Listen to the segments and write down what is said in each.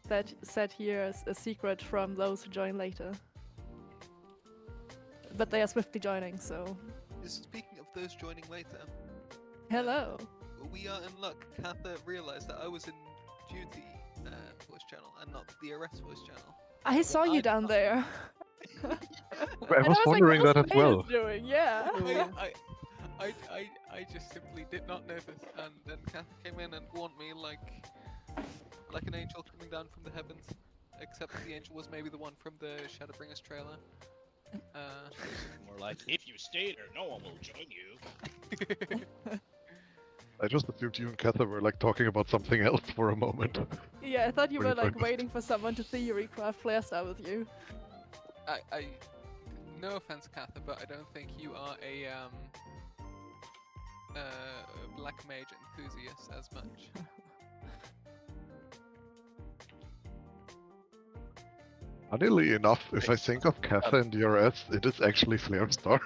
that said here is a secret from those who join later. But they are swiftly joining, so... Speaking of those joining later... Hello! We are in luck. Katha realised that I was in duty voice channel and not the arrest voice channel. I saw you down there! I was wondering that as well. Doing? Yeah. I just simply did not know this, and then Katha came in and warned me like an angel coming down from the heavens. Except the angel was maybe the one from the Shadowbringers trailer. More like, if you stay there, no one will join you. I just assumed you and Katha were like talking about something else for a moment. Yeah, I thought you were like Focused. waiting for someone to theorycraft flare style with you. No offense, Katha, but I don't think you are a black mage enthusiast as much. Funnily enough, if I think of Katha and DRS, it is actually Flare Star.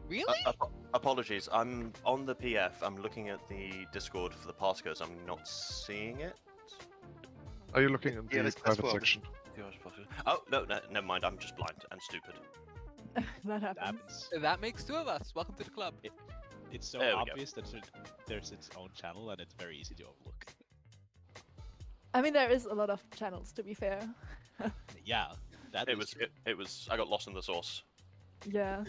Really? Apologies, I'm on the PF. I'm looking at the Discord for the passcodes. I'm not seeing it. Are you looking in the private section? Oh, no, never mind. I'm just blind and stupid. That happens. That makes two of us. Welcome to the club. It's so There we obvious that there's its own channel and it's very easy to overlook. I mean, there is a lot of channels, to be fair. Yeah, that It is was. true. It was. I got lost in the source. Yeah.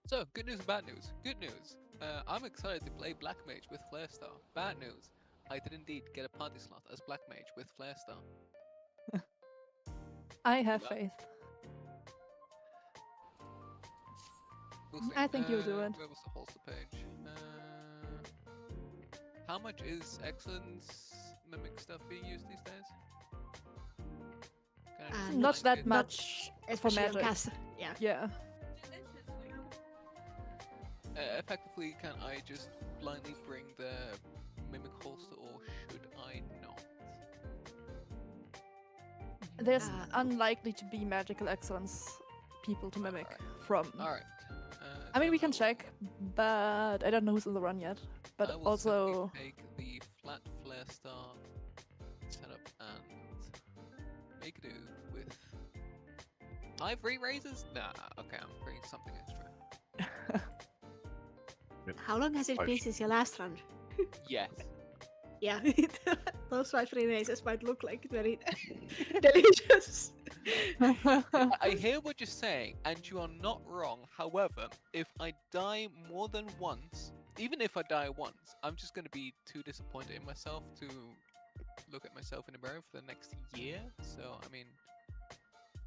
So, good news and bad news. Good news. I'm excited to play Black Mage with Flare Star. Bad news. I did indeed get a party slot as Black Mage with Flare Star. I have faith. We'll see. I think you'll do it. Where was the holster page? How much is Excellence Mimic stuff being used these days? Can I just Not blind that it? much for Especially on magic. cast. Yeah. Yeah. Effectively, can I just blindly bring the Mimic holster, or should I not? There's unlikely to be magical excellence people to mimic from. Alright. I mean, we can check, but I don't know who's in the run yet. But I will also, simply take the flat Flare Star setup and make do with 5 re-raises? Nah, okay, I'm bringing something extra. How long has it been since your last run? Yes. Yeah, those 5 free races might look like very delicious. I hear what you're saying, and you are not wrong. However, if I die more than once, even if I die once, I'm just going to be too disappointed in myself to look at myself in the mirror for the next year. So, I mean,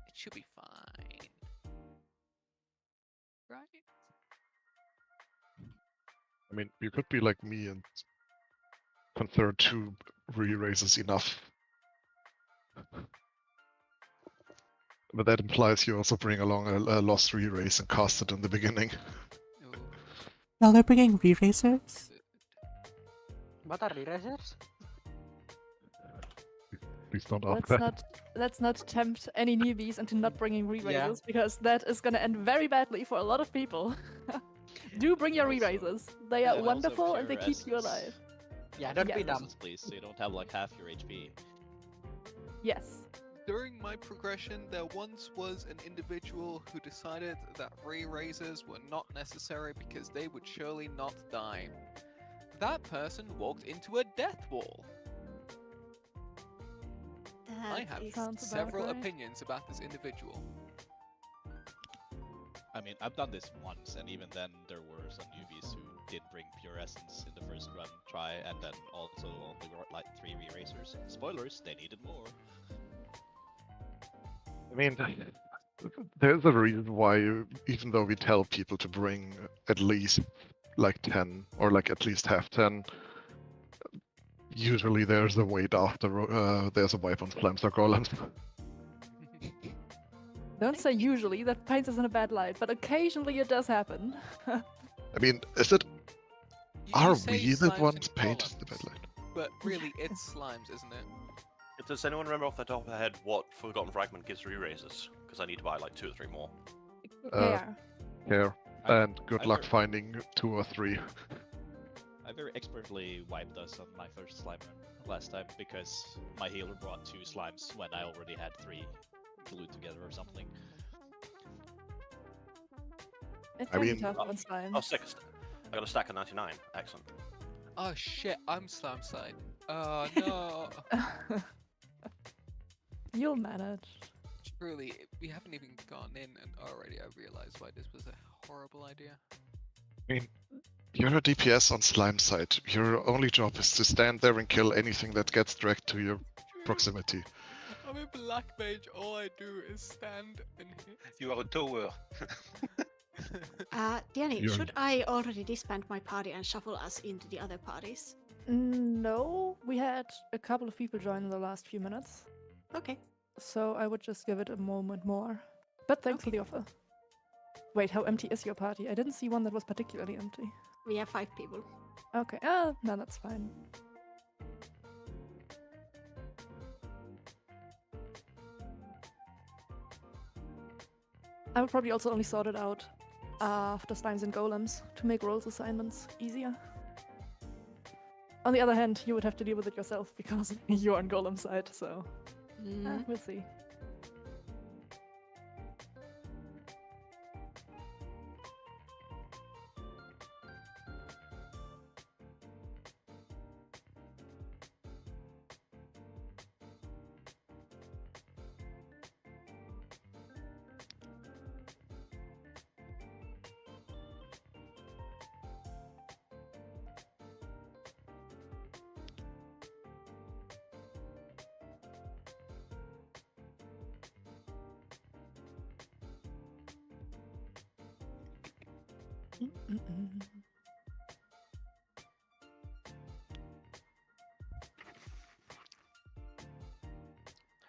it should be fine. Right? I mean, you could be like me and consider 2 re-raises enough. But that implies you also bring along a lost re-raise and cast it in the beginning. Ooh, Now they're bringing re-racers? What are re-raisers? Please don't ask that. let's not tempt any newbies into not bringing re-raises, because that is going to end very badly for a lot of people. Do bring your re-raises. They are And also wonderful and they pure keep you essence. alive. Yeah, don't Yeah. be dumb. Essence, please, so you don't have like half your HP. Yes. During my progression, there once was an individual who decided that re-raisers were not necessary because they would surely not die. That person walked into a death wall. I have sounds about several right. opinions about this individual. I mean, I've done this once, and even then there were some newbies who did bring pure essence in the first run try, and then also only got like 3 re-racers. Spoilers, they needed more. I mean, there's a reason why, even though we tell people to bring at least like 10, or like at least half 10, usually there's a wait after there's a wipe on Flamstar Golems. Don't say usually, that paints us in a bad light, but occasionally it does happen. I mean, is it... You Are say we the slimes ones and painted columns, the bad light? But really, it's slimes, isn't it? Does anyone remember off the top of their head what Forgotten Fragment gives re-raises? Because I need to buy like 2 or 3 more. Yeah. Here. And good I luck ver- finding 2 or 3. I very expertly wiped us on my first slime run last time because my healer brought 2 slimes when I already had 3 glued together or something. It I can be mean- tough on slime. Oh, 6. I got a stack of 99. Excellent. Oh shit, I'm slime side. Oh no. You'll manage. Truly, we haven't even gone in, and already I realized why this was a horrible idea. You're a DPS on slime side. Your only job is to stand there and kill anything that gets dragged to your proximity. I'm a black mage. All I do is stand and hit. You are a tower. Diyani, You're- should I already disband my party and shuffle us into the other parties? No, we had a couple of people join in the last few minutes, Okay. so I would just give it a moment more. But thanks for the offer. Wait, how empty is your party? I didn't see one that was particularly empty. We have 5 people. Okay, no, that's fine. I would probably also only sort it out after slimes and golems to make roles assignments easier. On the other hand, you would have to deal with it yourself because you're on golem side, so we'll see.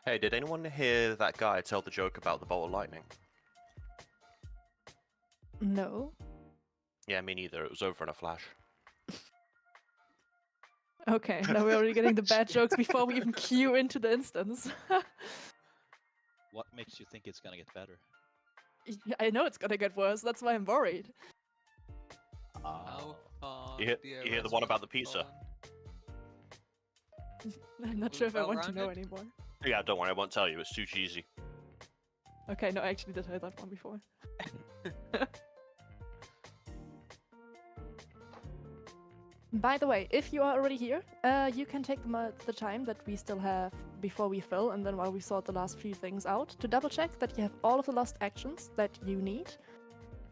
Hey, did anyone hear that guy tell the joke about the bolt of lightning? No. Yeah, me neither. It was over in a flash. Okay, now we're already getting the bad jokes before we even queue into the instance. What makes you think it's gonna get better? I know it's gonna get worse, that's why I'm worried. How far You hear the one about the pizza? I'm not sure if I want to know Well-rounded? anymore. Yeah, don't worry, I won't tell you. It's too cheesy. Okay, no, I actually did hear that one before. By the way, if you are already here, you can take the time that we still have before we fill, and then while we sort the last few things out, to double check that you have all of the lost actions that you need.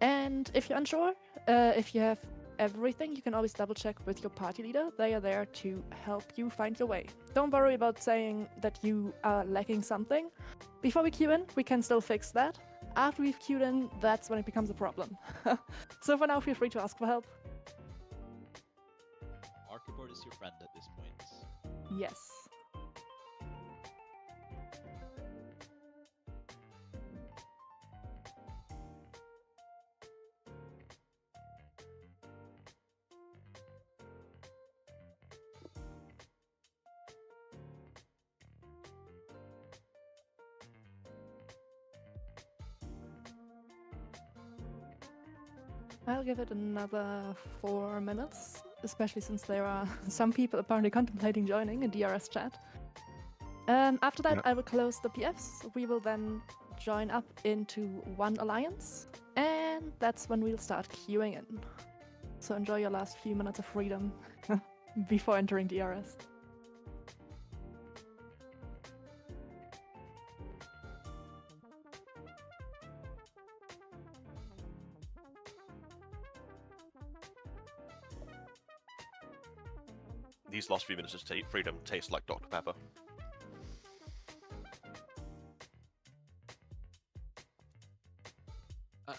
And if you're unsure, if you have everything, you can always double check with your party leader. They are there to help you find your way. Don't worry about saying that you are lacking something. Before we queue in, we can still fix that. After we've queued in, that's when it becomes a problem. So for now, feel free to ask for help. Archibald is your friend at this point. Yes. I'll give it another 4 minutes, especially since there are some people apparently contemplating joining in DRS chat. After that, Yeah. I will close the PFs. We will then join up into one alliance, and that's when we'll start queuing in. So enjoy your last few minutes of freedom before entering DRS. These last few minutes of freedom taste like Dr. Pepper.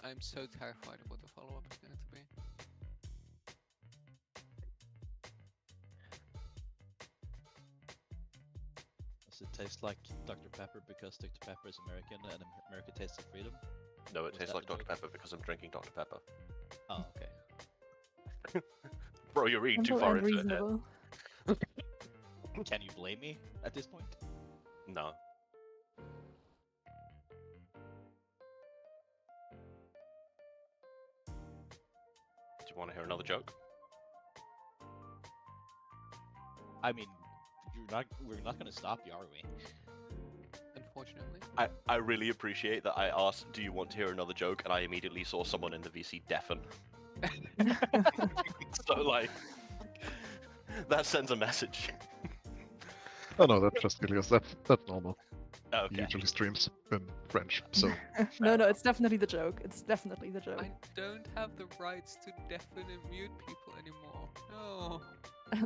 I'm so terrified of what the follow-up is going to be. Does it taste like Dr. Pepper because Dr. Pepper is American and America tastes of freedom? No, it Was tastes that like the Dr. joke? Pepper because I'm drinking Dr. Pepper. Oh, okay. Bro, you're reading too Simple far and into it. reasonable. Can you blame me at this point? No. Do you want to hear another joke? I mean, we're not gonna stop you, are we? Unfortunately. I really appreciate that I asked, do you want to hear another joke? And I immediately saw someone in the VC deafen. So, like, that sends a message. Oh no, that's just Ilias. That's normal. He Okay. usually streams in French, so No, it's definitely the joke. It's definitely the joke. I don't have the rights to deafen and mute people anymore. No.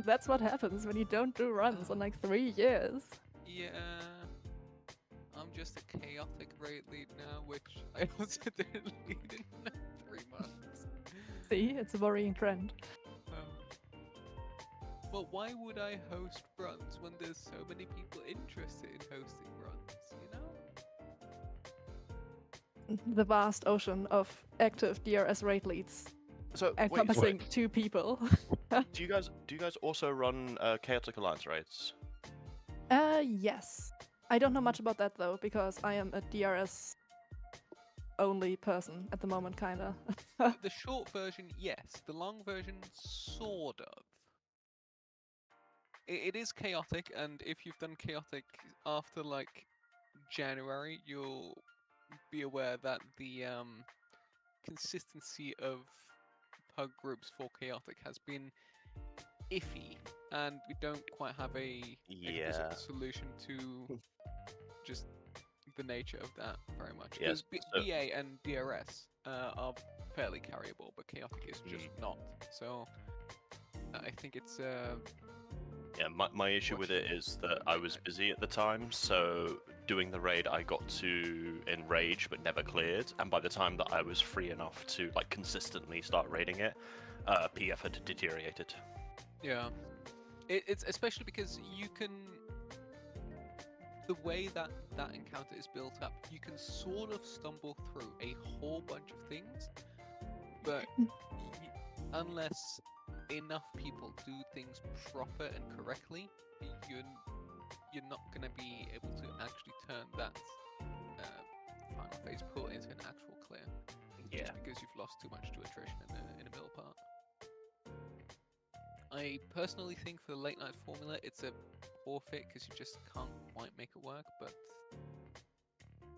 That's what happens when you don't do runs in like 3 years. Yeah. I'm just a chaotic raid lead now, which I also didn't lead in 3 months. See, it's a worrying trend. But why would I host runs when there's so many people interested in hosting runs, you know? The vast ocean of active DRS raid leads So, encompassing 2 people. do you guys also run Chaotic Alliance raids? Yes. I don't know much about that though, because I am a DRS only person at the moment, kinda. The short version, yes. The long version, sort of. It is chaotic, and if you've done chaotic after like January, you'll be aware that the consistency of pug groups for chaotic has been iffy, and we don't quite have a Yeah. solution to just the nature of that very much. Yes, Because so- BA and DRS are fairly carryable, but chaotic is just not. So I think it's Yeah, my issue with it is that I was busy at the time, so doing the raid I got to enrage but never cleared, and by the time that I was free enough to like consistently start raiding it, PF had deteriorated. yeah. It's especially because you can. The way that that encounter is built up, you can sort of stumble through a whole bunch of things, but unless enough people do things proper and correctly, you're not going to be able to actually turn that final phase pull into an actual clear. Yeah. Just because you've lost too much to attrition in a middle part. I personally think for the late night formula, it's a poor fit because you just can't quite make it work, but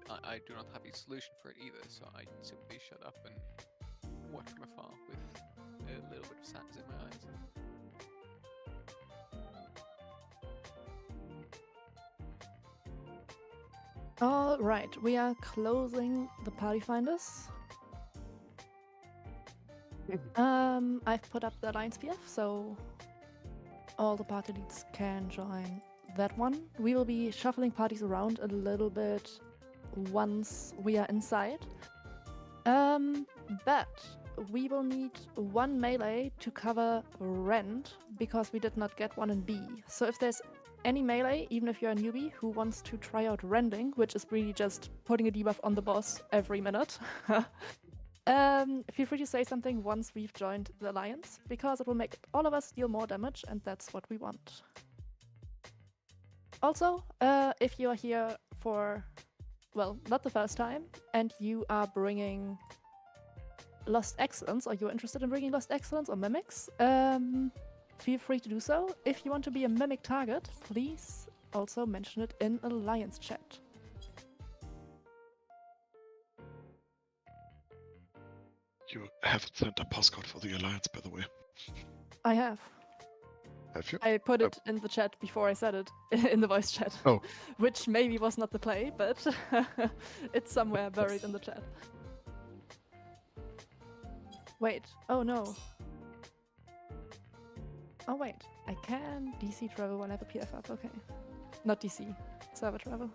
I do not have a solution for it either, so I simply shut up and watch from afar with a little bit of sadness in my eyes. All right, we are closing the party finders. I've put up the Alliance PF, so all the party leads can join that one. We will be shuffling parties around a little bit once we are inside. But we will need 1 melee to cover Rend, because we did not get one in B. So if there's any melee, even if you're a newbie, who wants to try out Rending, which is really just putting a debuff on the boss every minute, feel free to say something once we've joined the Alliance, because it will make all of us deal more damage, and that's what we want. Also, if you are here for, well, not the first time, and you are bringing Lost Excellence, or you're interested in bringing Lost Excellence or Mimics, feel free to do so. If you want to be a Mimic target, please also mention it in Alliance chat. you haven't sent a passcode for the Alliance, by the way. I have. Have you? I put it in the chat before I said it, in the voice chat. Oh. Which maybe was not the play, but it's somewhere buried in the chat. Wait, oh no. Oh wait, I can DC travel when I have a PF up, okay. Not DC, server travel.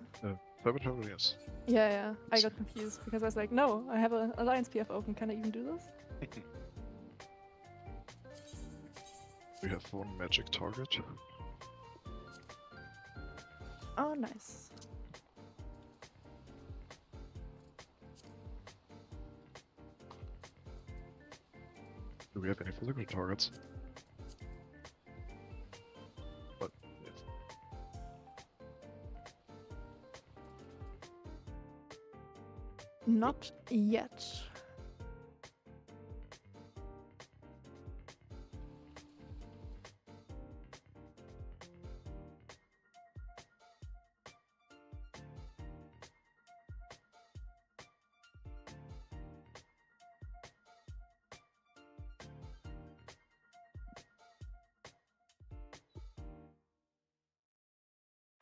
Server travel, yes. Yeah, I got confused because I was like, no, I have an Alliance PF open, can I even do this? We have 1 magic target. Oh, nice. Do we have any physical targets? But yes. Not yet.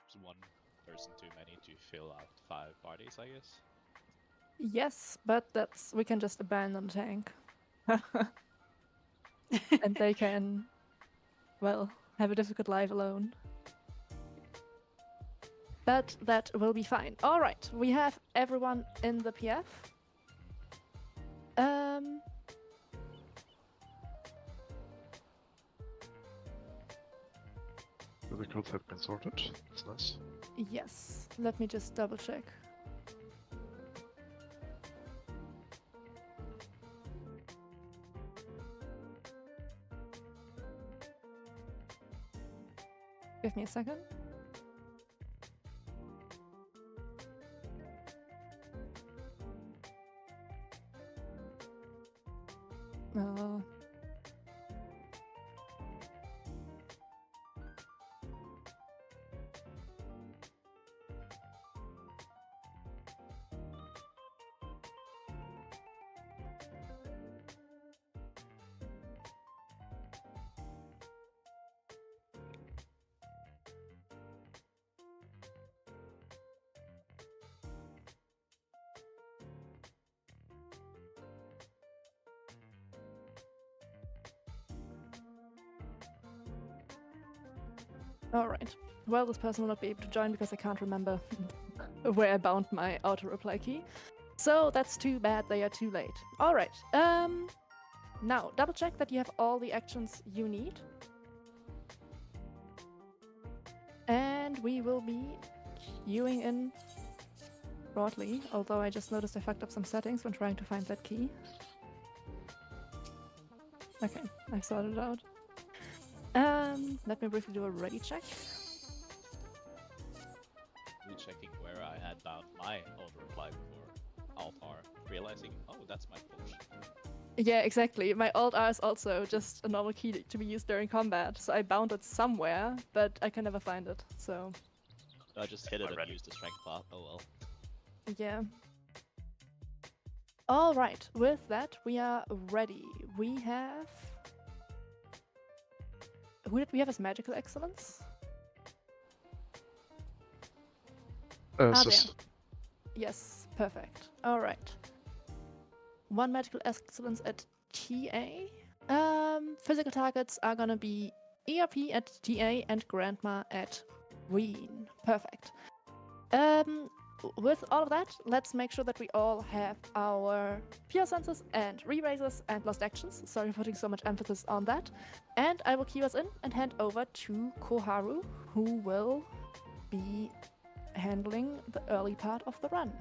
It's one person too many to fill out 5 parties, I guess. Yes, but we can just abandon tank. And they can, well, have a difficult life alone. But that will be fine. All right, we have everyone in the PF. The codes have been sorted. That's nice. Yes. Let me just double check. Give me a second. Alright. Well, this person will not be able to join because I can't remember where I bound my auto reply key. So that's too bad, they are too late. Alright. Now, double check that you have all the actions you need. And we will be queuing in broadly, although I just noticed I fucked up some settings when trying to find that key. Okay, I sorted it out. Let me briefly do a ready check. Rechecking where I had bound my auto reply before Alt-R, realizing, oh, that's my push. Yeah, exactly. My Alt-R is also just a normal key to be used during combat, so I bound it somewhere, but I can never find it, so... I just hit it and Ready. used the strength path, oh well. Yeah. Alright, with that, we are ready. We have... Who did we have as magical excellence? Sis. Yes, perfect. Alright. 1 magical excellence at TA. Physical targets are gonna be ERP at TA and Grandma at Ween. Perfect. With all of that, let's make sure that we all have our pure senses and re-raises and lost actions. Sorry for putting so much emphasis on that. And I will queue us in and hand over to Koharu, who will be handling the early part of the run.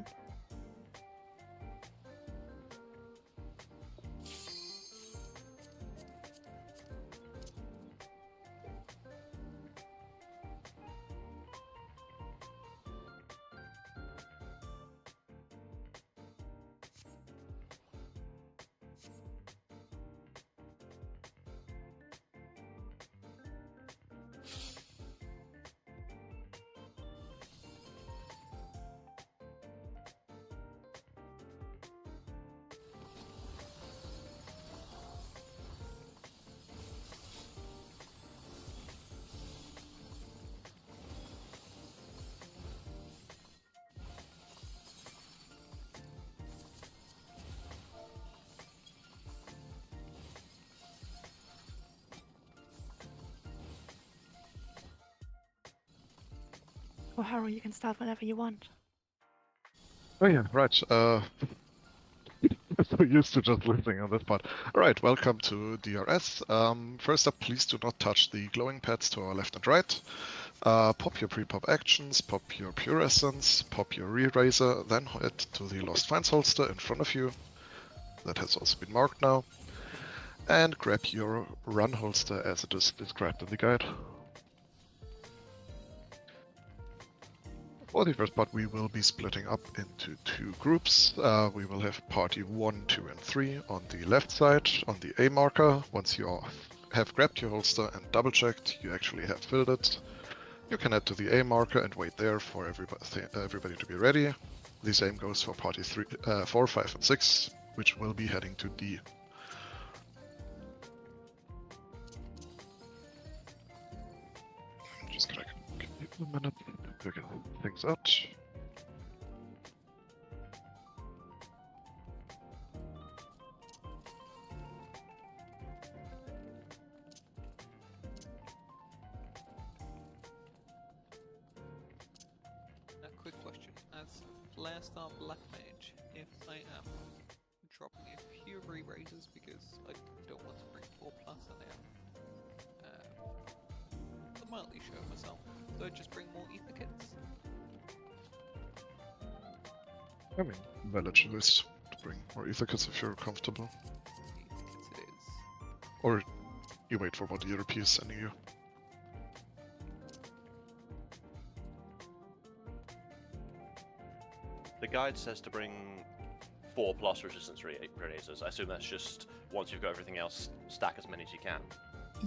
Koharu, you can start whenever you want. Oh yeah, right. So used to just listening on this part. Alright, welcome to DRS. First up, please do not touch the glowing pads to our left and right. Pop your pre-pop actions, pop your pure essence, pop your re-raiser, then head to the lost finds holster in front of you. That has also been marked now. And grab your run holster as it is described in the guide. For the first part, we will be splitting up into 2 groups. We will have party 1, 2, and 3 on the left side, on the A marker. Once you have grabbed your holster and double-checked, you actually have filled it. You can head to the A marker and wait there for everybody to be ready. The same goes for party 4, 5, and 6, which will be heading to D. I'm just gonna give you a minute to figure things out. A quick question. As Flare Star Black Mage, if I am dropping a few re-raises because I don't want to bring 4+ and I am mildly showing myself, do I just bring more ether kits? I mean, valid choice to bring more ether kits if you're comfortable. Ether kits it is. Or you wait for what the Europe is sending you. The guide says to bring 4+ resistance razors. I assume that's just once you've got everything else, stack as many as you can.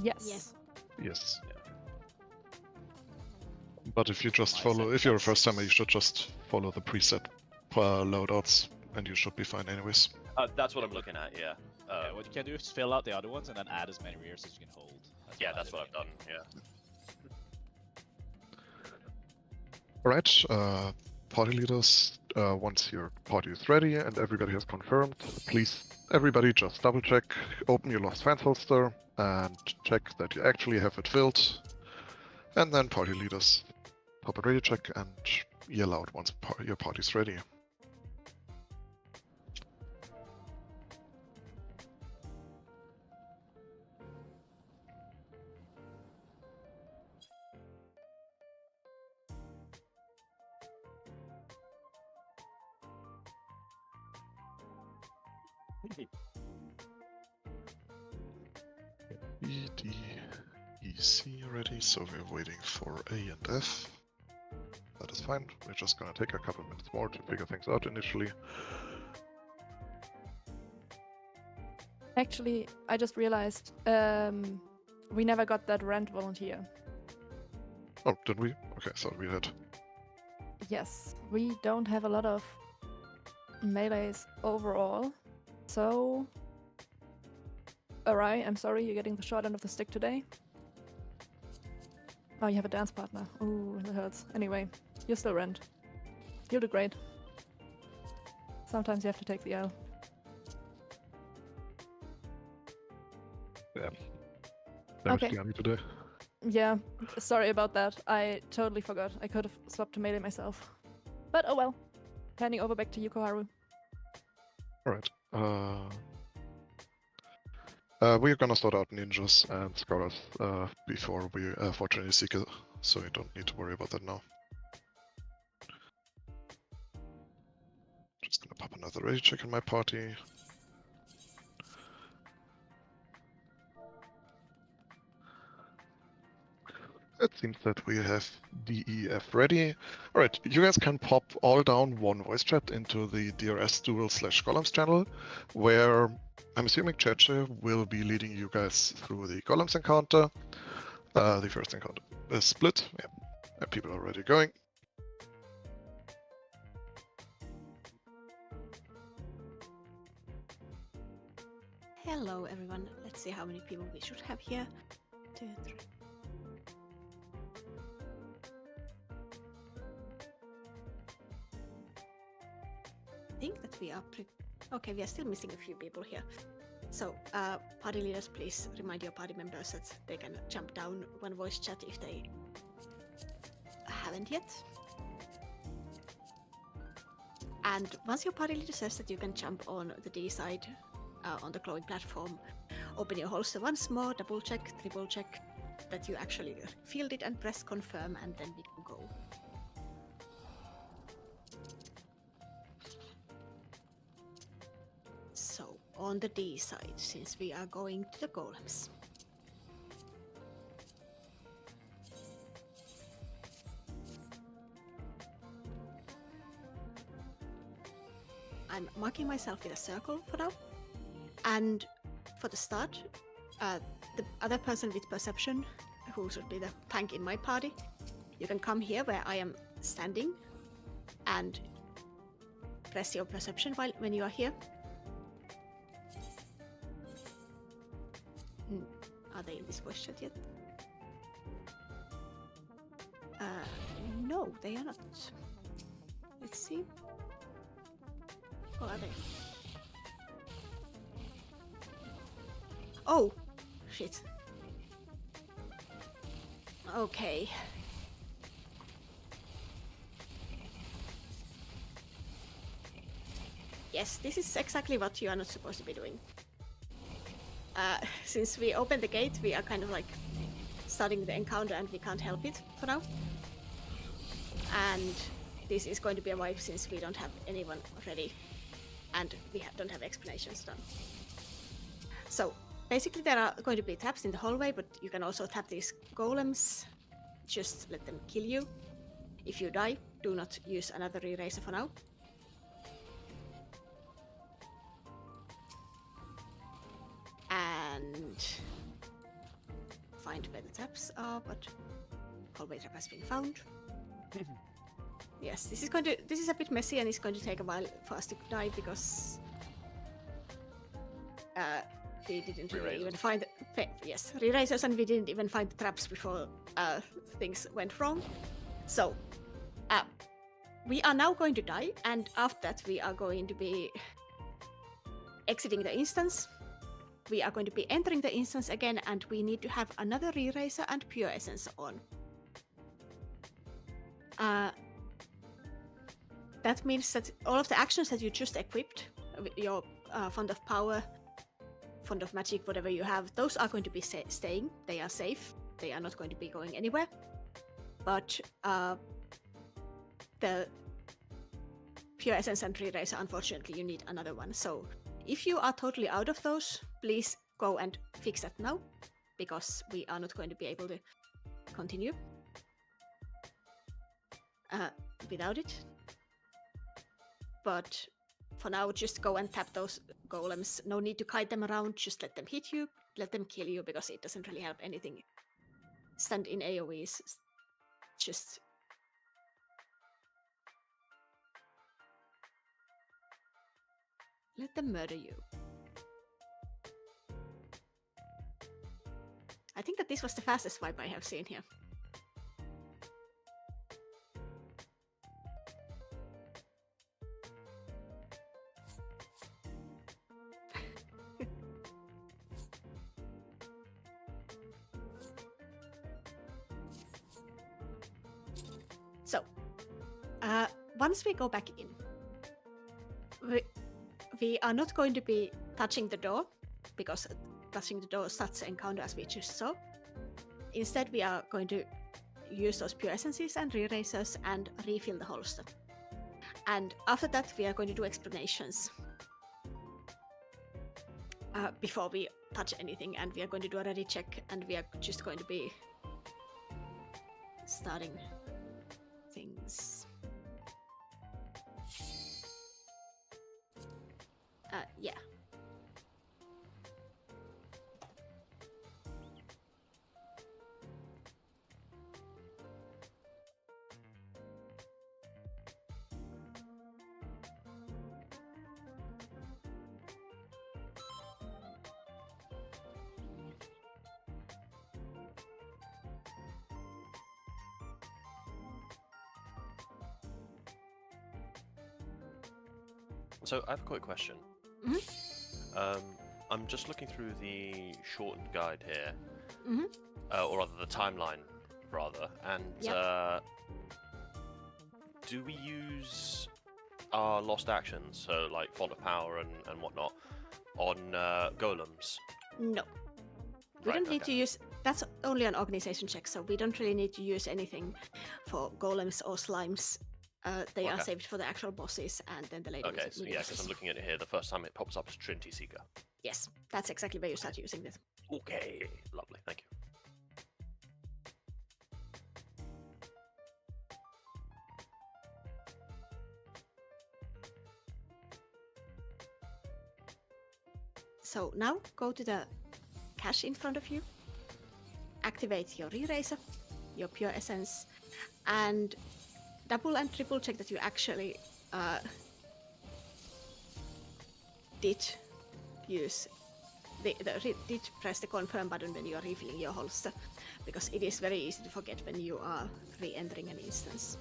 Yes. Yes. Yes. Yeah. But if you just follow, if you're a first timer, you should just follow the preset loadouts, and you should be fine anyways. That's what I'm looking at. Yeah. Yeah, what you can do is fill out the other ones and then add as many rears as you can hold. That's what I've done. Yeah. Alright, party leaders, once your party is ready and everybody has confirmed, please, everybody just double check, open your Lost Fans holster, and check that you actually have it filled. And then party leaders pop a radio check and yell out once your party's ready. E, D, E, C ready, so we're waiting for A and F. That is fine, we're just gonna take a couple minutes more to figure things out initially. Actually, I just realized we never got that Rend volunteer. Oh, did we? Okay, I thought we had. Yes, we don't have a lot of melees overall, so... Alright, I'm sorry, you're getting the short end of the stick today. Oh, you have a dance partner. Ooh, that hurts. Anyway, you're still Rend. You'll do great. Sometimes you have to take the L. Yeah. There's Okay. Diyani today. Yeah, sorry about that. I totally forgot. I could have swapped to melee myself. But oh well. Handing over back to you, Koharu. Alright. We're gonna sort out ninjas and scholars before we Fortunate Seeker, so you don't need to worry about that now. Just gonna pop another radio check in my party. It seems that we have DEF ready. Alright, you guys can pop all down one voice chat into the DRS duel/columns channel, where I'm assuming Cheche will be leading you guys through the columns encounter. The first encounter is split. Yeah, and people are already going. Hello, everyone. Let's see how many people we should have here. 2, 3. I think that we are okay, we are still missing a few people here. So, party leaders, please remind your party members that they can jump down one voice chat if they haven't yet. And once your party leader says that you can jump on the D side on the glowing platform, open your holster once more, double check, triple check that you actually filled it and press confirm, and then we can go. So, on the D side, since we are going to the golems. I'm marking myself with a circle for now. And for the start, the other person with perception, who should be the tank in my party, you can come here where I am standing and press your perception when you are here. Are they in this voice chat yet? No, they are not. Let's see. Or are they? Oh, shit. Okay. Yes, this is exactly what you are not supposed to be doing. Since we opened the gate, we are kind of like starting the encounter and we can't help it for now. And this is going to be a wipe since we don't have anyone ready and we don't have explanations done. So basically there are going to be traps in the hallway, but you can also tap these golems. Just let them kill you. If you die, do not use another eraser for now. And find where the traps are, but hallway trap has been found. Yes, this is a bit messy and it's going to take a while for us to die because we didn't really even find re-raisers, and we didn't even find the traps before things went wrong. So we are now going to die, and after that we are going to be exiting the instance. We are going to be entering the instance again, and we need to have another re-raiser and pure essence on. That means that all of the actions that you just equipped, your font of power, font of magic, whatever you have, those are going to be staying. They are safe. They are not going to be going anywhere. But the pure essence and re-raiser, unfortunately, you need another one. So if you are totally out of those, please go and fix that now, because we are not going to be able to continue without it. But for now, just go and tap those golems. No need to kite them around, just let them hit you, let them kill you, because it doesn't really help anything. Stand in AoEs, just... let them murder you. I think that this was the fastest wipe I have seen here. So, once we go back in, we are not going to be touching the door, because touching the door starts the encounter as we just saw. Instead, we are going to use those pure essences and re-racers and refill the holster. And after that, we are going to do explanations before we touch anything, and we are going to do a ready check, and we are just going to be starting things. Yeah. So I have a quick question. Mm-hmm. I'm just looking through the shortened guide here, Mm-hmm. or rather the timeline, rather, and Yep. Do we use our lost actions, so like font of power and whatnot, on golems? No. We Right, don't need to use... that's only an organization check, so we don't really need to use anything for golems or slimes. They are Okay. saved for the actual bosses and then the lady Okay, with so yeah, because I'm looking at it here, the first time it pops up is Trinity Seeker. Yes, that's exactly where you start using this. Okay, lovely, thank you. So now go to the cache in front of you, activate your Eraser, your Pure Essence, and double and triple check that you actually did press the confirm button when you are refilling your holster, because it is very easy to forget when you are re-entering an instance.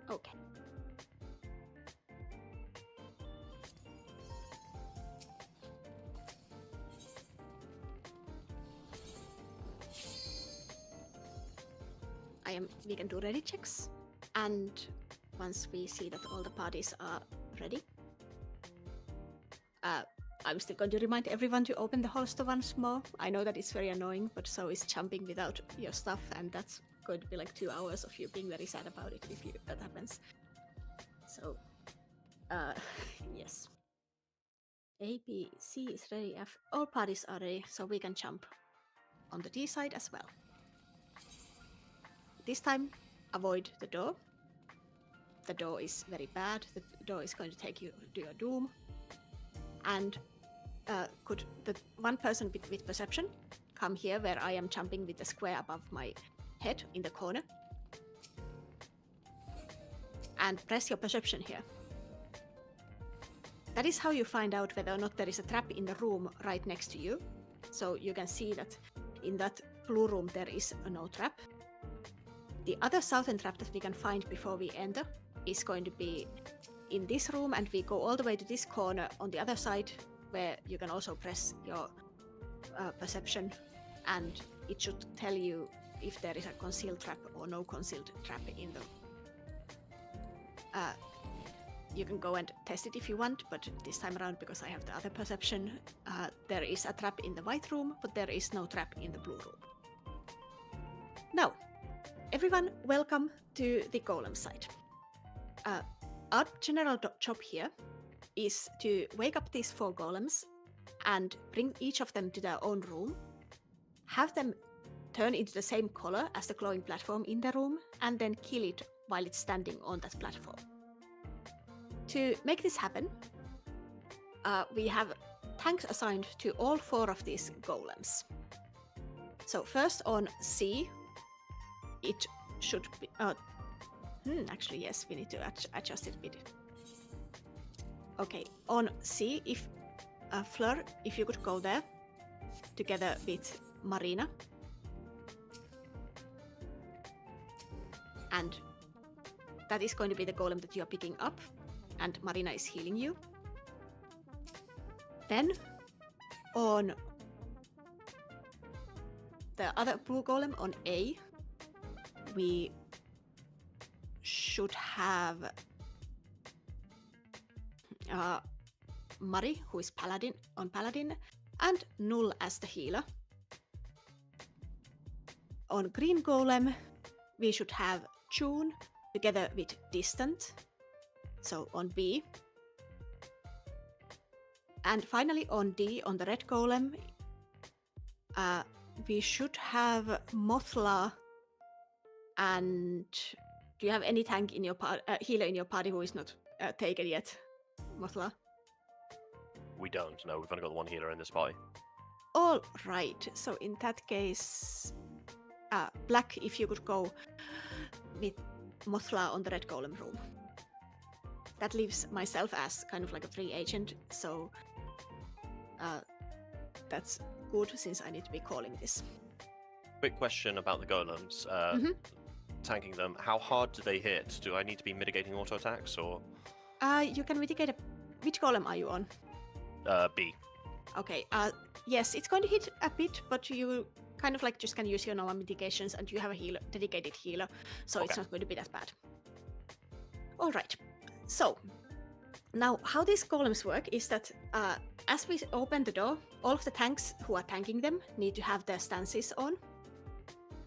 Okay. We can do ready checks, and once we see that all the parties are ready, I'm still going to remind everyone to open the holster once more. I know that it's very annoying, but so is jumping without your stuff, and that's going to be like 2 hours of you being very sad about it if that happens. So, yes. A, B, C is ready, F. All parties are ready, so we can jump on the D side as well. This time, avoid the door. The door is very bad. The door is going to take you to your doom. And could the one person with perception come here where I am jumping with the square above my head in the corner? And press your perception here. That is how you find out whether or not there is a trap in the room right next to you. So you can see that in that blue room there is no trap. The other southern trap that we can find before we enter is going to be in this room, and we go all the way to this corner on the other side, where you can also press your perception, and it should tell you if there is a concealed trap or no concealed trap in the... You can go and test it if you want, but this time around, because I have the other perception, there is a trap in the white room, but there is no trap in the blue room. Now, everyone, welcome to the golem side. Our general job here is to wake up these 4 golems and bring each of them to their own room, have them turn into the same color as the glowing platform in the room, and then kill it while it's standing on that platform. To make this happen, we have tanks assigned to all 4 of these golems. So first on C, it should be... actually, yes, we need to adjust it a bit. Okay, on C, if Fleur, if you could go there together with Marina. And that is going to be the golem that you are picking up, and Marina is healing you. Then on the other blue golem on A, we should have Mari, who is Paladin, and Null as the healer. On green golem, we should have June together with Distant, so on B. And finally on D, on the red golem, we should have Mothla. And do you have any tank in your healer in your party who is not taken yet, Mothla? We don't, no, we've only got the one healer in this party. All right, so in that case, Black, if you could go with Mothla on the red golem room. That leaves myself as kind of like a free agent, so that's good since I need to be calling this. Quick question about the golems. Tanking them, how hard do they hit? Do I need to be mitigating auto attacks or? You can mitigate which golem are you on? B. Okay, yes, it's going to hit a bit, but you kind of like just can use your normal mitigations, and you have a dedicated healer, so it's not going to be that bad. Alright, so Now, how these golems work is that as we open the door, all of the tanks who are tanking them need to have their stances on.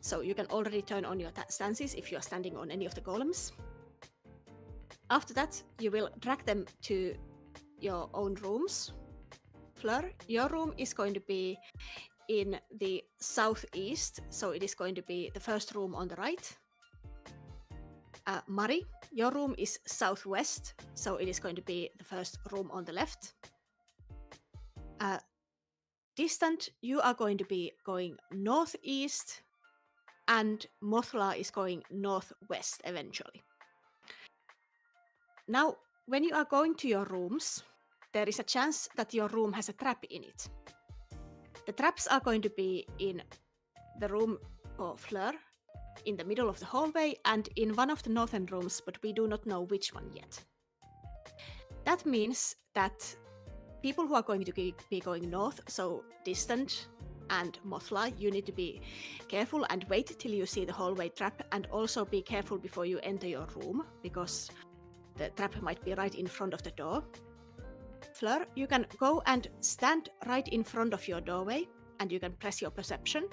So you can already turn on your stances if you are standing on any of the golems. After that, you will drag them to your own rooms. Fleur, your room is going to be in the southeast, so it is going to be the first room on the right. Mari, your room is southwest, so it is going to be the first room on the left. Distant, you are going to be going northeast, and Mothla is going northwest eventually. Now, when you are going to your rooms, there is a chance that your room has a trap in it. The traps are going to be in the room for Fleur, in the middle of the hallway, and in one of the northern rooms, but we do not know which one yet. That means that people who are going to be going north, so Distant and Mothla, you need to be careful and wait till you see the hallway trap, and also be careful before you enter your room, because the trap might be right in front of the door. Fleur, you can go and stand right in front of your doorway, and you can press your perception.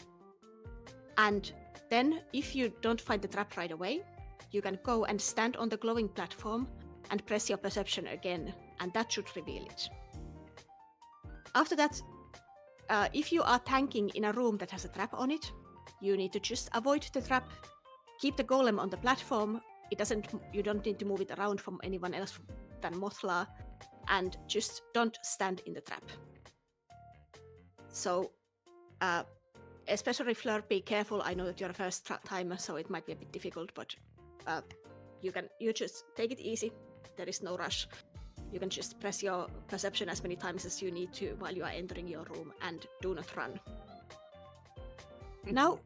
And then, if you don't find the trap right away, you can go and stand on the glowing platform and press your perception again, and that should reveal it. After that, if you are tanking in a room that has a trap on it, you need to just avoid the trap, keep the golem on the platform. You don't need to move it around from anyone else than Mothla, and just don't stand in the trap. So, especially Fleur, be careful. I know that you're a first timer, so it might be a bit difficult, but you just take it easy. There is no rush. You can just press your perception as many times as you need to while you are entering your room, and do not run. Now,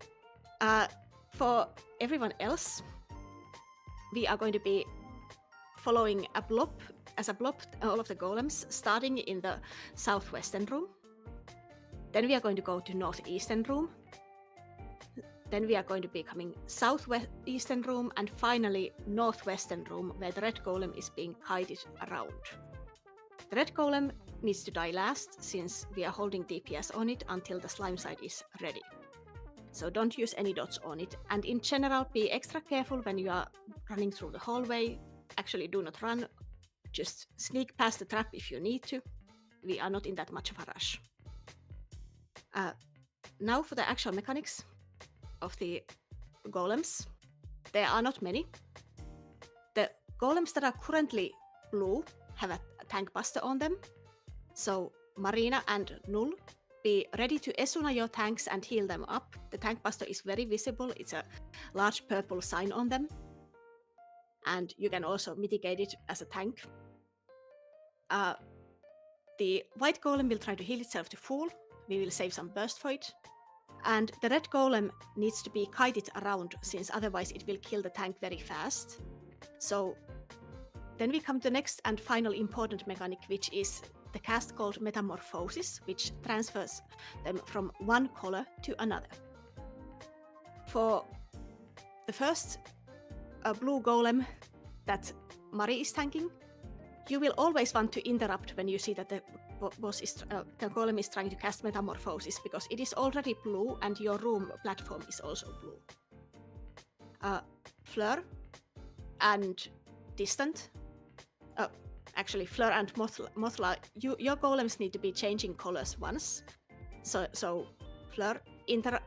for everyone else, we are going to be following a blob, all of the golems, starting in the southwestern room. Then we are going to go to northeastern room. Then we are going to be coming southwestern room, and finally northwestern room, where the red golem is being guided around. The red golem needs to die last, since we are holding DPS on it until the slime side is ready. So don't use any dots on it, and in general be extra careful when you are running through the hallway. Actually, do not run, just sneak past the trap if you need to. We are not in that much of a rush. Now for the actual mechanics of the golems. There are not many. The golems that are currently blue have a tank buster on them. So Marina and Null, be ready to Esuna your tanks and heal them up. The tank buster is very visible. It's a large purple sign on them. And you can also mitigate it as a tank. The white golem will try to heal itself to full. We will save some burst for it. And the red golem needs to be guided around, since otherwise it will kill the tank very fast. So then we come to the next and final important mechanic, which is the cast called Metamorphosis, which transfers them from one color to another. For the first blue golem that Mari is tanking, you will always want to interrupt when you see that the golem is trying to cast Metamorphosis, because it is already blue and your room platform is also blue. Fleur and Distant, actually Fleur and Mothla, your golems need to be changing colors once. So Fleur,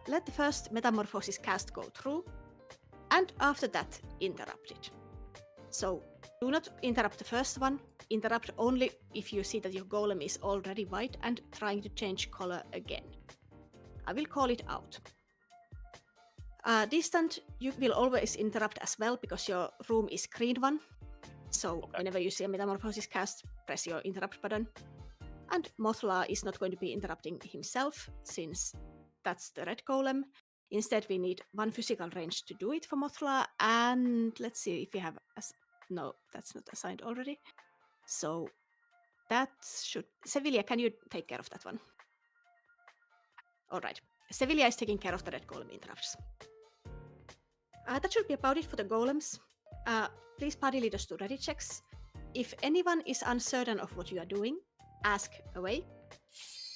let the first Metamorphosis cast go through, and after that interrupt it. So do not interrupt the first one. Interrupt only if you see that your golem is already white and trying to change color again. I will call it out. Distant, you will always interrupt as well, because your room is green one. So whenever you see a Metamorphosis cast, press your interrupt button. And Mothla is not going to be interrupting himself, since that's the red golem. Instead, we need one physical range to do it for Mothla. And let's see if we have... No, that's not assigned already. So that should... Sevilla, can you take care of that one? Alright. Sevilla is taking care of the red golem interrupts. That should be about it for the golems. Please party leaders do ready checks. if anyone is uncertain of what you are doing, ask away.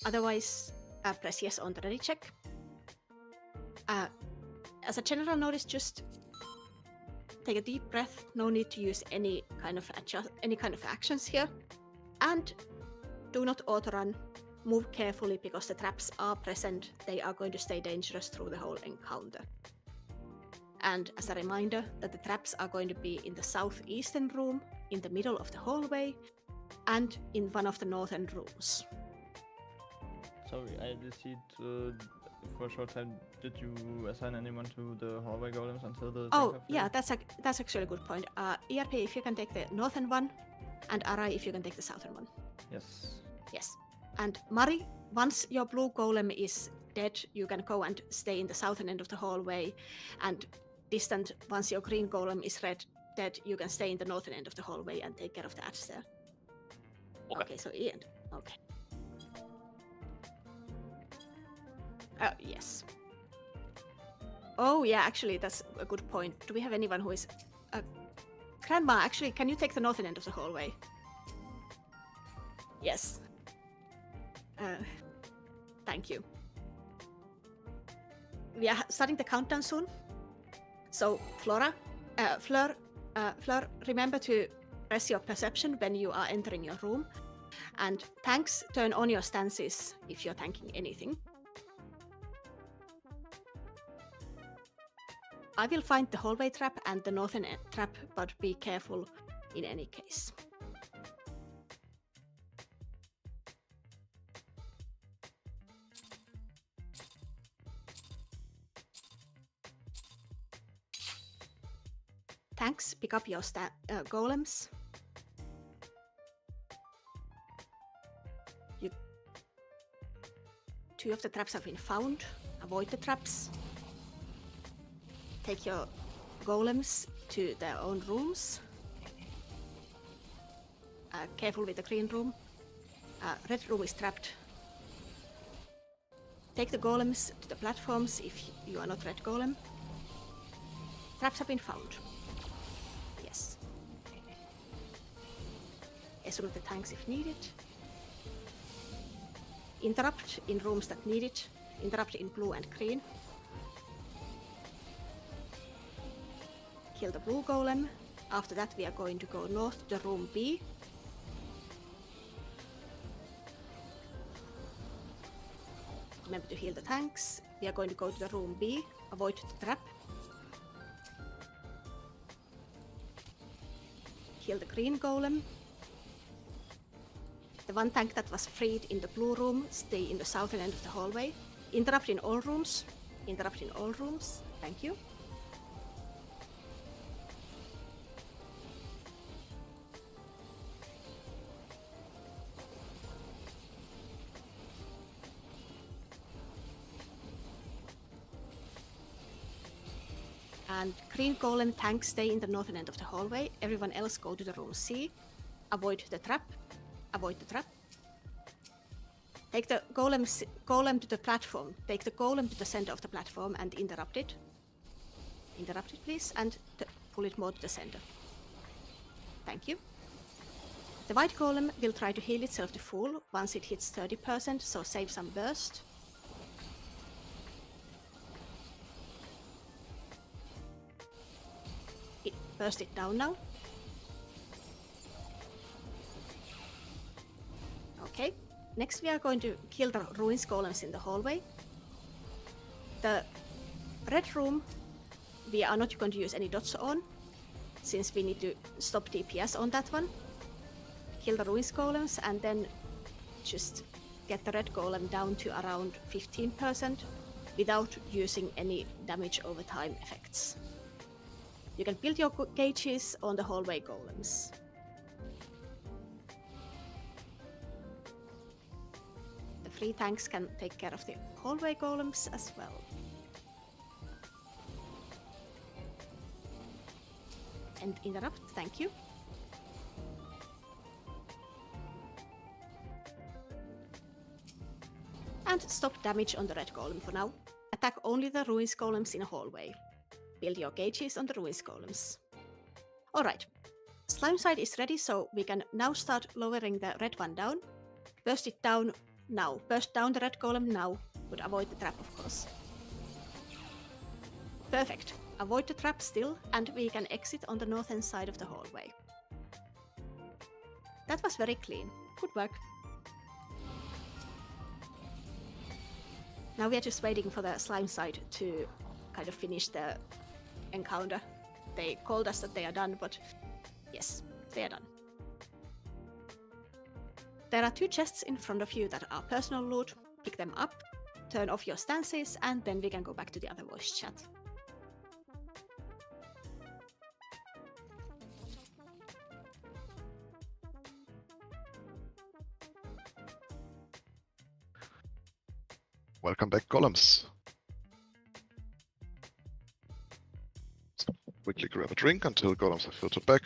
Otherwise, press yes on the ready check. As a general notice, just take a deep breath. No need to use any kind of actions here, and do not auto-run. Move carefully because the traps are present. They are going to stay dangerous through the whole encounter. And as a reminder that the traps are going to be in the southeastern room, in the middle of the hallway, and in one of the northern rooms. Sorry, I did see it for a short time. Did you assign anyone to the hallway golems until the... Oh, yeah, that's actually a good point. ERP, if you can take the northern one, and Arai, if you can take the southern one. Yes. Yes. And Mari, once your blue golem is dead, you can go and stay in the southern end of the hallway, and distant, once your green golem is dead, you can stay in the northern end of the hallway and take care of the ads there. Okay, so Ian. Okay. Yes. Oh, yeah, actually, that's a good point. Do we have anyone who is... Grandma, actually, can you take the northern end of the hallway? Yes. Thank you. We are starting the countdown soon. So, Fleur, remember to press your perception when you are entering your room. And tanks, turn on your stances if you're tanking anything. I will find the hallway trap and the northern trap, but be careful in any case. Tanks, pick up your golems. Two of the traps have been found. Avoid the traps. Take your golems to their own rooms. Careful with the green room. Red room is trapped. Take the golems to the platforms if you are not red golem. Traps have been found. Yes. Assume the tanks if needed. Interrupt in rooms that need it. Interrupt in blue and green. Kill the blue golem. After that we are going to go north to room B. Remember to heal the tanks. We are going to go to the room B. Avoid the trap. Kill the green golem. The one tank that was freed in the blue room, stay in the southern end of the hallway. Interrupt in all rooms. Interrupt in all rooms. Thank you. And green golem tanks stay in the northern end of the hallway. Everyone else go to the room C. Avoid the trap. Avoid the trap. Take the golem to the platform. Take the golem to the center of the platform and interrupt it. Interrupt it, please, and pull it more to the center. Thank you. The white golem will try to heal itself to full once it hits 30%, so save some burst. Burst it down now. Okay, next we are going to kill the ruins golems in the hallway. The red room, we are not going to use any dots on, since we need to stop DPS on that one. Kill the ruins golems and then just get the red golem down to around 15% without using any damage over time effects. You can build your gauges on the hallway golems. The free tanks can take care of the hallway golems as well. And interrupt, thank you. And stop damage on the red golem for now. Attack only the ruins golems in a hallway. Build your gauges on the ruins golems. Alright, Slime side is ready, so we can now start lowering the red one down. Burst it down now. Burst down the red golem now. Would avoid the trap, of course. Perfect. Avoid the trap still, and we can exit on the northern side of the hallway. That was very clean. Good work. Now we are just waiting for the slime side to kind of finish the encounter. They called us that they are done, but yes, they are done. There are 2 chests in front of you that are personal loot. Pick them up, turn off your stances, and then we can go back to the other voice chat. Welcome back, golems. So quickly grab a drink until golems have filtered back.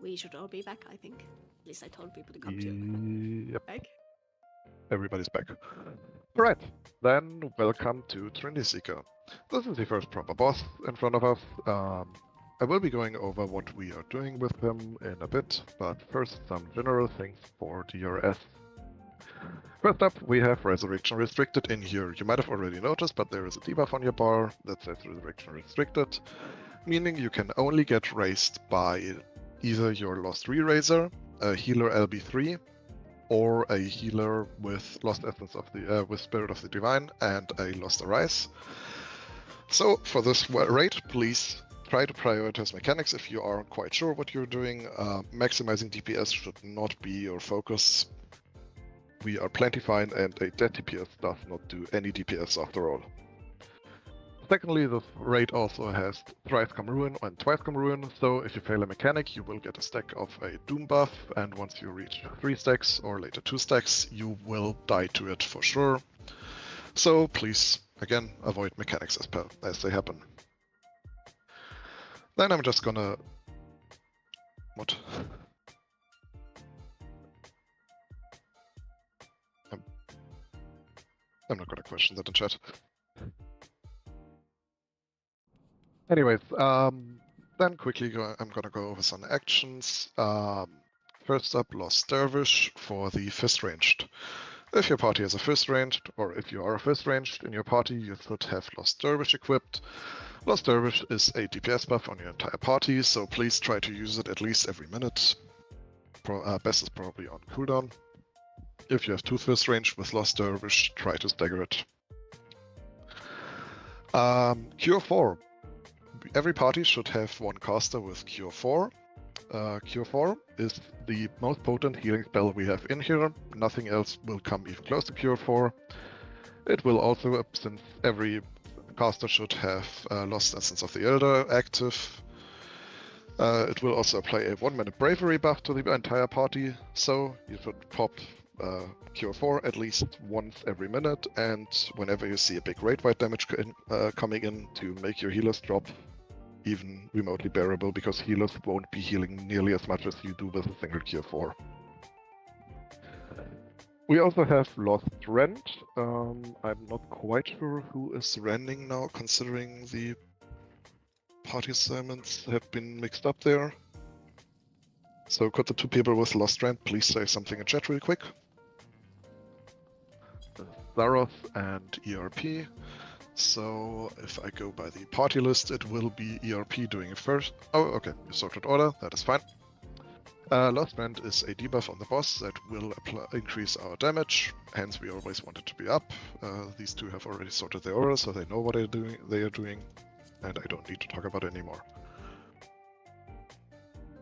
We should all be back, I think. At least I told people to come to Yep, back. everybody's back. Alright, then welcome to Trinity Seeker. This is the first proper boss in front of us. I will be going over what we are doing with him in a bit, but first some general things for DRS. First up, we have Resurrection Restricted in here. You might have already noticed, but there is a debuff on your bar that says Resurrection Restricted, meaning you can only get raised by either your Lost Re-Raiser, a healer LB3, or a healer with Lost Essence of the with Spirit of the Divine and a Lost Arise. So for this raid, please try to prioritize mechanics if you aren't quite sure what you're doing. Maximizing DPS should not be your focus. We are plenty fine, and a dead DPS does not do any DPS after all. Secondly, the raid also has Thrice Come Ruin and Twice Come Ruin, so if you fail a mechanic, you will get a stack of a Doom buff, and once you reach 3 stacks, or later 2 stacks, you will die to it for sure. So please, again, avoid mechanics as they happen. Then I'm just gonna... What? I'm not gonna question that in chat. Anyways, then quickly I'm gonna go over some actions. First up, Lost Dervish for the Fist Ranged. If your party has a Fist Ranged, or if you are a Fist Ranged in your party, you should have Lost Dervish equipped. Lost Dervish is a DPS buff on your entire party, so please try to use it at least every minute. Best is probably on cooldown. If you have 2 Fist Range with Lost Dervish, try to stagger it. Cure 4. Every party should have 1 caster with Cure 4. Cure 4 is the most potent healing spell we have in here. Nothing else will come even close to Cure 4. It will also, since every caster should have Lost Essence of the Elder active, it will also apply a 1-minute bravery buff to the entire party, so you should pop Cure 4 at least once every minute, and whenever you see a big raid-wide damage coming in, to make your healers drop even remotely bearable, because healers won't be healing nearly as much as you do with a single Cure 4. We also have Lost Rend. I'm not quite sure who is rending now, considering the party assignments have been mixed up there. So could the 2 people with Lost Rend please say something in chat real quick? Zaroth and ERP. So if I go by the party list, it will be ERP doing it first. Oh, okay, sorted order, that is fine. Lost Rend is a debuff on the boss that will increase our damage, hence we always want it to be up. These 2 have already sorted their order, so they know what they are doing, and I don't need to talk about it anymore.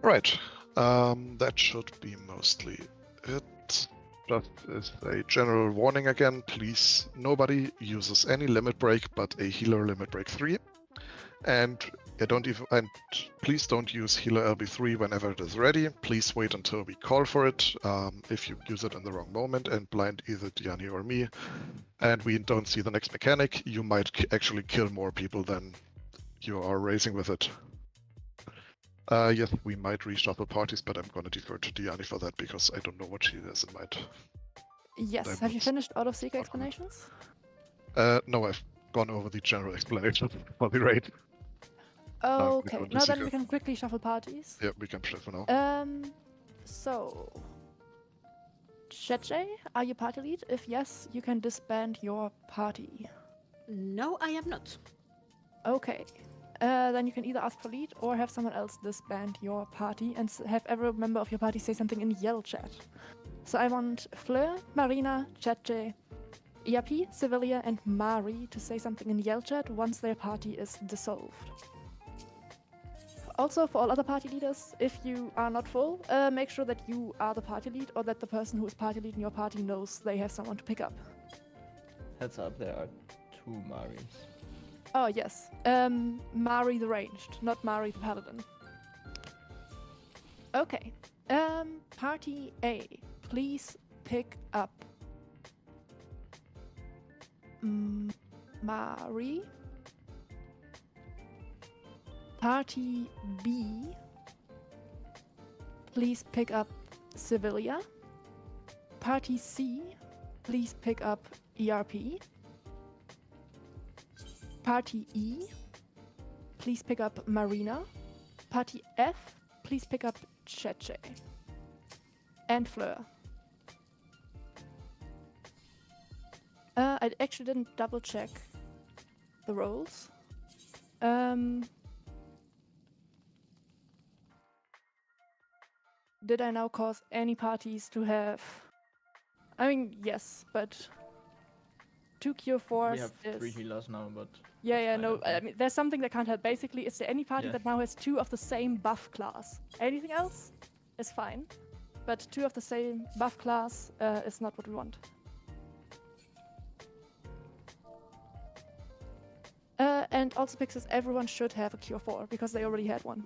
Right, that should be mostly it. Just as a general warning again, please, nobody uses any limit break but a healer limit break 3. And please don't use healer LB3 whenever it is ready. Please wait until we call for it. If you use it in the wrong moment and blind either Diyani or me, and we don't see the next mechanic, you might actually kill more people than you are racing with it. Yes, we might reshuffle parties, but I'm gonna defer to Diyani for that because I don't know what she has in mind. Yes. I'm Have you not- finished Out of Seeker not on it. explanations? No, I've gone over the general explanation for the raid. Okay. doing the Now then Seeker. we can quickly shuffle parties. Yeah, we can shuffle now. So Cheche, are you party lead? If yes, you can disband your party. No, I am not. Okay. Then you can either ask for lead or have someone else disband your party and have every member of your party say something in yell chat. So I want Fleur, Marina, Cheche, ERP, Sevilla, and Mari to say something in yell chat once their party is dissolved. Also, for all other party leaders, if you are not full, make sure that you are the party lead or that the person who is party lead in your party knows they have someone to pick up. Heads up, there are 2 Marines. Oh, yes. Mari the ranged, not Mari the paladin. Okay. Party A, please pick up Mari. Party B, please pick up Sevilla. Party C, please pick up ERP. Party E, please pick up Marina. Party F, please pick up Cheche. And Fleur. I actually didn't double check the roles. Did I now cause any parties to have... I mean, yes, but 2 cure 4s We have 3 is... healers now, but Yeah, fine, no, I I mean, there's something that can't help. Basically, is there any party Yeah. that now has 2 of the same buff class? Anything else is fine, but 2 of the same buff class is not what we want. And also Pixis, everyone should have a cure 4, because they already had one.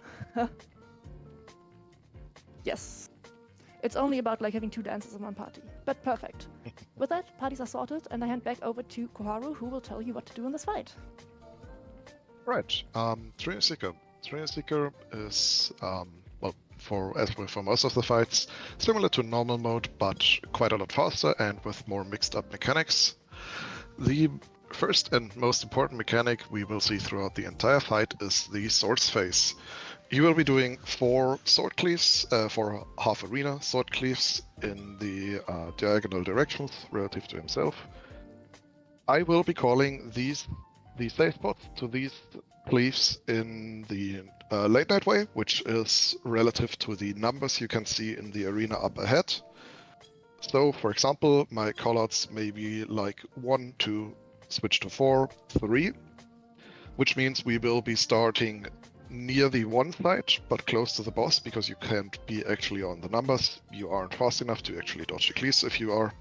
Yes. It's only about like having 2 dancers in one party, but perfect. With that, parties are sorted, and I hand back over to Koharu, who will tell you what to do in this fight. Right. Trainer Seeker. Trainer Seeker is well, as for most of the fights, similar to normal mode, but quite a lot faster and with more mixed up mechanics. The first and most important mechanic we will see throughout the entire fight is the swords phase. You will be doing 4 sword cleaves, for half arena sword cleaves in the diagonal directions relative to himself. I will be calling the safe spots to these cleaves in the late night way, which is relative to the numbers you can see in the arena up ahead. So, for example, my callouts may be like 1, 2, switch to 4, 3, which means we will be starting near the 1 side, but close to the boss, because you can't be actually on the numbers. You aren't fast enough to actually dodge the cleaves if you are.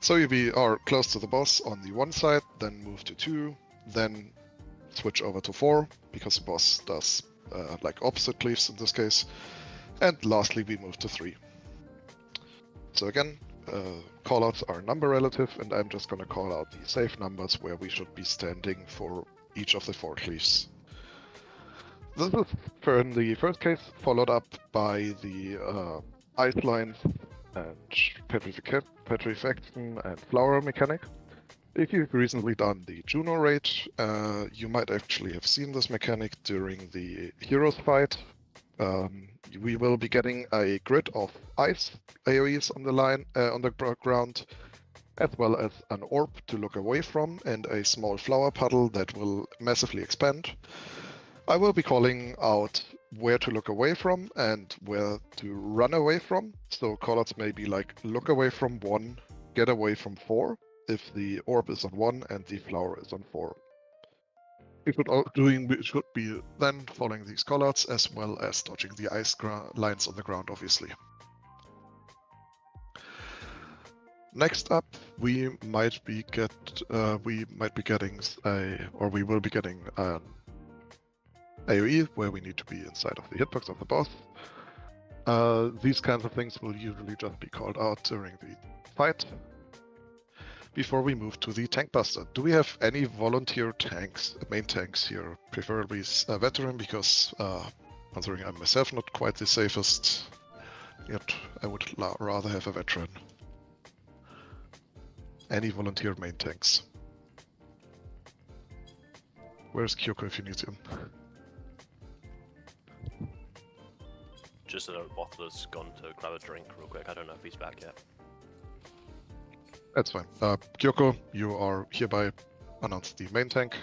So you are close to the boss on the 1 side, then move to 2, then switch over to 4, because the boss does like opposite cleaves in this case. And lastly, we move to 3. So again, callouts are number relative, and I'm just going to call out the safe numbers where we should be standing for each of the 4 cleaves. This is in the first case, followed up by the ice lines and petrifaction and flower mechanic. If you've recently done the Juno raid, you might actually have seen this mechanic during the Heroes fight. We will be getting a grid of ice AoEs on the ground, as well as an orb to look away from and a small flower puddle that will massively expand. I will be calling out where to look away from and where to run away from. So callouts may be like look away from 1, get away from 4, if the orb is on 1 and the flower is on 4. We should be then following these callouts as well as dodging the ice lines on the ground, obviously. Next up, we might be getting an AoE where we need to be inside of the hitbox of the boss. These kinds of things will usually just be called out during the fight. before we move to the tank buster. Do we have any volunteer tanks, main tanks here? Preferably a veteran, because considering I'm myself not quite the safest, yet I would rather have a veteran. Any volunteer main tanks? Where's Kyoko if you need him? Just a bottler's gone to grab a drink real quick. I don't know if he's back yet. That's fine. Kyoko, you are hereby announced the main tank.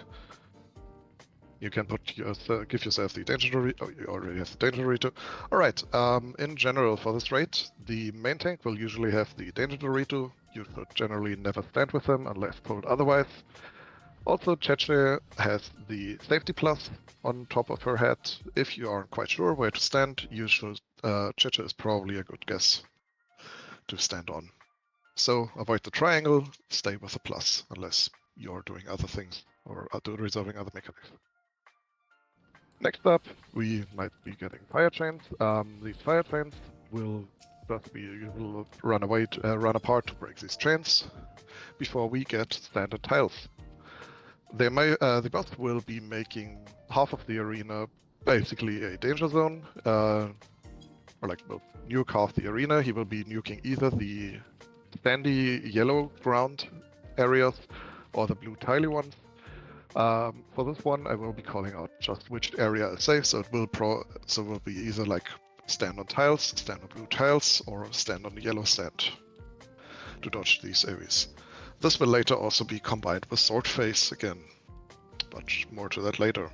You can put give yourself the danger Dorito. Oh, you already have the danger Dorito. Alright, in general for this raid, the main tank will usually have the danger Dorito. You should generally never stand with them unless told otherwise. Also, Cheche has the safety plus on top of her head. If you aren't quite sure where to stand, you should. Cheche is probably a good guess to stand on. So avoid the triangle, stay with the plus, unless you're doing other things or are resolving other mechanics. Next up, we might be getting fire chains. These fire chains will just be you will run apart to break these chains before we get standard tiles. The boss will be making half of the arena basically a danger zone, or like will nuke half the arena. He will be nuking either the sandy yellow ground areas or the blue tiley ones. For this one, I will be calling out just which area is safe. So it will be either like stand on tiles, stand on blue tiles, or stand on the yellow sand to dodge these areas. This will later also be combined with sword face again, but more to that later.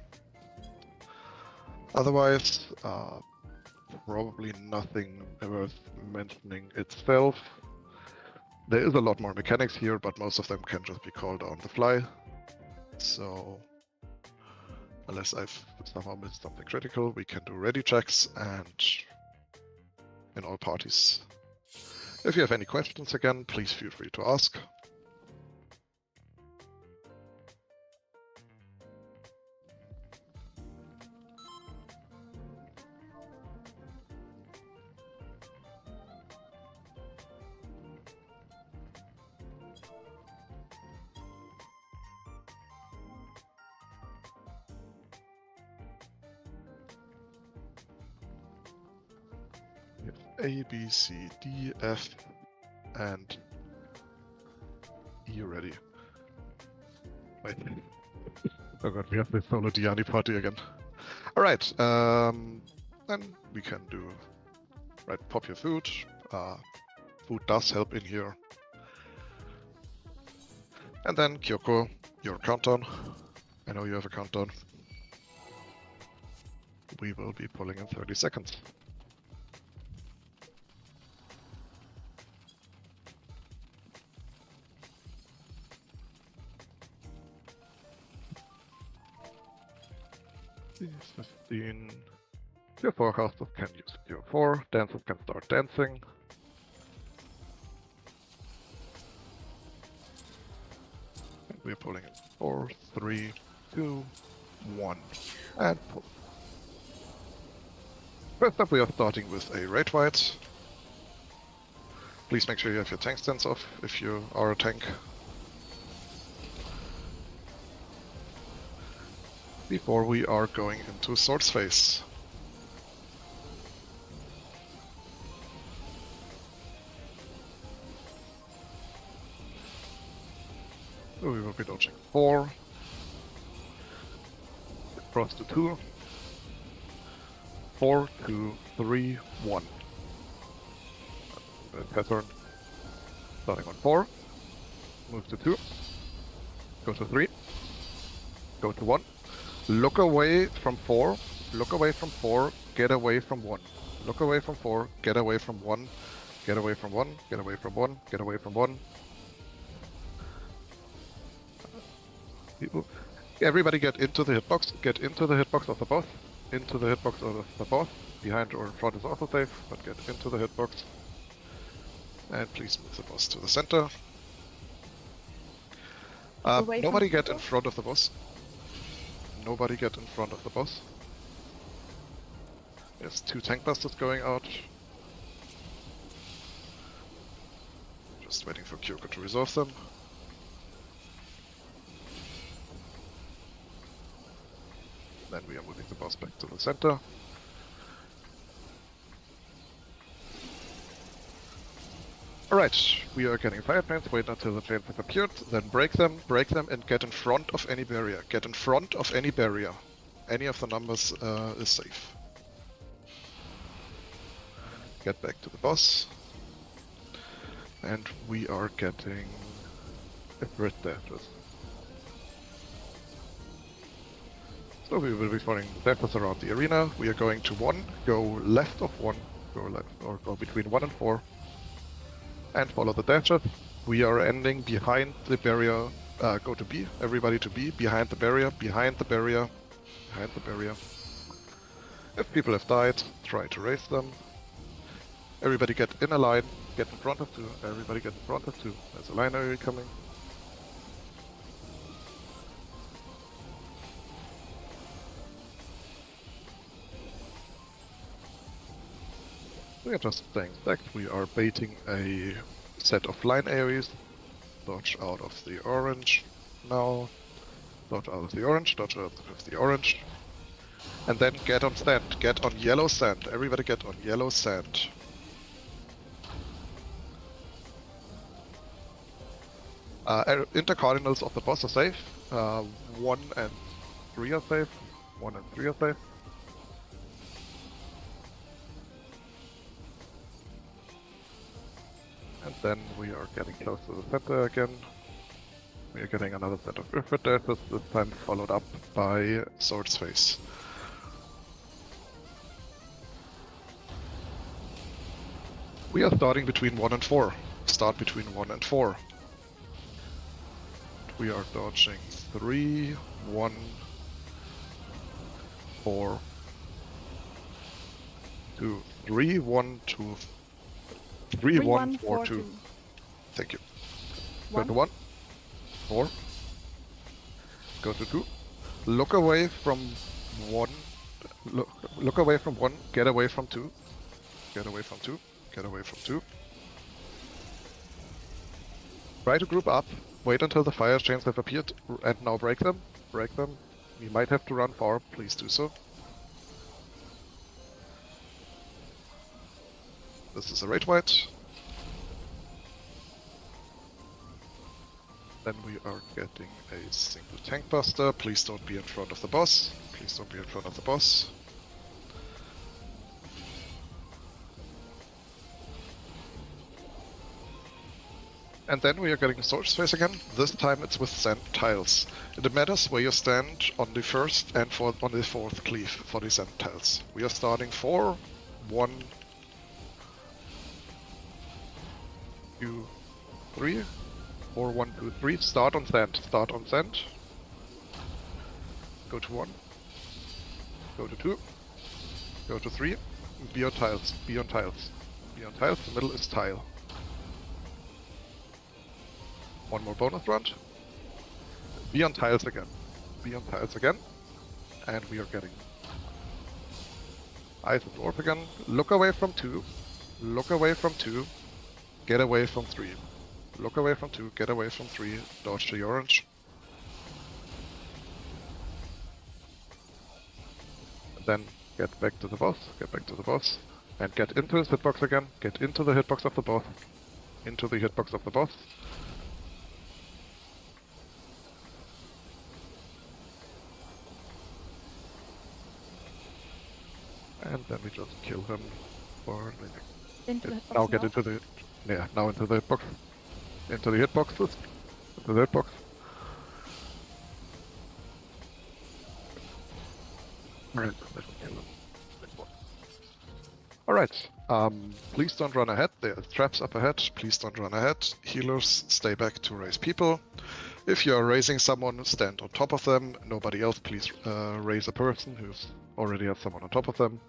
Otherwise, probably nothing worth mentioning itself. There is a lot more mechanics here, but most of them can just be called on the fly. So, unless I've somehow missed something critical, we can do ready checks and in all parties. If you have any questions again, please feel free to ask. A, B, C, D, F, and E ready. Wait. Oh god, we have the solo Diyani party again. Alright, then we can do... Right, pop your food. Food does help in here. And then Kyoko, your countdown. I know you have a countdown. We will be pulling in 30 seconds. $15. Your forecasters can use your 4. Dancers can start dancing. And we're pulling in 4, 3, 2, 1, and pull. First up, we are starting with a raid fight. Please make sure you have your tank stance off if you are a tank. Before we are going into Swords Phase. So we will be dodging 4. Cross to 2. 4, 2, 3, 1. Pattern. Starting on 4. Move to 2. Go to 3. Go to 1. Look away from 4. Look away from 4. Get away from 1. Look away from 4. Get away from 1. Get away from 1. Get away from 1. Get away from 1. Everybody get into the hitbox. Get into the hitbox of the boss. Into the hitbox of the boss. Behind or in front is also safe, but get into the hitbox. And please move the boss to the center. Nobody get in front of the boss. Nobody get in front of the boss. There's 2 tank busters going out. Just waiting for Kyoko to resolve them. Then we are moving the boss back to the center. Alright, we are getting fire chains, wait until the chains have appeared, then break them, and get in front of any barrier. Get in front of any barrier. Any of the numbers is safe. Get back to the boss. And we are getting a grid dashes. So we will be following dashes around the arena. We are going to 1, go left of 1, go left, or go between 1 and 4. And follow the dashes. We are ending behind the barrier. Go to B. Everybody to B. Behind the barrier. Behind the barrier. Behind the barrier. If people have died, try to raise them. Everybody get in a line. Get in front of 2. Everybody get in front of 2. There's a line area coming. We are just staying stacked. We are baiting a set of line areas. Dodge out of the orange now. Dodge out of the orange. Dodge out of the orange. And then get on sand. Get on yellow sand. Everybody get on yellow sand. Intercardinals of the boss are safe. 1 and 3 are safe. 1 and 3 are safe. And then we are getting close to the center again. We are getting another set of Ifrit dashes, this time followed up by Sword's Face. We are starting between 1 and 4. Start between 1 and 4. We are dodging 3, 1, 4, 2, 3, 1, 2, 3, 1, 4, 2. Thank you. Go to 1, 4. Go to 2. Look away from 1. Look away from 1. Get away from 2. Get away from 2. Get away from 2. Try to group up. Wait until the fire chains have appeared and now break them. Break them. You might have to run far. Please do so. This is a rage white. Then we are getting a single tank buster. Please don't be in front of the boss. Please don't be in front of the boss. And then we are getting Sword's Face again. This time it's with sand tiles. It matters where you stand on the first and on the fourth cleave for the sand tiles. We are starting 4, 1, 2, 3. 4, 1, 2, 3. Start on sand. Start on sand. Go to 1. Go to 2. Go to 3. Be on tiles. Be on tiles. Be on tiles. The middle is tile. One more bonus round. Be on tiles again. Be on tiles again. And we are getting Eyes of Dwarf again. Look away from 2. Look away from 2. Get away from 3. Look away from 2. Get away from 3. Dodge the orange. And then get back to the boss. Get back to the boss. And get into his hitbox again. Get into the hitbox of the boss. Into the hitbox of the boss. And then we just kill him for living. Into the hitbox Now get into the now into the hitbox. Into the hitboxes. Into the hitbox. Alright, let me kill him. Alright. Please don't run ahead. There are traps up ahead. Please don't run ahead. Healers, stay back to raise people. If you are raising someone, stand on top of them. Nobody else, please raise a person who's already has someone on top of them.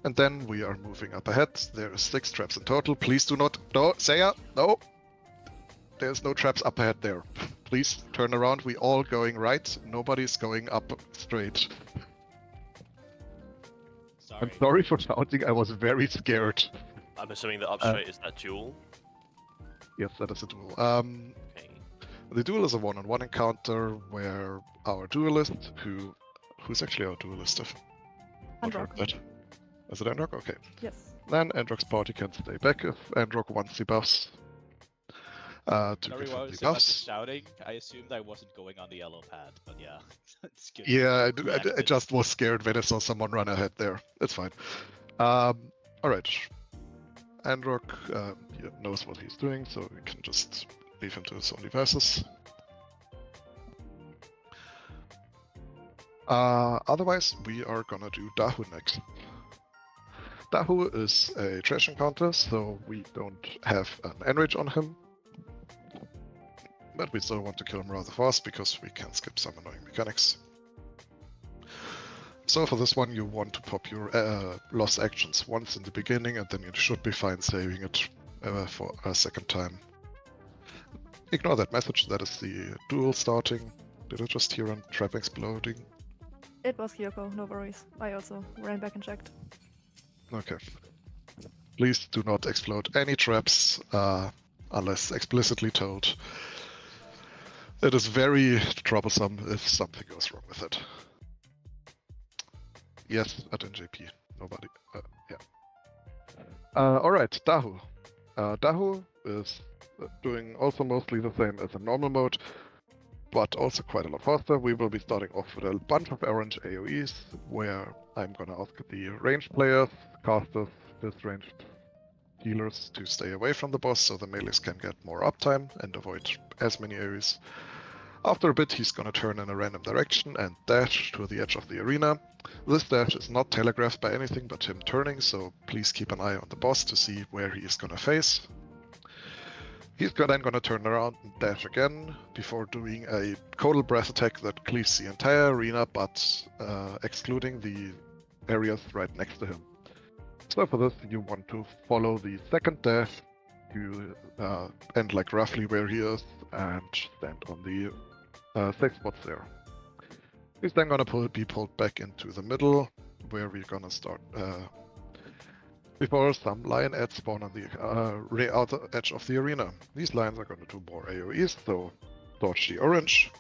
And then we are moving up ahead. There are 6 traps in total. Please do not... No, Saya! No! There's no traps up ahead there. Please turn around. We all going right. Nobody's going up straight. Sorry. I'm sorry for shouting. I was very scared. I'm assuming that up straight is that duel. Yes, that is a duel. Okay. The duel is a one-on-one encounter where our duelist, who who's actually our duelist? I've not heard Androck. that. Is it Androck? Okay. Yes. Then Androck's party can stay back if Androck wants debuffs. To Sorry, give while him Sebastian's debuffs. shouting, I assumed I wasn't going on the yellow pad, but yeah, it's good. Yeah, I Reacted. just was scared when I saw someone run ahead there. It's fine. Alright. Androck he knows what he's doing, so we can just leave him to his own devices. Otherwise, we are gonna do Dahu next. Dahu is a trash encounter, so we don't have an enrage on him. But we still want to kill him rather fast because we can skip some annoying mechanics. So for this one you want to pop your lost actions once in the beginning, and then you should be fine saving it for a second time. Ignore that message, that is the duel starting. Did I just hear a trap exploding? It was Kyoko, no worries. I also ran back and checked. Okay. Please do not explode any traps unless explicitly told. It is very troublesome if something goes wrong with it. Yes, at NJP. Nobody. Yeah. Alright, Dahu. Dahu is doing also mostly the same as a normal mode, but also quite a lot faster. We will be starting off with a bunch of errant AoEs, where I'm gonna ask the ranged players, casters, disranged healers to stay away from the boss so the melees can get more uptime and avoid as many AoEs. After a bit, he's gonna turn in a random direction and dash to the edge of the arena. This dash is not telegraphed by anything but him turning, so please keep an eye on the boss to see where he is gonna face. He's then gonna turn around and dash again before doing a Codal Breath attack that cleaves the entire arena, but excluding the areas right next to him. So for this, you want to follow the second dash to end like roughly where he is and stand on the safe spots there. He's then gonna be pulled back into the middle, where we're gonna start before some lion ads spawn on the outer edge of the arena. These lions are gonna do more AoEs, so dodge the orange.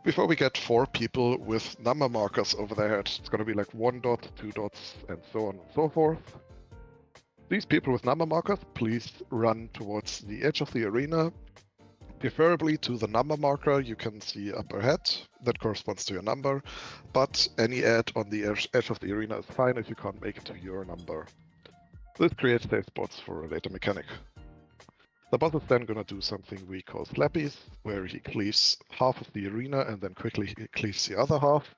Before we get 4 people with number markers over their head, it's gonna be like 1 dot, 2 dots, and so on and so forth. These people with number markers, please run towards the edge of the arena, preferably to the number marker you can see up ahead that corresponds to your number, but any ad on the edge of the arena is fine if you can't make it to your number. This creates safe spots for a later mechanic. The boss is then gonna do something we call slappies, where he cleaves half of the arena and then quickly cleaves the other half.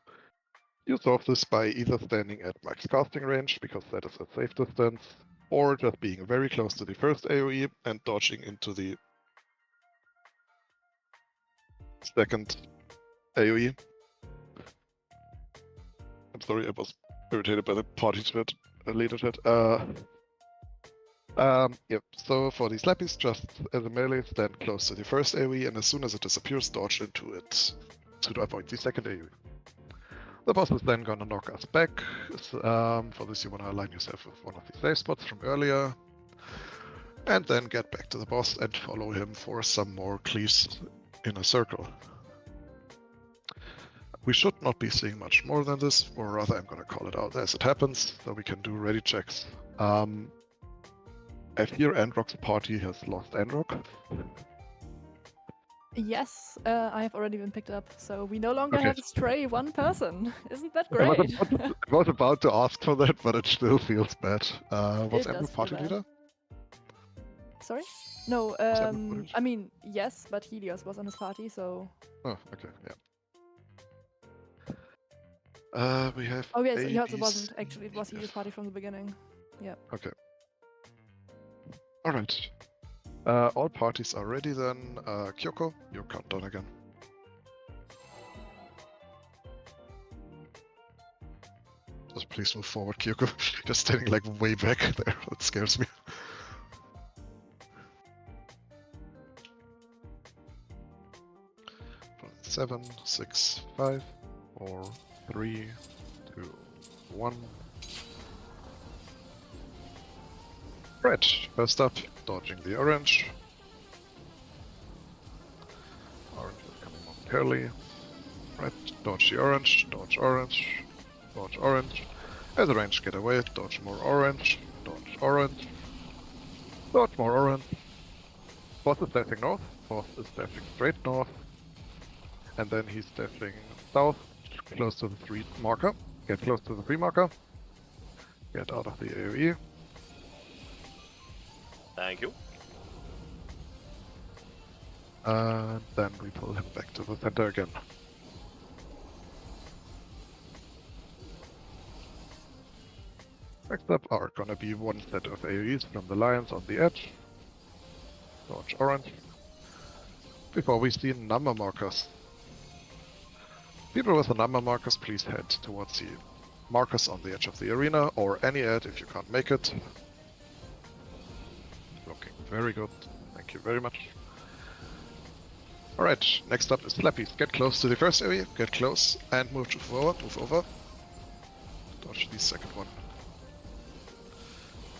You solve this by either standing at max casting range, because that is a safe distance, or just being very close to the first AoE and dodging into the second AoE. I'm sorry, I was irritated by the party chat, leader chat. Yep, so for the slappies, just as a melee, stand close to the first AoE, and as soon as it disappears, dodge into it to avoid the second AoE. The boss is then gonna knock us back. For this you wanna align yourself with one of the safe spots from earlier, and then get back to the boss and follow him for some more cleaves in a circle. We should not be seeing much more than this, or rather I'm gonna call it out as it happens, so we can do ready checks. I fear Androck's party has lost Androck. Yes, I have already been picked up, so we no longer Okay. have a stray one person. Isn't that I great? was about to ask for that, but it still feels bad. Was It Andrew does feel party bad. leader? Sorry? No, that what I mean, yes, but Helios was on his party, so... Oh, okay, yeah. We have Oh yes, A, he also B, wasn't. C, Actually, it was Helios' party from the beginning. Okay. Alright. All parties are ready then. Kyoko, your countdown again. Just please move forward, Kyoko. Just standing like way back there. That scares me. Seven, 6, 5, 4, 3, 2, 1. Right, first up, dodging the orange. Orange is coming momentarily. Right, dodge the orange, dodge orange, dodge orange. As a range, get away, dodge more orange, dodge orange, dodge more orange. Boss is dashing north, boss is dashing straight north, and then he's dashing south, close to the 3 marker. Get close to the 3 marker. Get out of the AoE. Thank you. And then we pull him back to the center again. Next up are gonna be one set of AoEs from the lions on the edge. Dodge orange. Before we see number markers. People with the number markers, please head towards the markers on the edge of the arena, or any edge if you can't make it. Looking very good. Thank you very much. Alright, next up is Slappies. Get close to the first area, get close, and move forward, move over. Dodge the second one.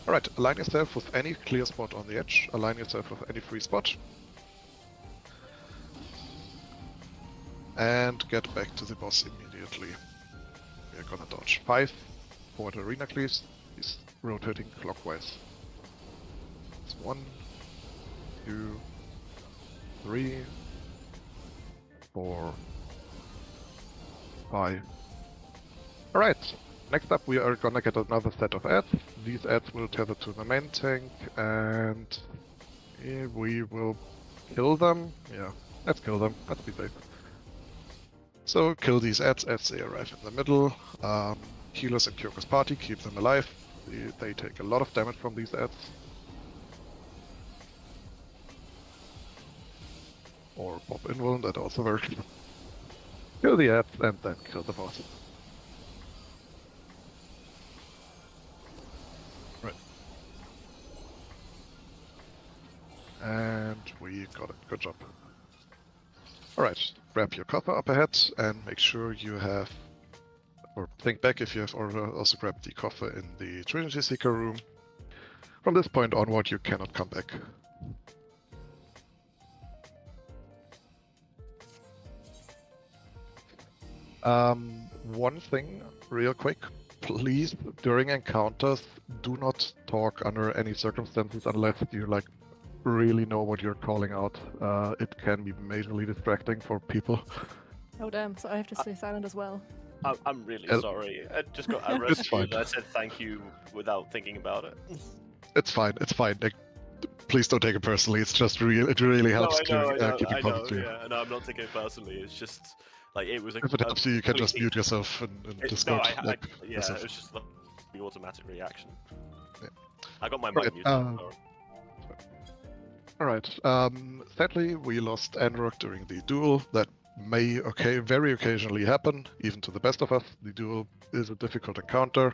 Alright, align yourself with any clear spot on the edge, align yourself with any free spot. And get back to the boss immediately. We're gonna dodge 5 for the arena cleaves. He's rotating clockwise. It's 1, 2, 3, 4, 5. Alright, next up we are gonna get another set of ads. These ads will tether to the main tank, and we will kill them. Yeah, let's kill them, let's be safe. So kill these ads as they arrive in the middle. Healers and Kyoko's party, keep them alive. They take a lot of damage from these ads. Or pop invuln, that also works. Kill the ads and then kill the boss. Right. And we got it, good job. Alright, grab your copper up ahead and make sure you have, or think back if you have also grabbed the coffer in the Trinity Seeker room. From this point onward you cannot come back. One thing, real quick, please, during encounters, do not talk under any circumstances unless you really know what you're calling out. It can be majorly distracting for people. Oh damn, so I have to stay silent as well. I'm really Uh, sorry. I just got It's arrested fine. and I said thank you without thinking about it. It's fine, it's fine. Please don't take it personally, it really helps I know, keep you I know, positive. yeah. No, I'm not taking it personally. It's just like it was a. If it helps you can just completely- mute yourself in No, Discord. yeah, yourself. it was just like the automatic reaction. Yeah. I got my Right, mic muted. sorry. Alright, sadly we lost Enrock during the duel. That may very occasionally happen, even to the best of us. The duel is a difficult encounter.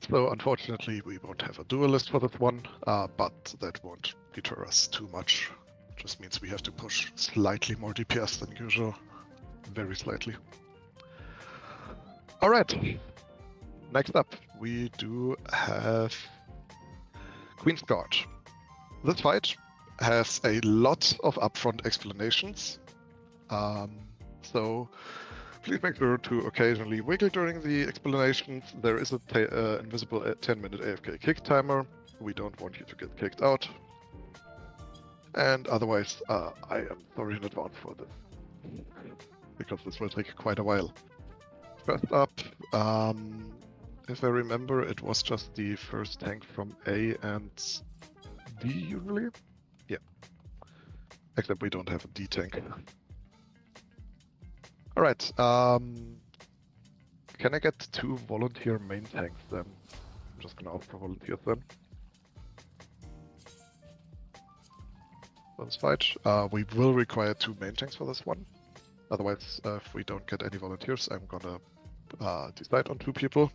So unfortunately we won't have a duelist for this one, but that won't deter us too much. Just means we have to push slightly more DPS than usual. Very slightly. Alright, next up we do have Queen's Guard. This fight has a lot of upfront explanations, so please make sure to occasionally wiggle during the explanations. There is a invisible 10-minute AFK kick timer. We don't want you to get kicked out. And otherwise, I am sorry in advance for this, because this will take quite a while. First up, if I remember, it was just the first tank from A and D usually? Yeah. Except we don't have a D tank. Alright, can I get 2 volunteer main tanks then? I'm just gonna ask for volunteers then. For this fight. We will require 2 main tanks for this one. Otherwise, if we don't get any volunteers, I'm gonna decide on 2 people.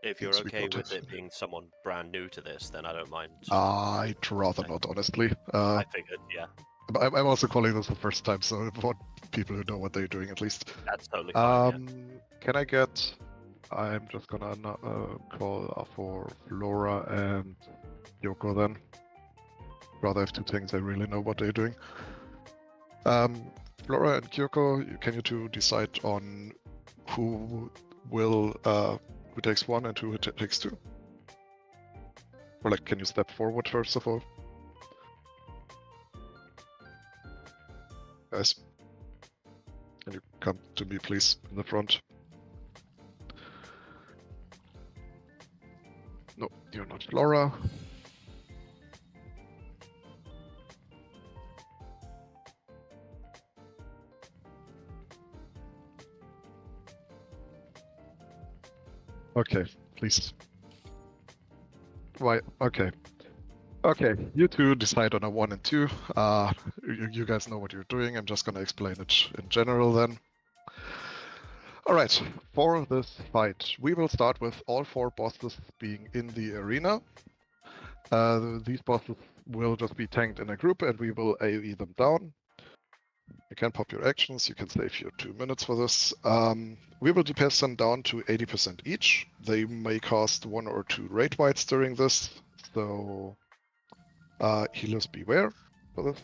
If you're Yes, we okay got with it. it being someone brand new to this, then I don't mind. I'd rather not, honestly. I figured, yeah, I'm also calling this the first time, so I want people who know what they're doing at least. that's totally fine. Can I get? I'm just gonna call for Flora and Yoko then. Rather have two tanks, they really know what they're doing. Flora and Kyoko, can you two decide on who takes one and who takes two? Or like, can you step forward first of all? Guys, can you come to me please in the front? No, you're not Flora. Okay, please. Why? Okay. Okay, you two decide on a 1 and 2. You guys know what you're doing. I'm just gonna explain it in general then. Alright, for this fight, we will start with all 4 bosses being in the arena. These bosses will just be tanked in a group and we will AoE them down. You can pop your actions, you can save your 2 minutes for this. We will DPS them down to 80% each. They may cost 1 or 2 raid wights during this, so healers beware for this.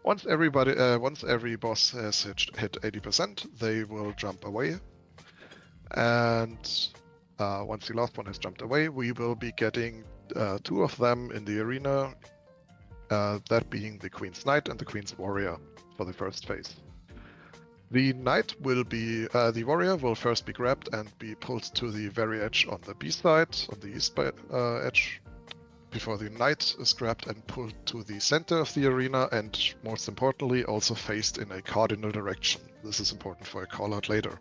Once every boss has hit 80%, they will jump away. And once the last one has jumped away, we will be getting 2 of them in the arena, that being the Queen's Knight and the Queen's Warrior for the first phase. The Knight will be, the Warrior will first be grabbed and be pulled to the very edge on the B side, on the east edge, before the Knight is grabbed and pulled to the center of the arena, and most importantly, also faced in a cardinal direction. This is important for a callout later.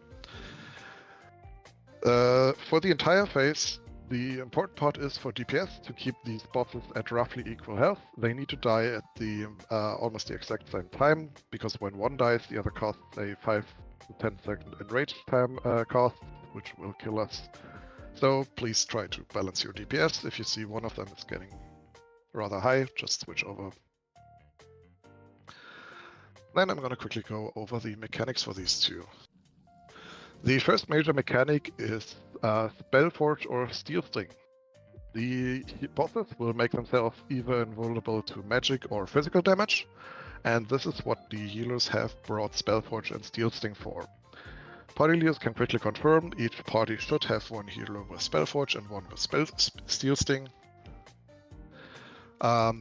For the entire phase, the important part is for DPS to keep these bosses at roughly equal health. They need to die at the almost the exact same time, because when one dies, the other costs a 5 to 10 second enrage time cost, which will kill us. So please try to balance your DPS. If you see one of them is getting rather high, just switch over. Then I'm going to quickly go over the mechanics for these two. The first major mechanic is Spellforge or Steel Sting. The bosses will make themselves either invulnerable to magic or physical damage, and this is what the healers have brought Spellforge and Steel Sting for. Party leaders can quickly confirm each party should have one healer with Spellforge and one with Steel Sting.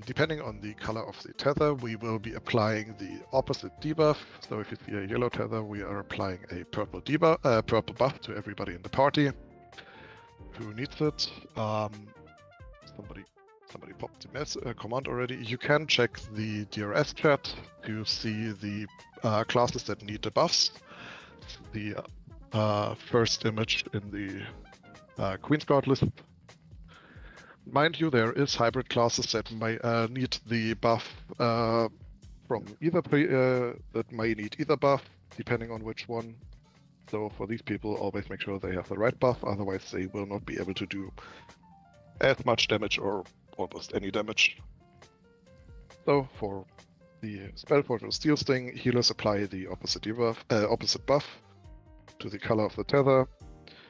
Depending on the color of the tether, we will be applying the opposite debuff. So if you see a yellow tether, we are applying a purple buff to everybody in the party who needs it. Somebody popped the command already. You can check the DRS chat to see the classes that need the buffs. The first image in the Queen's Guard list. Mind you, there is hybrid classes that may need the buff from either that may need either buff, depending on which one. So for these people, always make sure they have the right buff, otherwise they will not be able to do as much damage or almost any damage. So for the Spellforge or Steel Sting, healers apply the opposite buff to the color of the tether.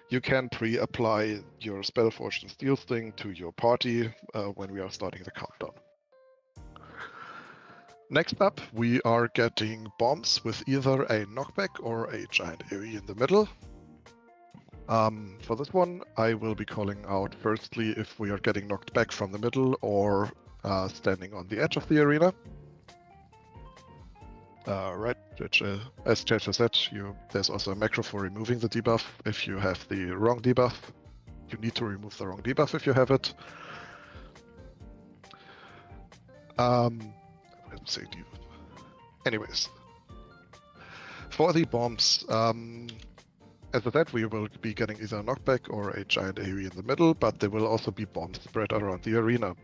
You can pre-apply your Spellforge and Steel Sting to your party when we are starting the countdown. Next up, we are getting bombs with either a knockback or a giant AoE in the middle. For this one, I will be calling out firstly if we are getting knocked back from the middle or standing on the edge of the arena. Right, as Judge said, there's also a macro for removing the debuff if you have the wrong debuff. You need to remove the wrong debuff if you have it. Let's say debuff. Anyways, for the bombs, as I said, we will be getting either a knockback or a giant AoE in the middle, but there will also be bombs spread around the arena.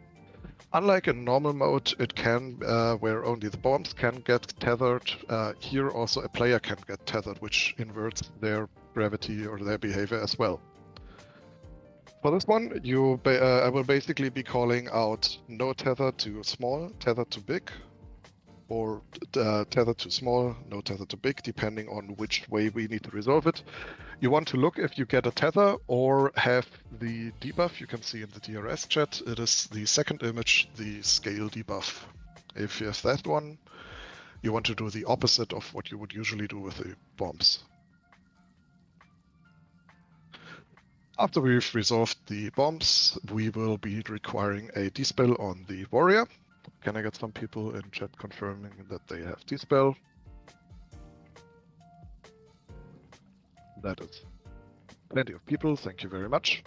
Unlike in normal mode, it can, where only the bombs can get tethered, here also a player can get tethered, which inverts their gravity or their behavior as well. For this one, I will basically be calling out no tether to small, tether to big, or tether too small, no tether too big, depending on which way we need to resolve it. You want to look if you get a tether or have the debuff. You can see in the DRS chat, it is the second image, the scale debuff. If you have that one, you want to do the opposite of what you would usually do with the bombs. After we've resolved the bombs, we will be requiring a dispel on the warrior. Can I get some people in chat confirming that they have dispel? That is plenty of people, thank you very much.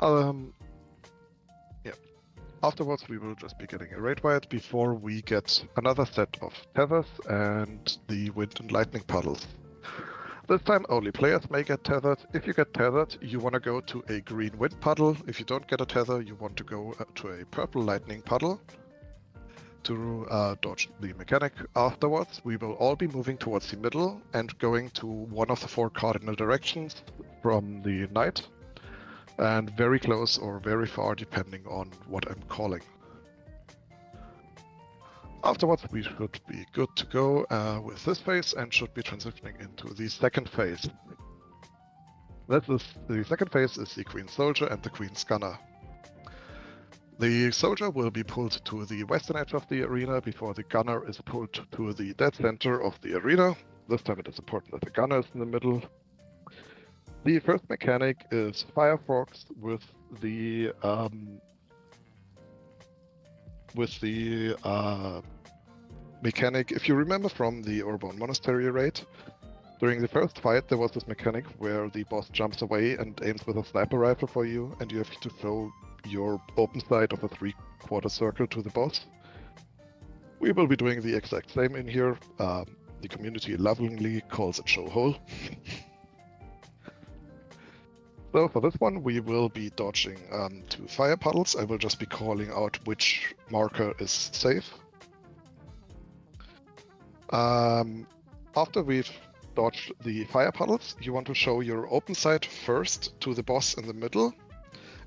Yeah. Afterwards, we will just be getting a raid wide before we get another set of tethers and the wind and lightning puddles. This time only players may get tethered. If you get tethered, you want to go to a green wind puddle. If you don't get a tether, you want to go to a purple lightning puddle to dodge the mechanic. Afterwards, we will all be moving towards the middle and going to one of the 4 cardinal directions from the night, and very close or very far depending on what I'm calling. Afterwards, we should be good to go with this phase and should be transitioning into the second phase. The second phase is the Queen Soldier and the Queen's Gunner. The Soldier will be pulled to the western edge of the arena before the Gunner is pulled to the dead center of the arena. This time it is important that the Gunner is in the middle. The first mechanic is Firefox with the mechanic. If you remember from the Urbane Monastery raid, during the first fight there was this mechanic where the boss jumps away and aims with a sniper rifle for you, and you have to throw your open side of a 3/4 circle to the boss. We will be doing the exact same in here. The community lovingly calls it show hole. So for this one, we will be dodging 2 fire puddles. I will just be calling out which marker is safe. After we've dodged the fire puddles, you want to show your open side first to the boss in the middle,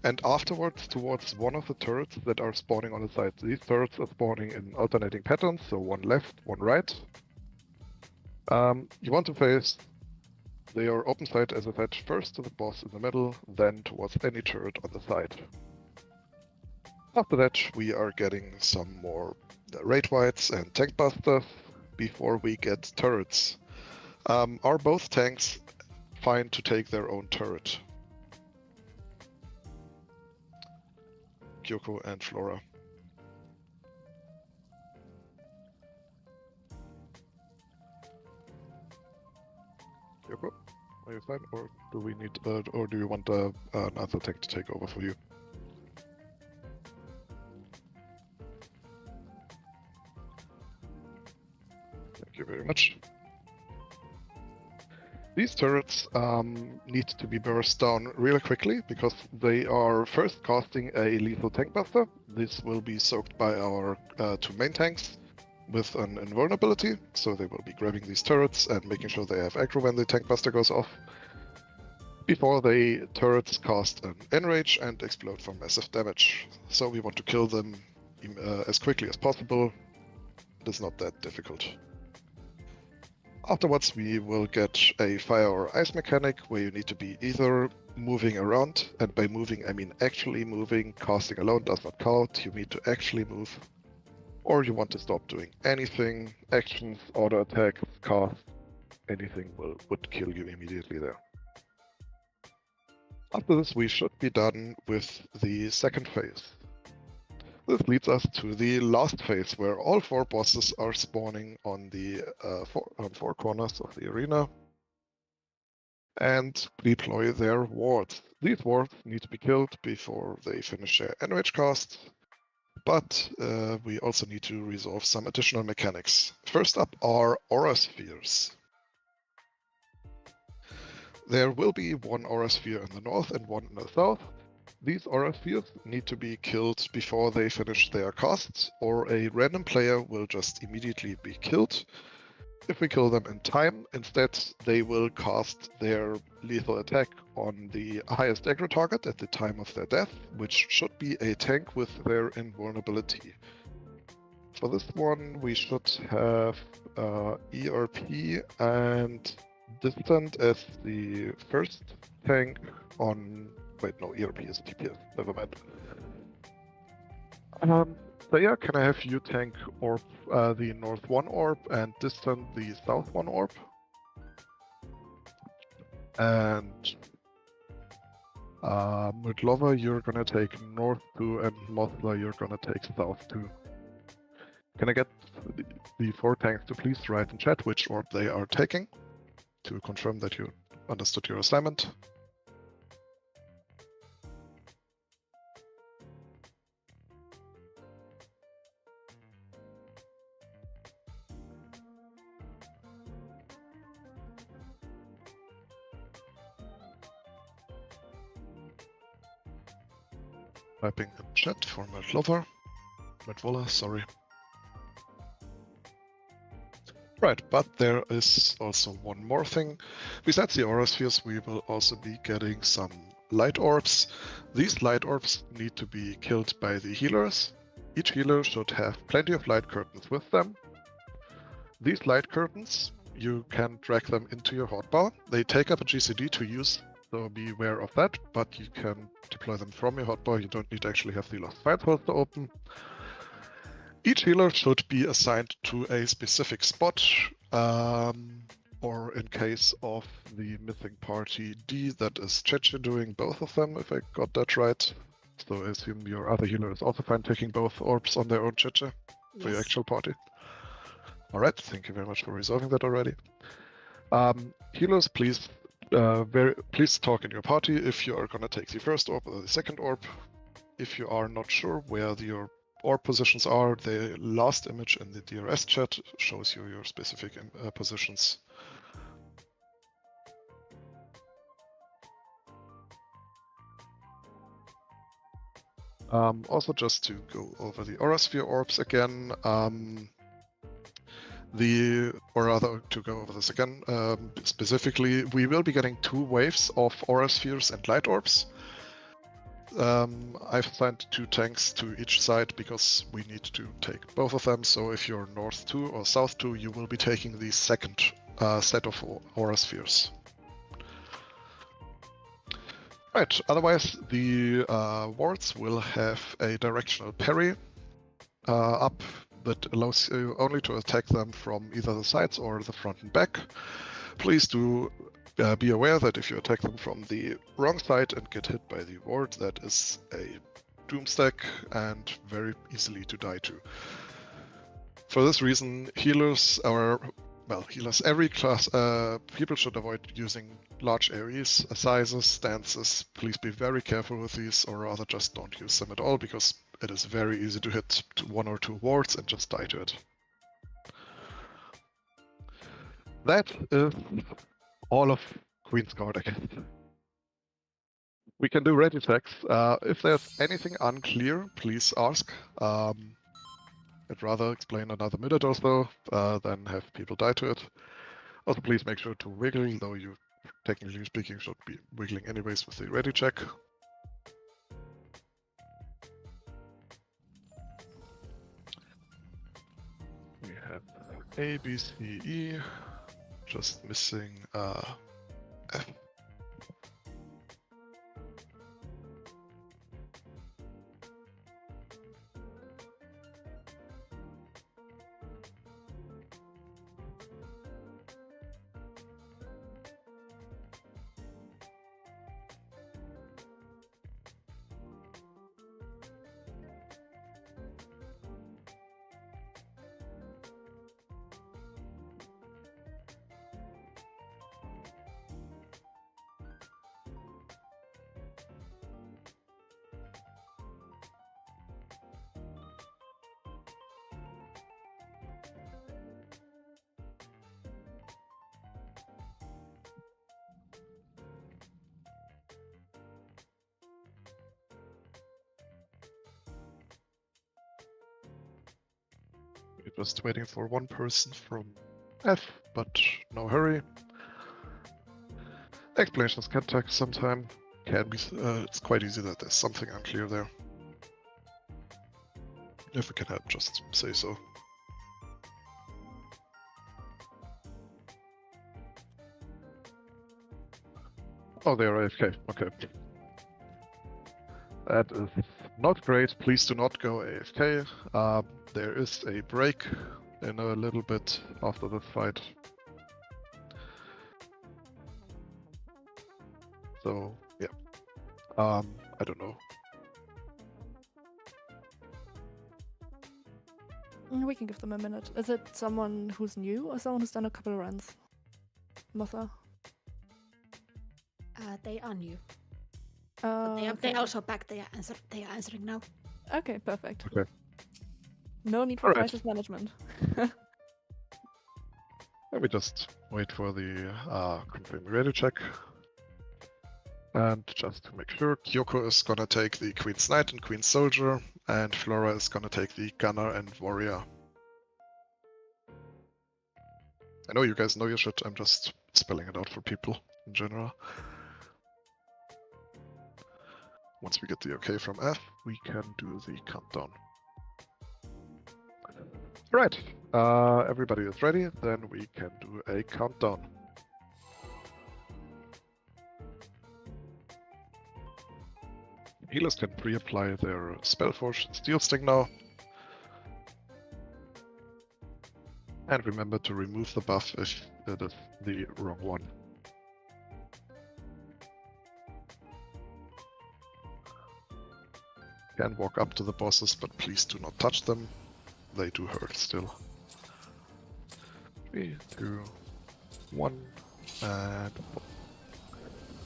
and afterwards towards one of the turrets that are spawning on the side. These turrets are spawning in alternating patterns, so one left, one right. You want to face your open side, as I said, first to the boss in the middle, then towards any turret on the side. After that, we are getting some more raid wides and tank busters before we get turrets. Are both tanks fine to take their own turret? Kyoko and Flora. Kyoko, are you fine, or do we need, or do you want another tank to take over for you? Thank you very much. These turrets need to be burst down really quickly because they are first casting a lethal tank buster. This will be soaked by our 2 main tanks with an invulnerability, so they will be grabbing these turrets and making sure they have aggro when the tank buster goes off. Before the turrets cast an enrage and explode for massive damage. So we want to kill them as quickly as possible. It is not that difficult. Afterwards, we will get a fire or ice mechanic where you need to be either moving around, and by moving I mean actually moving. Casting alone does not count, you need to actually move. Or you want to stop doing anything, actions, auto attacks, cast, anything would kill you immediately there. After this, we should be done with the second phase. This leads us to the last phase, where all 4 bosses are spawning on the 4 corners of the arena and deploy their wards. These wards need to be killed before they finish their enrage cast, but we also need to resolve some additional mechanics. First up are aura spheres. There will be 1 aura sphere in the north and 1 in the south. These aura spheres need to be killed before they finish their casts, or a random player will just immediately be killed. If we kill them in time, instead they will cast their lethal attack on the highest aggro target at the time of their death, which should be a tank with their invulnerability. For this one, we should have ERP and Distant as the first tank on. Wait, no, ERP is TPS. Never mind. So yeah, can I have you tank orb the north 1 orb and Distant the south 1 orb? And Mudlova, you're gonna take north 2, and Mothla, you're gonna take south 2. Can I get the 4 tanks to please write in chat which orb they are taking to confirm that you understood your assignment? Typing in chat for Mudvola, sorry. Right, but there is also one more thing. Besides the aura spheres, we will also be getting some light orbs. These light orbs need to be killed by the healers. Each healer should have plenty of light curtains with them. These light curtains, you can drag them into your hotbar. They take up a GCD to use, so be aware of that, but you can deploy them from your hotbar. You don't need to actually have the Lost Fight holster open. Each healer should be assigned to a specific spot, or in case of the missing party D, that is Cheche doing both of them, if I got that right. So I assume your other healer is also fine taking both orbs on their own Cheche for your actual party. Alright, thank you very much for resolving that already. Healers, please please talk in your party if you are gonna take the first orb or the second orb. If you are not sure where your orb positions are, the last image in the DRS chat shows you your specific positions. Also, just to go over the Aura Sphere orbs again, to go over this again, specifically, we will be getting 2 waves of Aura Spheres and Light Orbs. I've assigned 2 tanks to each side because we need to take both of them, so if you're North 2 or South 2, you will be taking the second set of Aura Spheres. Right, otherwise the wards will have a directional parry up that allows you only to attack them from either the sides or the front and back. Please do be aware that if you attack them from the wrong side and get hit by the ward, that is a doomstack and very easily to die to. For this reason, healers, every class, people should avoid using large AoEs, sizes, stances. Please be very careful with these, or rather just don't use them at all, because it is very easy to hit 1 or 2 wards and just die to it. That is all of Queen's Guard, I guess. We can do ready checks. If there's anything unclear, please ask. I'd rather explain another minute or so than have people die to it. Also, please make sure to wiggle, though you, technically speaking, should be wiggling anyways with the ready check. We have A, B, C, E, just missing F. We're just waiting for one person from F, but no hurry. Explanations can take some time. Can be. It's quite easy that there's something unclear there. If we can help, just say so. Oh, they are AFK. Okay. That is not great. Please do not go AFK. There is a break in a little bit after this fight. So, yeah. I don't know. We can give them a minute. Is it someone who's new or someone who's done a couple of runs? Mother? They are new. But they Okay. are also back. They are answering now. Okay, perfect. Okay. No need for Alright. crisis management. Let me just wait for the confirm radio check. And just to make sure, Kyoko is gonna take the Queen's Knight and Queen's Soldier, and Flora is gonna take the Gunner and Warrior. I know you guys know your shit, I'm just spelling it out for people in general. Once we get the okay from F, we can do the countdown. Right, everybody is ready, then we can do a countdown. Healers can pre-apply their Spellforge Steel Sting now. And remember to remove the buff if it is the wrong one. Can walk up to the bosses, but please do not touch them. They do hurt still. 3, 2, 1, and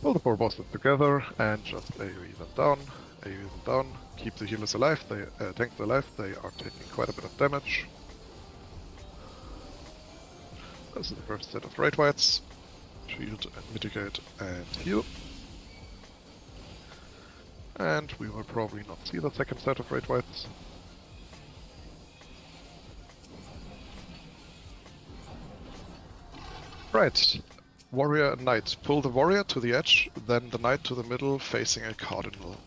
pull the 4 bosses together and just AoE them down, AoE them down. Keep the healers alive, tanks alive, they are taking quite a bit of damage. This is the first set of Raid Whites. Shield and mitigate and heal. And we will probably not see the second set of Raid Whites. Right, Warrior and Knight. Pull the Warrior to the edge, then the Knight to the middle, facing a Cardinal.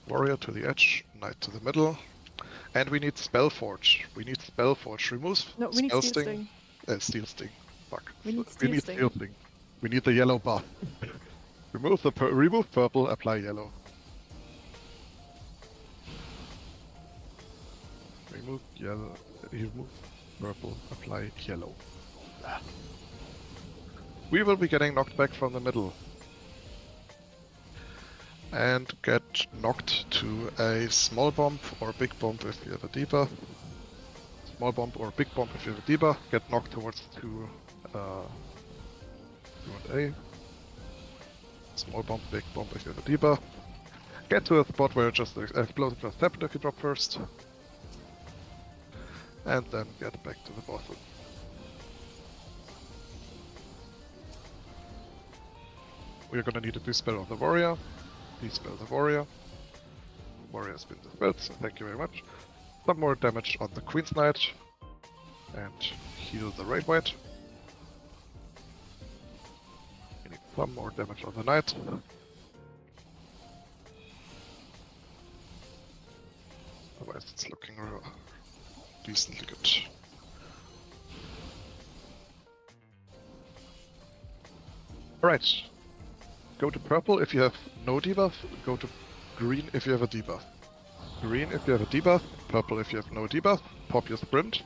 Warrior to the edge, Knight to the middle. And we need Spellforge. We need Spellforge. Remove No, we need Spell Steel Sting. Steel Sting. Fuck. We need We need Steel Sting. We need the yellow buff. Remove the remove purple, apply yellow. Remove yellow. Remove purple, apply yellow. We will be getting knocked back from the middle. And get knocked to a small bomb or big bomb if you have a debuff. Small bomb or big bomb if you have a debuff. Get knocked towards 2 and A. Small bomb, big bomb if you have a debuff. Get to a spot where just explosive just happened if you drop first. And then get back to the bosses. We're gonna need a dispel of the warrior. Dispel the warrior. Warrior has been dispelled, so thank you very much. Some more damage on the Queen's Knight. And heal the Raid White. We need some more damage on the Knight. Otherwise it's looking decently good. Alright. Go to purple if you have no debuff, go to green if you have a debuff. Green if you have a debuff, purple if you have no debuff, pop your sprint.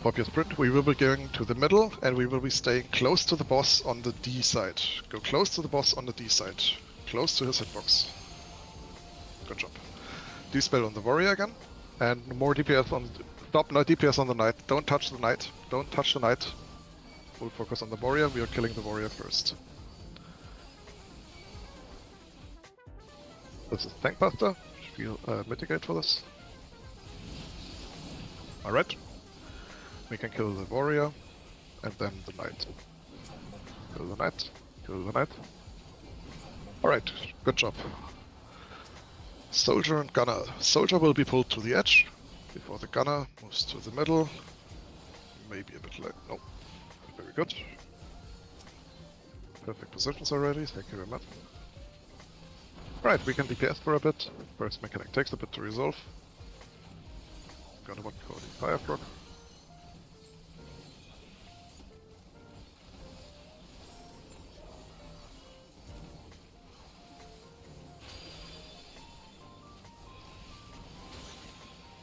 Pop your sprint, we will be going to the middle and we will be staying close to the boss on the D side. Go close to the boss on the D side. Close to his hitbox. Good job. Dispel on the warrior again. And more DPS on... Stop, no DPS on the knight. Don't touch the knight. Don't touch the knight. Full focus on the warrior, we are killing the warrior first. This is Tank Buster. We'll mitigate for this. Alright. We can kill the warrior, and then the knight. Kill the knight. Kill the knight. Alright, good job. Soldier and gunner. Soldier will be pulled to the edge, before the gunner moves to the middle. Maybe a bit late. No. Very good. Perfect positions already, thank you very much. Right, we can DPS for a bit. First mechanic takes a bit to resolve. Got what we call the Fire Frog.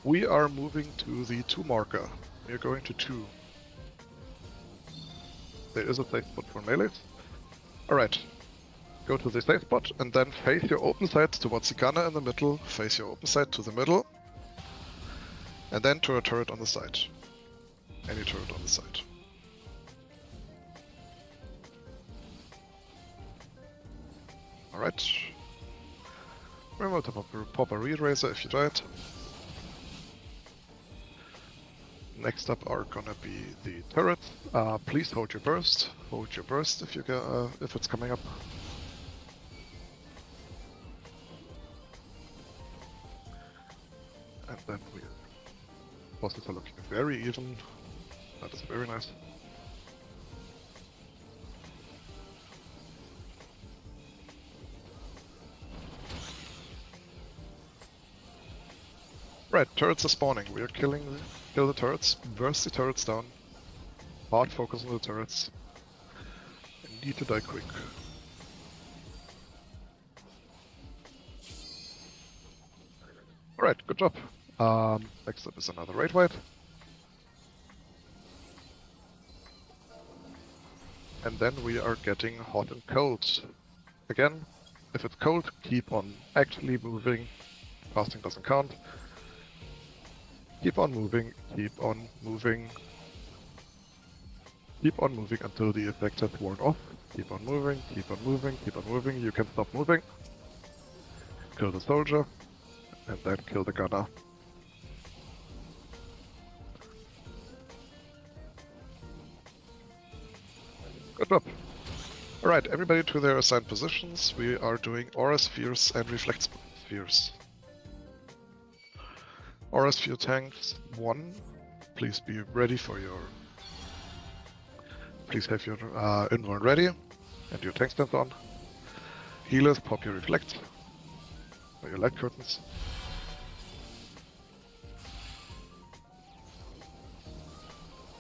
We are moving to the 2 marker. We are going to 2. There is a safe spot for melees. Alright. Go to the safe spot and then face your open side towards the gunner in the middle, face your open side to the middle, and then to a turret on the side. Any turret on the side. Alright. Remember to pop a re-raiser if you died. Next up are gonna be the turrets. Please hold your burst. Hold your burst if you if it's coming up. And then bosses are looking very even. That is very nice. Right, turrets are spawning. We are kill the turrets, burst the turrets down. Hard focus on the turrets. I need to die quick. Alright, good job. Next up is another raid wipe. And then we are getting hot and cold. Again, if it's cold, keep on actually moving. Casting doesn't count. Keep on moving, keep on moving. Keep on moving until the effect has worn off. Keep on moving, keep on moving, keep on moving. You can stop moving. Kill the soldier. And then kill the gunner. Good job. Alright, everybody to their assigned positions. We are doing aura spheres and reflect spheres. Aura sphere tanks 1. Please be ready for your... Please have your invuln ready and your tank stance on. Healers, pop your reflect. Or your light curtains.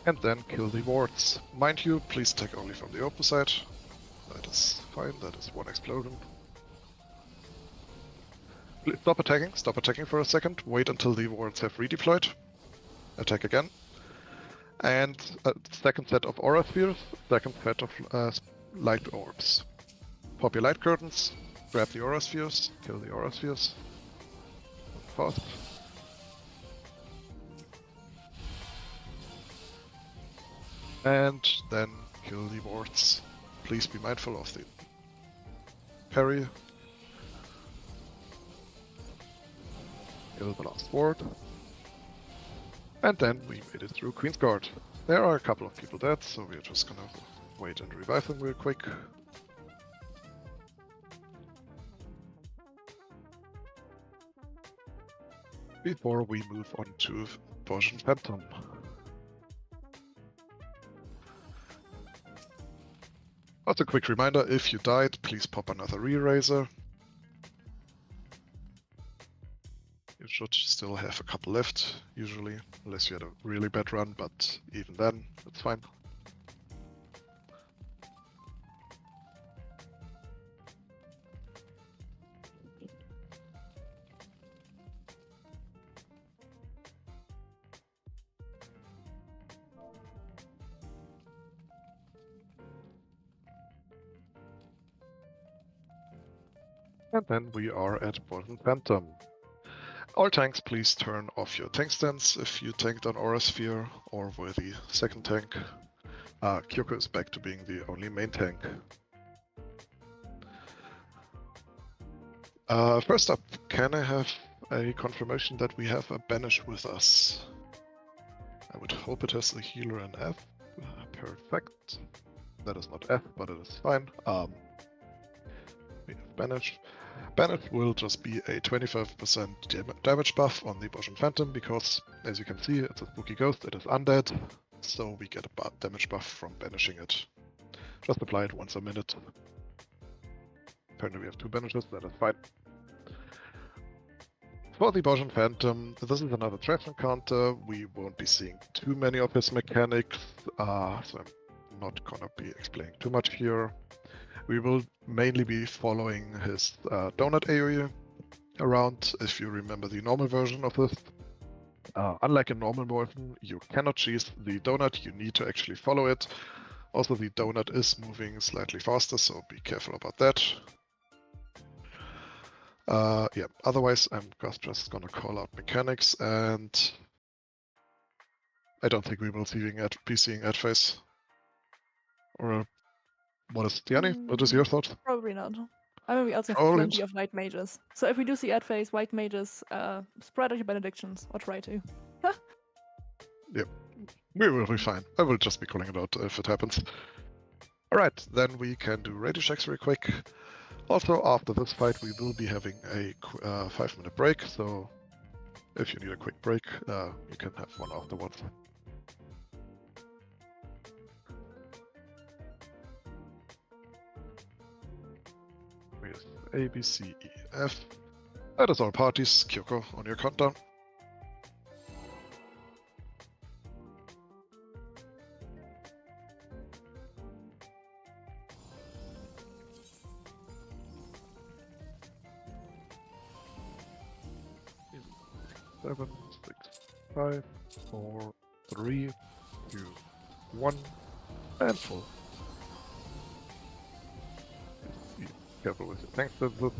And then kill the wards. Mind you, please attack only from the open side. That is fine, that is 1 explosion. Please stop attacking for a second, wait until the wards have redeployed. Attack again. And a second set of aura spheres, second set of light orbs. Pop your light curtains, grab the aura spheres, kill the aura spheres. Fast. And then kill the wards. Please be mindful of the parry. Kill the last ward. And then we made it through Queen's Guard. There are a couple of people dead, so we're just gonna wait and revive them real quick. Before we move on to Potion Phantom. Also a quick reminder, if you died, please pop another re-raiser. You should still have a couple left, usually, unless you had a really bad run, but even then, it's fine. And then we are at Poison Phantom. All tanks, please turn off your tank stance if you tanked on Aura Sphere or were the second tank. Kyoko is back to being the only main tank. First up, can I have a confirmation that we have a Banish with us? I would hope it has the healer and F. Perfect. That is not F, but it is fine. We have Banish. Banish will just be a 25% damage buff on the Potion Phantom because, as you can see, it's a spooky ghost, it is undead, so we get a damage buff from banishing it. Just apply it once a minute. Apparently we have 2 banishes, that is fine. For the Bojan Phantom, this is another threat encounter. We won't be seeing too many of his mechanics, so I'm not gonna be explaining too much here. We will mainly be following his donut AoE around, if you remember the normal version of this. Unlike a normal version, you cannot cheese the donut, you need to actually follow it. Also, the donut is moving slightly faster, so be careful about that. Yeah, otherwise I'm just gonna call out mechanics, and I don't think we will be seeing ad phase. Or what is Diyani? What is your thought? Probably not. I mean, we also have Probably plenty not. of white mages. So if we do see ad phase, white mages, spread out your benedictions, or try to. Yep, we will be fine. I will just be calling it out if it happens. Alright, then we can do radio checks real quick. Also, after this fight, we will be having a 5-minute break, so if you need a quick break, you can have one afterwards. With A, B, C, E, F. That is all parties. Kyoko, on your countdown. Seven, 6, 5, 4, 3, 2, 1, and full. Be careful with your tank senses.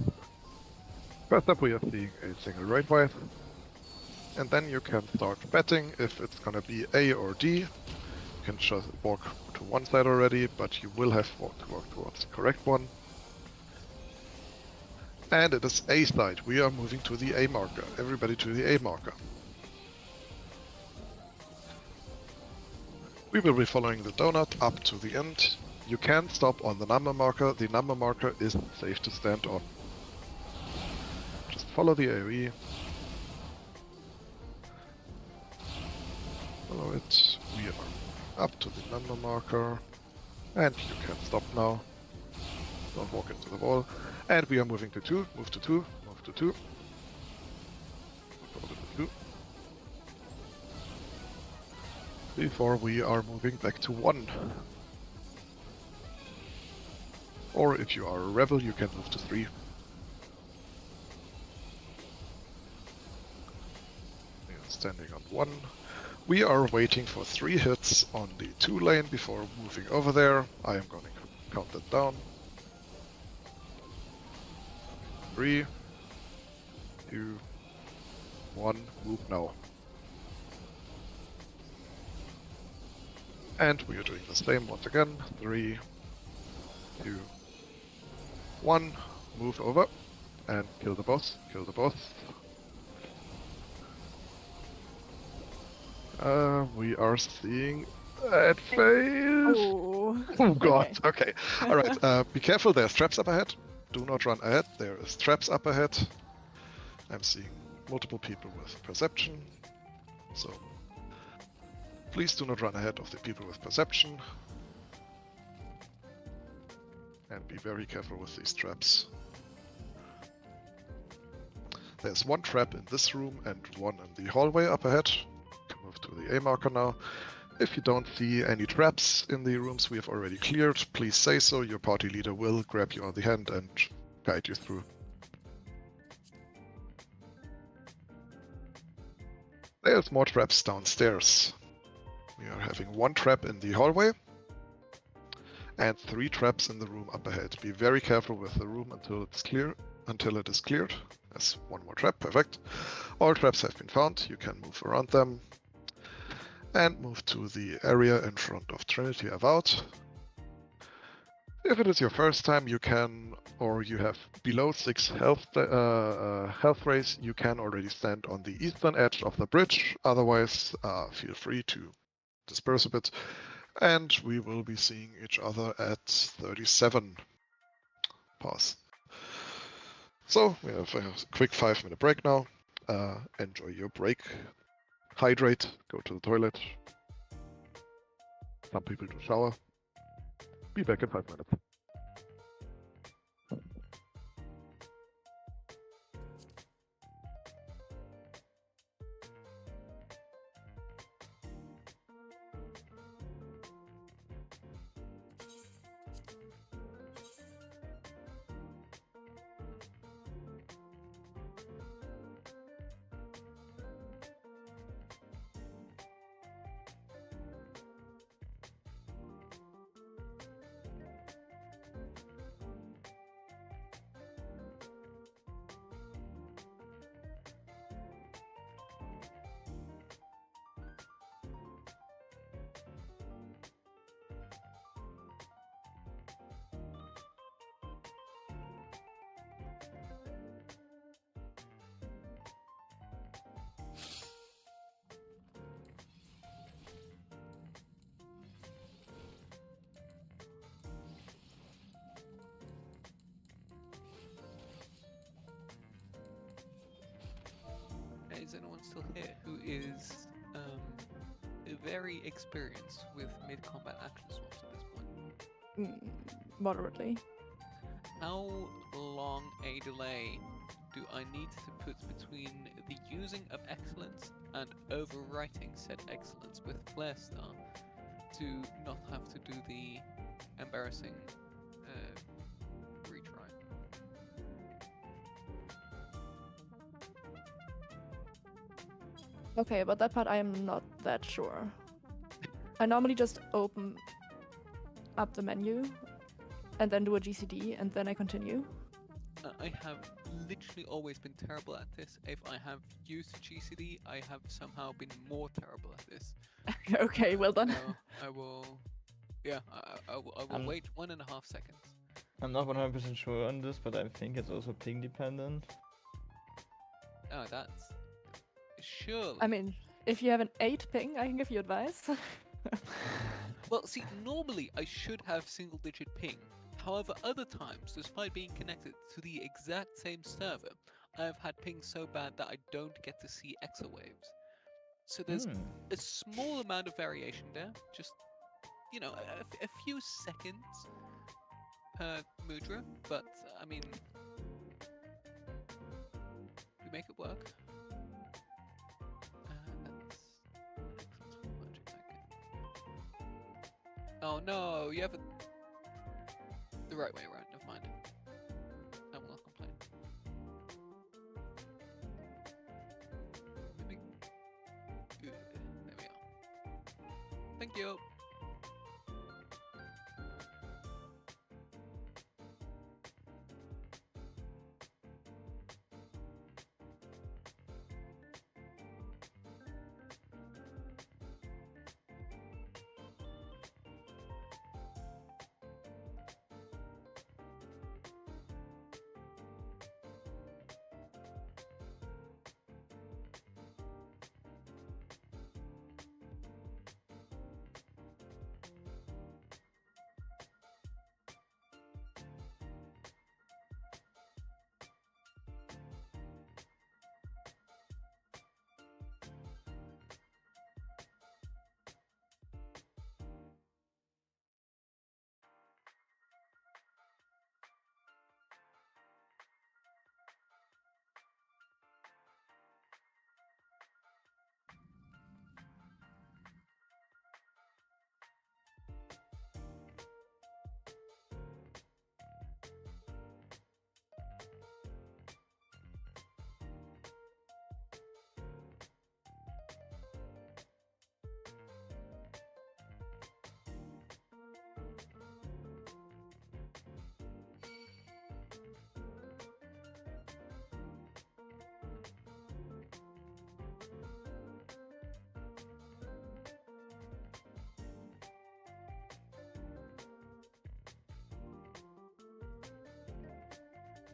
First up, we are seeing a single raid wave, and then you can start betting if it's gonna be A or D. You can just walk to one side already, but you will have to walk towards the correct one. And it is A side. We are moving to the A marker. Everybody to the A marker. We will be following the donut up to the end. You can stop on the number marker. The number marker is safe to stand on. Just follow the AoE. Follow it. We are up to the number marker. And you can stop now. Don't walk into the wall. And we are moving to 2. Move to 2. Move to 2. Move over to 2. Before we are moving back to 1. Or if you are a rebel, you can move to 3. We are standing on 1. We are waiting for 3 hits on the 2 lane before moving over there. I am going to count that down. 3, 2, 1, move now. And we are doing the same once again. 3, 2, 1, move over and kill the boss. Kill the boss. We are seeing that phase. Oh, Oh god, okay. Alright, be careful, there's traps up ahead. Do not run ahead, there is traps up ahead. I'm seeing multiple people with perception. So please do not run ahead of the people with perception. And be very careful with these traps. There's one trap in this room and one in the hallway up ahead. Move to the A marker now. If you don't see any traps in the rooms we have already cleared, please say so. Your party leader will grab you on the hand and guide you through. There's more traps downstairs. We are having one trap in the hallway and 3 traps in the room up ahead. Be very careful with the room until it's clear. Until it is cleared. There's one more trap, perfect. All traps have been found. You can move around them. And move to the area in front of Trinity Avowed. If it is your first time, you can, or you have below 6 health raise, you can already stand on the eastern edge of the bridge. Otherwise, feel free to disperse a bit. And we will be seeing each other at 37. Pause. So we have a quick 5-minute break now. Enjoy your break. Hydrate, go to the toilet. Some people do shower. Be back in 5 minutes. is anyone still here who is very experienced with mid-combat action swaps at this point? Moderately. How long a delay do I need to put between the using of excellence and overwriting said excellence with Flare Star to not have to do the embarrassing retry? Okay, about that part I am not that sure. I normally just open up the menu and then do a GCD and then I continue. I have literally always been terrible at this. If I have used GCD, I have somehow been more terrible at this. Okay, well done. So I will. Yeah, I will wait 1.5 seconds. I'm not 100% sure on this, but I think it's also ping dependent. Oh, that's surely. I mean, if you have an 8 ping, I can give you advice. Well, see, normally I should have single-digit ping. However, other times, despite being connected to the exact same server, I have had ping so bad that I don't get to see exo waves. So there's a small amount of variation there, just, you know, a few seconds per mudra, but, I mean, we make it work. Oh no, you have it the right way around, never mind. I will not complain. Maybe... There we are. Thank you!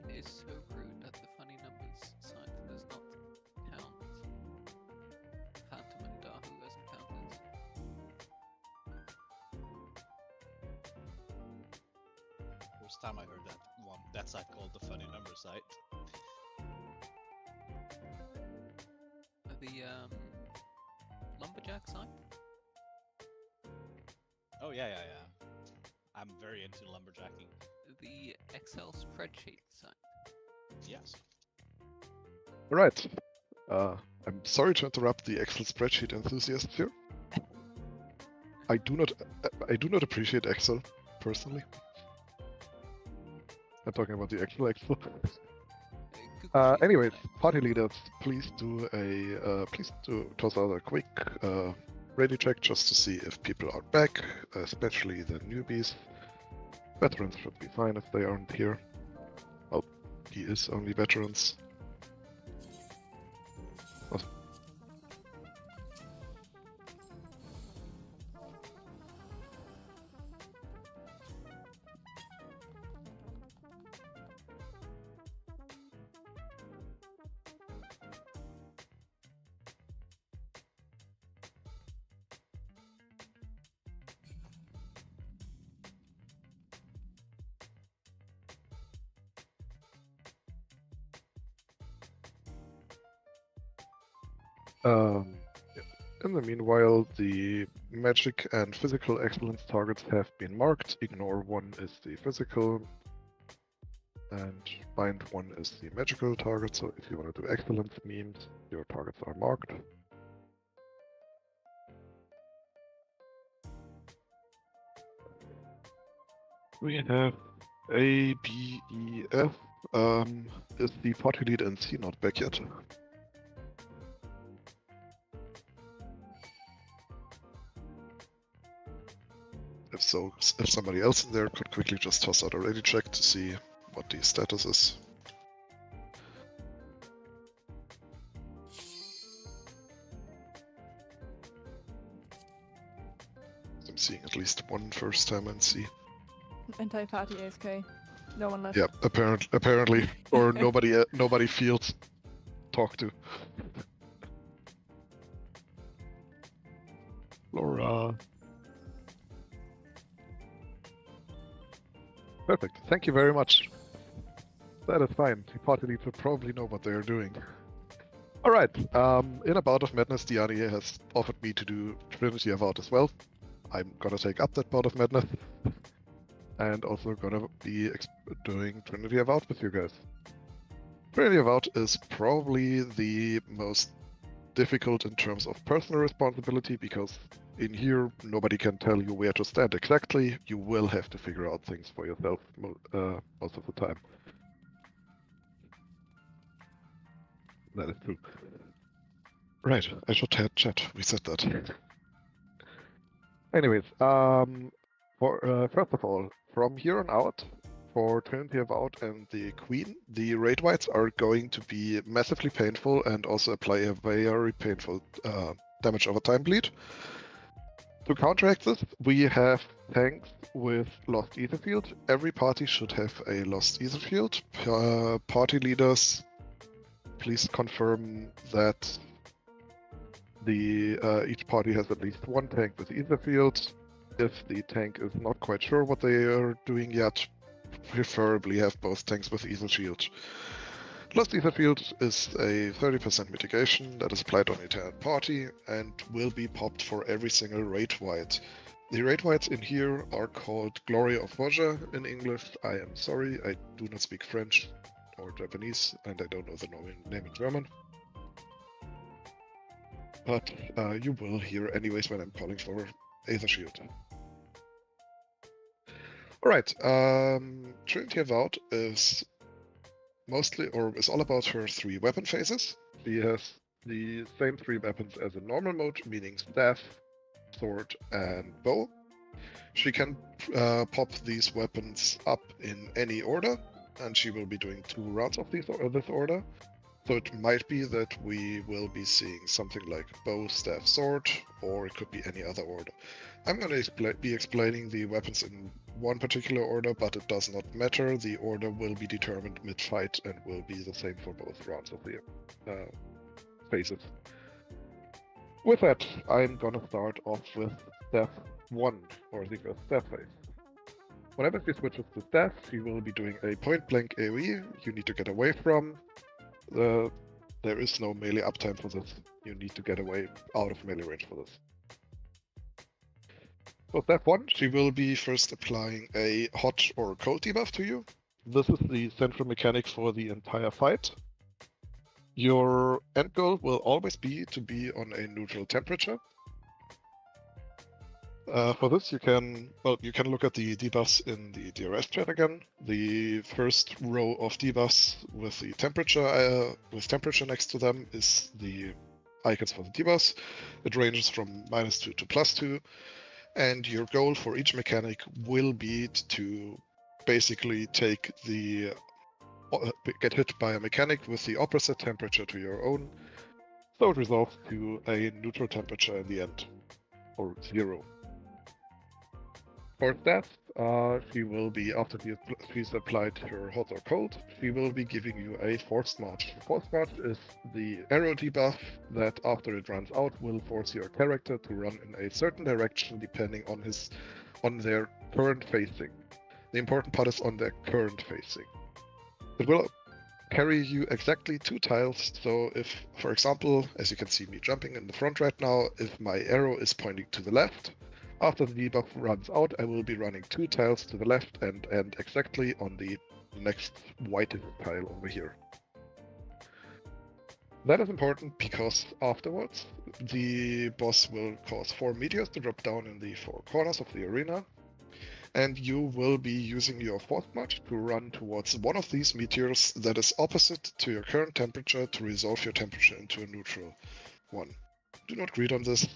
It is so rude that the funny numbers sign does not count Phantom and Dahu as encounters. First time I heard that site called the funny number site. The lumberjack site? Oh yeah. I'm very into lumberjacking. The Excel spreadsheet site. Yes. Right. I'm sorry to interrupt the Excel spreadsheet enthusiasts here. I do not appreciate Excel personally. I'm talking about the Excel. Anyways, party leaders, please do toss out a quick ready check just to see if people are back, especially the newbies. Veterans should be fine if they aren't here. Well, he is only veterans. Awesome. In the meanwhile, the magic and physical excellence targets have been marked. Ignore 1 is the physical, and bind 1 is the magical target. So if you want to do excellence memes, your targets are marked. We have A, B, E, F. Is the party leader in C not back yet? If so, if somebody else in there could quickly just toss out a ready check to see what the status is. I'm seeing at least one first time in C. Entire party AFK. No one left. Yeah, apparently, or nobody feels talked to. Laura. Perfect. Thank you very much. That is fine. The party leads will probably know what they are doing. Alright, in a bout of madness, Diyani has offered me to do Trinity Avowed as well. I'm gonna take up that bout of madness. And also gonna be doing Trinity Avowed with you guys. Trinity Avowed is probably the most difficult in terms of personal responsibility, because in here nobody can tell you where to stand exactly. You will have to figure out things for yourself most of the time. That is true. Right, I should have chat. We said that. Anyways, first of all, from here on out, for Trinity Avowed and the Queen, the raid wights are going to be massively painful and also apply a very painful damage over time bleed. To counteract this, we have tanks with Lost Ether Field. Every party should have a Lost Ether Field. Party leaders, please confirm that each party has at least one tank with Ether Field. If the tank is not quite sure what they are doing yet, preferably have both tanks with Ether Shield. Lost Ether Field is a 30% mitigation that is applied on the entire party and will be popped for every single raid wight. The raid wights in here are called Glory of Voja in English. I am sorry, I do not speak French or Japanese, and I don't know the name in German. But you will hear anyways when I'm calling for Aether Shield. Alright, Trinity Avowed is all about her 3 weapon phases. She has the same 3 weapons as in normal mode, meaning staff, sword, and bow. She can pop these weapons up in any order, and she will be doing 2 rounds of this order. So it might be that we will be seeing something like bow, staff, sword, or it could be any other order. I'm going to be explaining the weapons in one particular order, but it does not matter. The order will be determined mid-fight and will be the same for both rounds of the phases. With that, I'm going to start off with staff 1, or the first staff phase. Whenever she switches to staff, she will be doing a point-blank AoE you need to get away from. There is no melee uptime for this. You need to get away out of melee range for this. For step 1, she will be first applying a hot or cold debuff to you. This is the central mechanic for the entire fight. Your end goal will always be to be on a neutral temperature. For this, you can look at the debuffs in the DRS chat again. The first row of debuffs with the temperature next to them is the icons for the debuffs. It ranges from -2 to +2, and your goal for each mechanic will be to basically get hit by a mechanic with the opposite temperature to your own, so it resolves to a neutral temperature in the end, or 0. For that, she will be, after she's applied her hot or cold, she will be giving you a Forced March. Forced March is the arrow debuff that, after it runs out, will force your character to run in a certain direction depending on their current facing. The important part is on their current facing. It will carry you exactly 2 tiles. So if, for example, as you can see me jumping in the front right now, if my arrow is pointing to the left, after the debuff runs out, I will be running 2 tiles to the left and end exactly on the next whitest tile over here. That is important because afterwards the boss will cause 4 meteors to drop down in the 4 corners of the arena, and you will be using your force march to run towards one of these meteors that is opposite to your current temperature to resolve your temperature into a neutral one. Do not greed on this,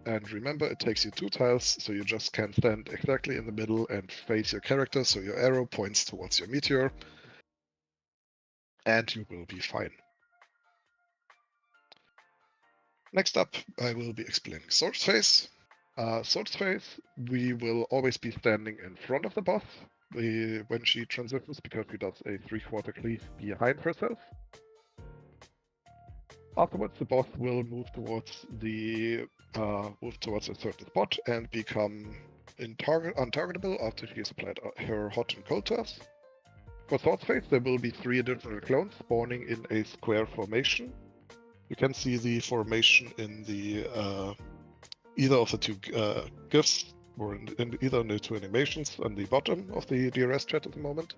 and remember it takes you 2 tiles, so you just can stand exactly in the middle and face your character so your arrow points towards your meteor, and you will be fine. Next up, I will be explaining Source Phase. Source Phase, we will always be standing in front of the boss when she transitions, because she does a 3/4 cleave behind herself. Afterwards, the boss will move towards a certain spot and become untargetable after she has applied her hot and cold to us. For Source Phase, there will be 3 additional clones spawning in a square formation. You can see the formation in the either of the 2 GIFs, or in either of the 2 animations on the bottom of the DRS chat at the moment.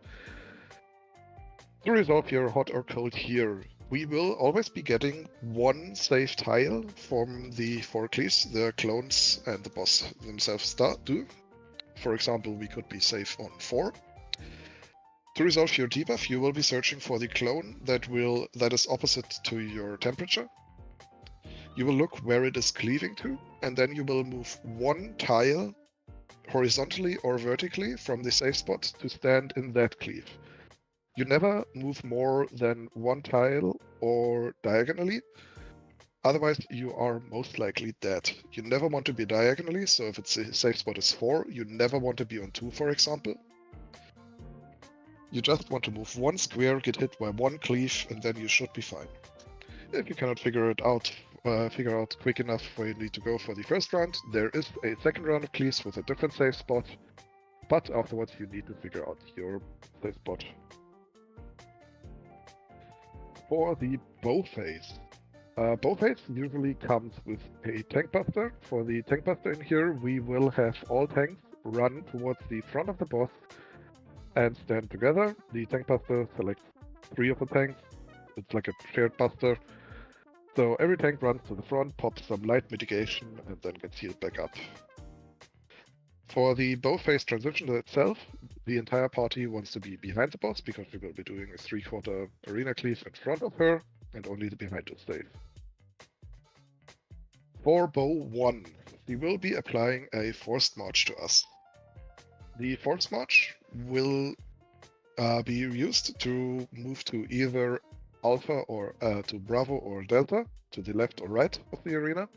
To resolve your hot or cold here, we will always be getting 1 safe tile from the 4 cleaves the clones and the boss themselves do. For example, we could be safe on 4. To resolve your debuff, you will be searching for the clone that is opposite to your temperature. You will look where it is cleaving to, and then you will move 1 tile horizontally or vertically from the safe spot to stand in that cleave. You never move more than 1 tile or diagonally, otherwise you are most likely dead. You never want to be diagonally, so if its safe spot is 4, you never want to be on 2, for example. You just want to move 1 square, get hit by 1 cleave, and then you should be fine. If you cannot figure out quick enough where you need to go for the first round, there is a second round of cleaves with a different safe spot, but afterwards you need to figure out your safe spot. For the bow phase, bow phase usually comes with a tank buster. For the tank buster in here, we will have all tanks run towards the front of the boss and stand together. The tank buster selects 3 of the tanks. It's like a shared buster. So every tank runs to the front, pops some light mitigation, and then gets healed back up. For the bow phase transition itself, the entire party wants to be behind the boss, because we will be doing a 3/4 arena cleave in front of her, and only the behind is safe. For bow 1, we will be applying a forced march to us. The forced march will be used to move to either Alpha or to Bravo or Delta, to the left or right of the arena,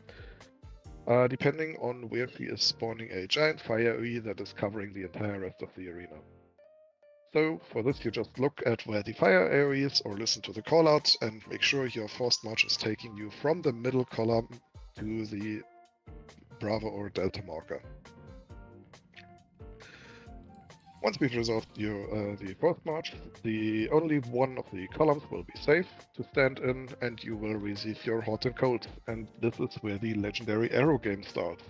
depending on where she is spawning a giant fire AoE that is covering the entire rest of the arena. So for this you just look at where the fire AoE is or listen to the callouts and make sure your forced march is taking you from the middle column to the Bravo or Delta marker. Once we've resolved the forced march, the only one of the columns will be safe to stand in, and you will receive your hot and cold. And this is where the legendary arrow game starts.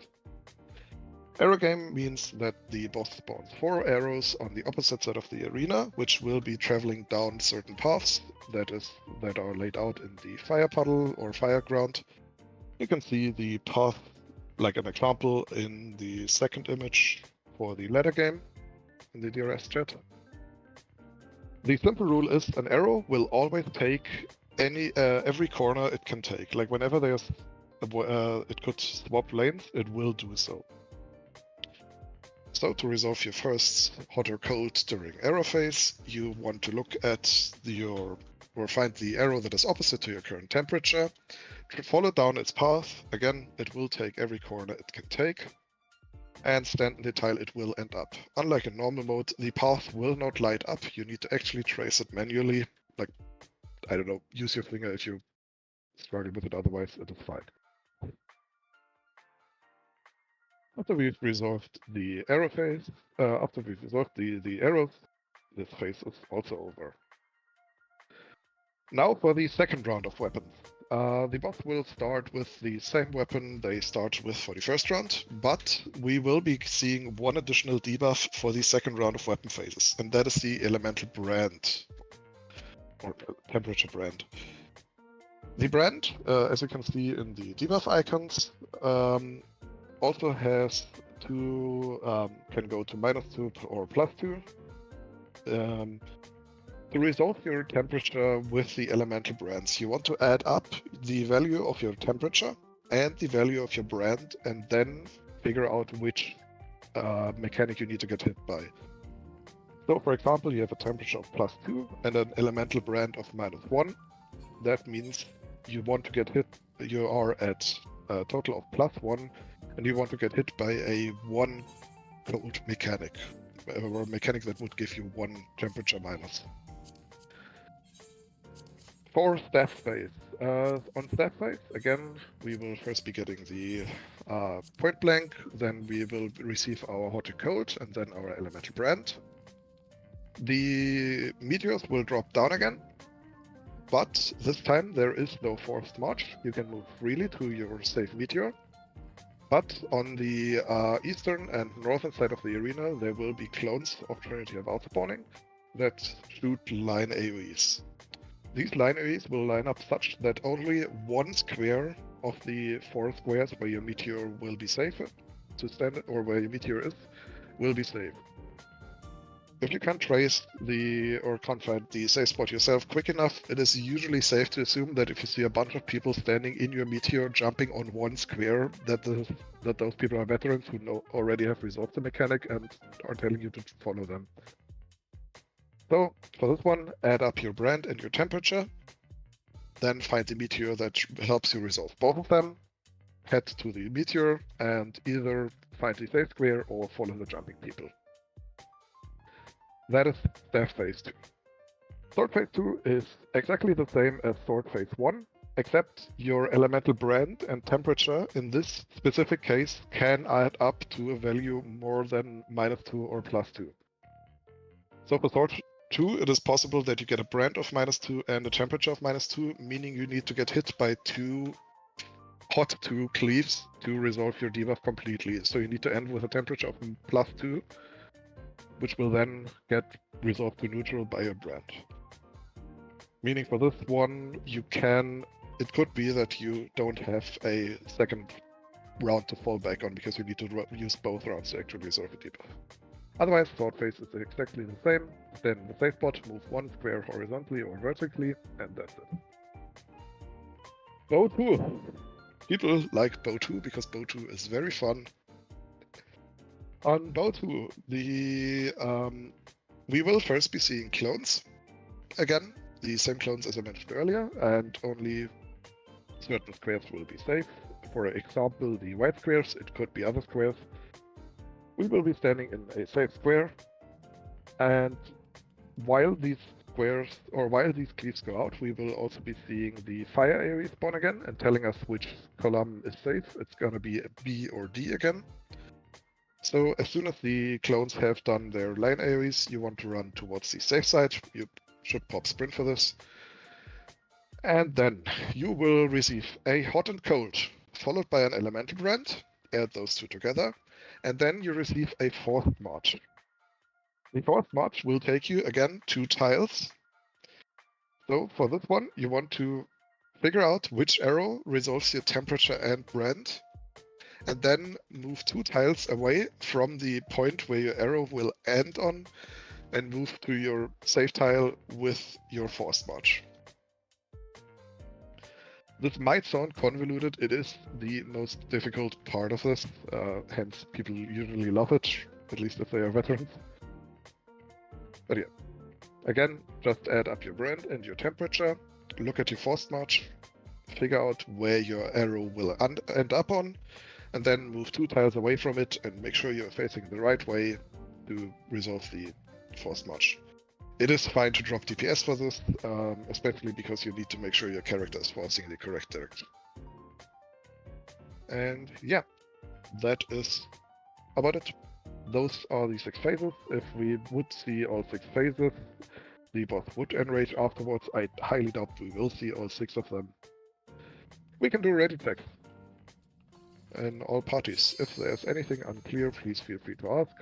Arrow game means that the boss spawns 4 arrows on the opposite side of the arena, which will be traveling down certain paths that are laid out in the fire puddle or fire ground. You can see the path, like an example, in the second image for the ladder game in the DRS chat. The simple rule is an arrow will always take every corner it can take. Like whenever it could swap lanes, it will do so. So to resolve your first hot or cold during arrow phase, you want to look at find the arrow that is opposite to your current temperature, follow down its path. Again, it will take every corner it can take, and stand in the tile it will end up. Unlike in normal mode, the path will not light up. You need to actually trace it manually. Like, I don't know, use your finger if you struggle with it, otherwise it is fine. After we've resolved the arrow phase, after we've resolved the arrows, this phase is also over. Now for the second round of weapons. The boss will start with the same weapon they start with for the first round, but we will be seeing one additional debuff for the second round of weapon phases, and that is the elemental brand, or temperature brand. The brand, as you can see in the debuff icons, also has two, can go to -2 or +2. To resolve your temperature with the elemental brands, you want to add up the value of your temperature and the value of your brand, and then figure out which mechanic you need to get hit by. So, for example, you have a temperature of +2 and an elemental brand of -1. That means you want to get hit, you are at a total of +1, and you want to get hit by a 1 cold mechanic, or a mechanic that would give you 1 temperature minus. For staff phase. On staff phase, again, we will first be getting the point blank, then we will receive our hot and cold, and then our elemental brand. The meteors will drop down again, but this time there is no forced march. You can move freely to your safe meteor. But on the eastern and northern side of the arena, there will be clones of Trinity of outspawning that shoot line AoEs. These line AoEs will line up such that only 1 square of the 4 squares where your meteor will be safe to stand, or where your meteor is, will be safe. If you can't trace or can't find the safe spot yourself quick enough, it is usually safe to assume that if you see a bunch of people standing in your meteor jumping on 1 square, that those people are veterans who already have resolved the mechanic and are telling you to follow them. So, for this one, add up your brand and your temperature, then find the meteor that helps you resolve both of them, head to the meteor, and either find the safe square or follow the jumping people. That is Staff Phase 2. Sword Phase 2 is exactly the same as Sword Phase 1, except your elemental brand and temperature in this specific case can add up to a value more than -2 or +2. So for Sword 2, it is possible that you get a brand of -2 and a temperature of -2, meaning you need to get hit by 2 hot 2 cleaves to resolve your debuff completely. So you need to end with a temperature of +2, which will then get resolved to neutral by your brand. Meaning for this one, it could be that you don't have a second round to fall back on because you need to use both rounds to actually resolve a debuff. Otherwise, Sword Phase is exactly the same. Stand in the safe spot, move 1 square horizontally or vertically, and that's it. Bow 2. People like Bow 2 because Bow 2 is very fun. On Bow 2, we will first be seeing clones. Again, the same clones as I mentioned earlier, and only certain squares will be safe. For example, the white squares, it could be other squares. We will be standing in a safe square, and while these cleaves go out, we will also be seeing the fire area spawn again and telling us which column is safe. It's gonna be a B or D again. So as soon as the clones have done their line areas, you want to run towards the safe side. You should pop sprint for this. And then you will receive a hot and cold, followed by an elemental brand. Add those two together. And then you receive a forced march. The forced march will take you, again, 2 tiles. So for this one, you want to figure out which arrow resolves your temperature and brand, and then move 2 tiles away from the point where your arrow will end on, and move to your safe tile with your forced march. This might sound convoluted, it is the most difficult part of this, hence people usually love it, at least if they are veterans. But yeah, again, just add up your brand and your temperature, look at your forced march, figure out where your arrow will end up on, and then move 2 tiles away from it and make sure you're facing the right way to resolve the forced march. It is fine to drop DPS for this, especially because you need to make sure your character is forcing the correct direction. And yeah, that is about it. Those are the 6 phases. If we would see all 6 phases, the boss would enrage afterwards. I highly doubt we will see all 6 of them. We can do ready check. In all parties. If there's anything unclear, please feel free to ask.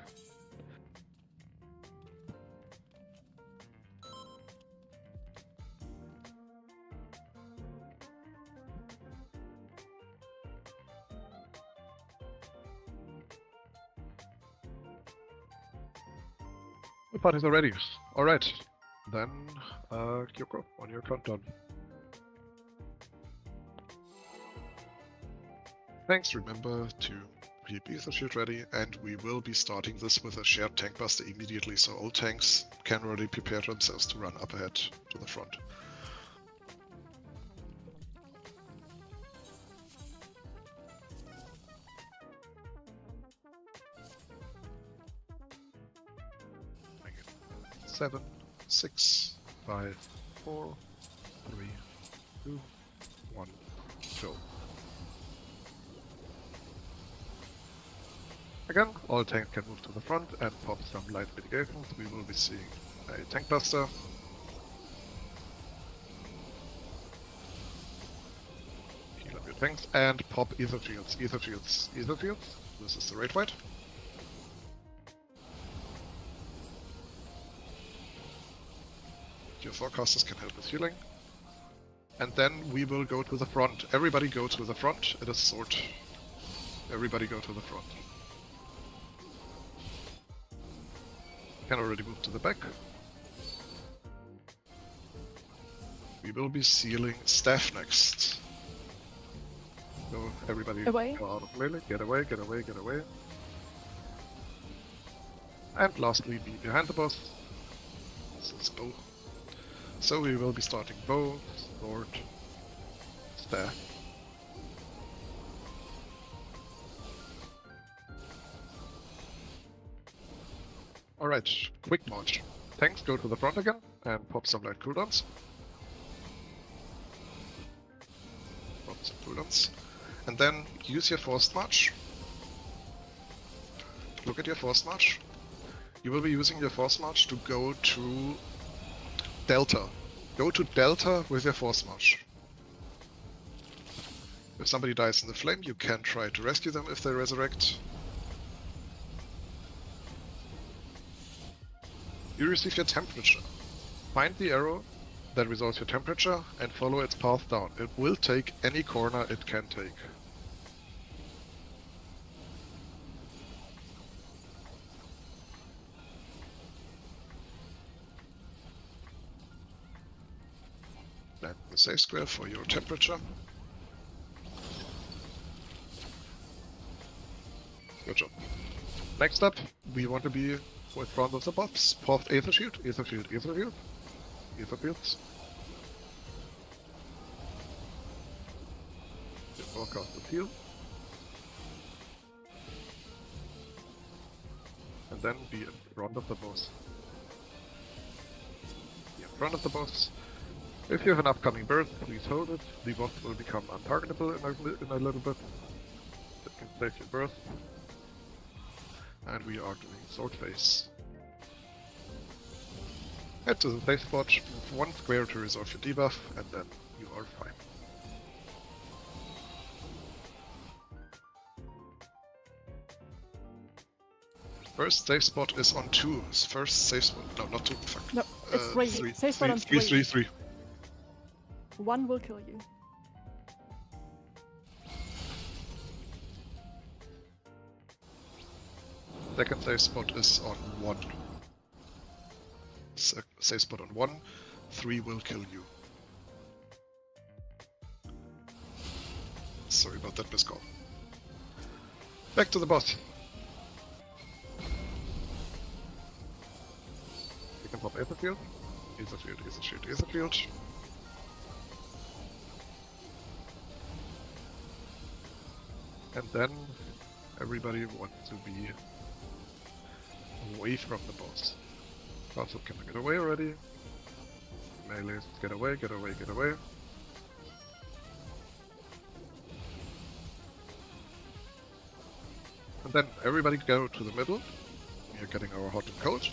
The parties are ready. Alright. Then, Kyoko, on your countdown. Thanks, remember to keep Ether Shield ready, and we will be starting this with a shared tank buster immediately, so all tanks can already prepare themselves to run up ahead to the front. Thank you. 7, 6, 5, 4, 3, 2, 1, go. Again, all tanks can move to the front and pop some light mitigations. We will be seeing a tank buster. Heal up your tanks and pop ether fields, ether fields, ether fields. This is the raid fight. Your forecasters can help with healing. And then we will go to the front. Everybody go to the front. It is sword. Everybody go to the front. Can already move to the back. We will be sealing staff next. So everybody Away. go out of melee. Get away, get away, get away. And lastly, be behind the boss. This is bow. So we will be starting bow, sword, staff. Alright, quick launch. Tanks go to the front again and pop some light cooldowns. Pop some cooldowns. And then use your forced march. Look at your forced march. You will be using your forced march to go to Delta. Go to Delta with your forced march. If somebody dies in the flame, you can try to rescue them if they resurrect. You receive your temperature. Find the arrow that resolves your temperature and follow its path down. It will take any corner it can take. Then the save square for your temperature. Good job. Next up, we want to be with front of the buffs. Pop Aether Shield, Aether Shield, Aether Shield, Aether Fields. Forecast the heal. And then be in front of the boss. Be in front of the boss. If you have an upcoming burst, please hold it. The boss will become untargetable in a little bit. That can save your burst. And we are doing sword phase. Head to the safe spot, move 1 square to resolve your debuff, and then you are fine. First safe spot is on 2. First safe spot. No, not 2. Fuck. No, it's 3. 3. Safe spot on 3, 3. 3. 1 will kill you. Second safe spot is on 1. Safe spot on 1. 3 will kill you. Sorry about that miscall. Back to the boss. You can pop Aether Field. Aether Field, Aether Shield, Aether Field. And then everybody wants to be away from the boss. Castle can get away already. Melees, get away, get away, get away. And then everybody go to the middle. We are getting our hot and cold.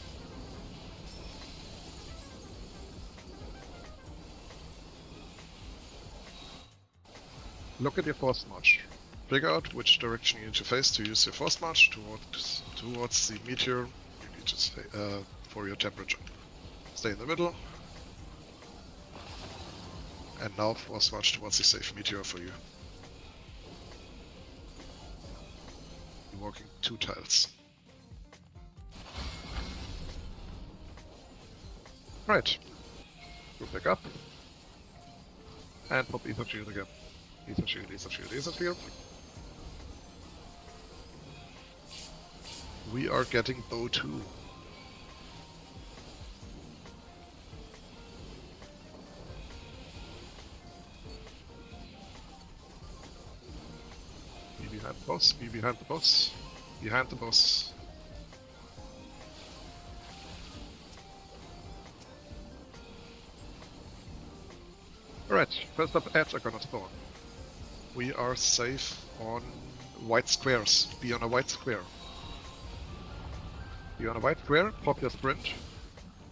Look at your force march. Figure out which direction you need to face to use your force march towards the meteor you need to stay, for your temperature. Stay in the middle. And now force march towards the safe meteor for you. You're walking 2 tiles. Right. Go back up. And pop Ether Shield again. Ether Shield, Ether Shield, Ether Shield. We are getting bow 2. Be behind the boss, be behind the boss. Behind the boss. Alright, first up ads are gonna spawn. We are safe on white squares. Be on a white square. Be on a white square, pop your sprint,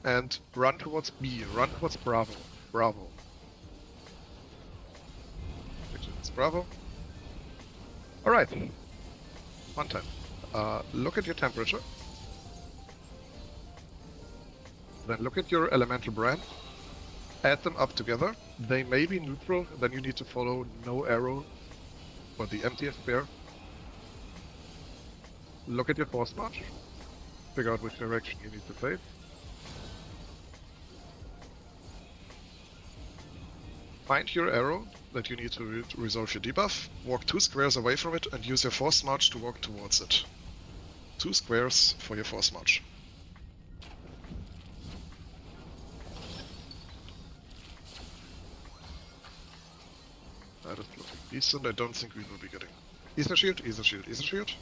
and run towards B, run towards Bravo. Bravo. Which is Bravo. Alright. One time. Look at your temperature. Then look at your elemental brand. Add them up together. They may be neutral, then you need to follow no arrow for the emptiest pair. Look at your force march. Figure out which direction you need to face. Find your arrow that you need to resolve your debuff. Walk 2 squares away from it and use your force march to walk towards it. 2 squares for your force march. That is looking decent. I don't think we will be getting Ether Shield, Ether Shield, Ether Shield.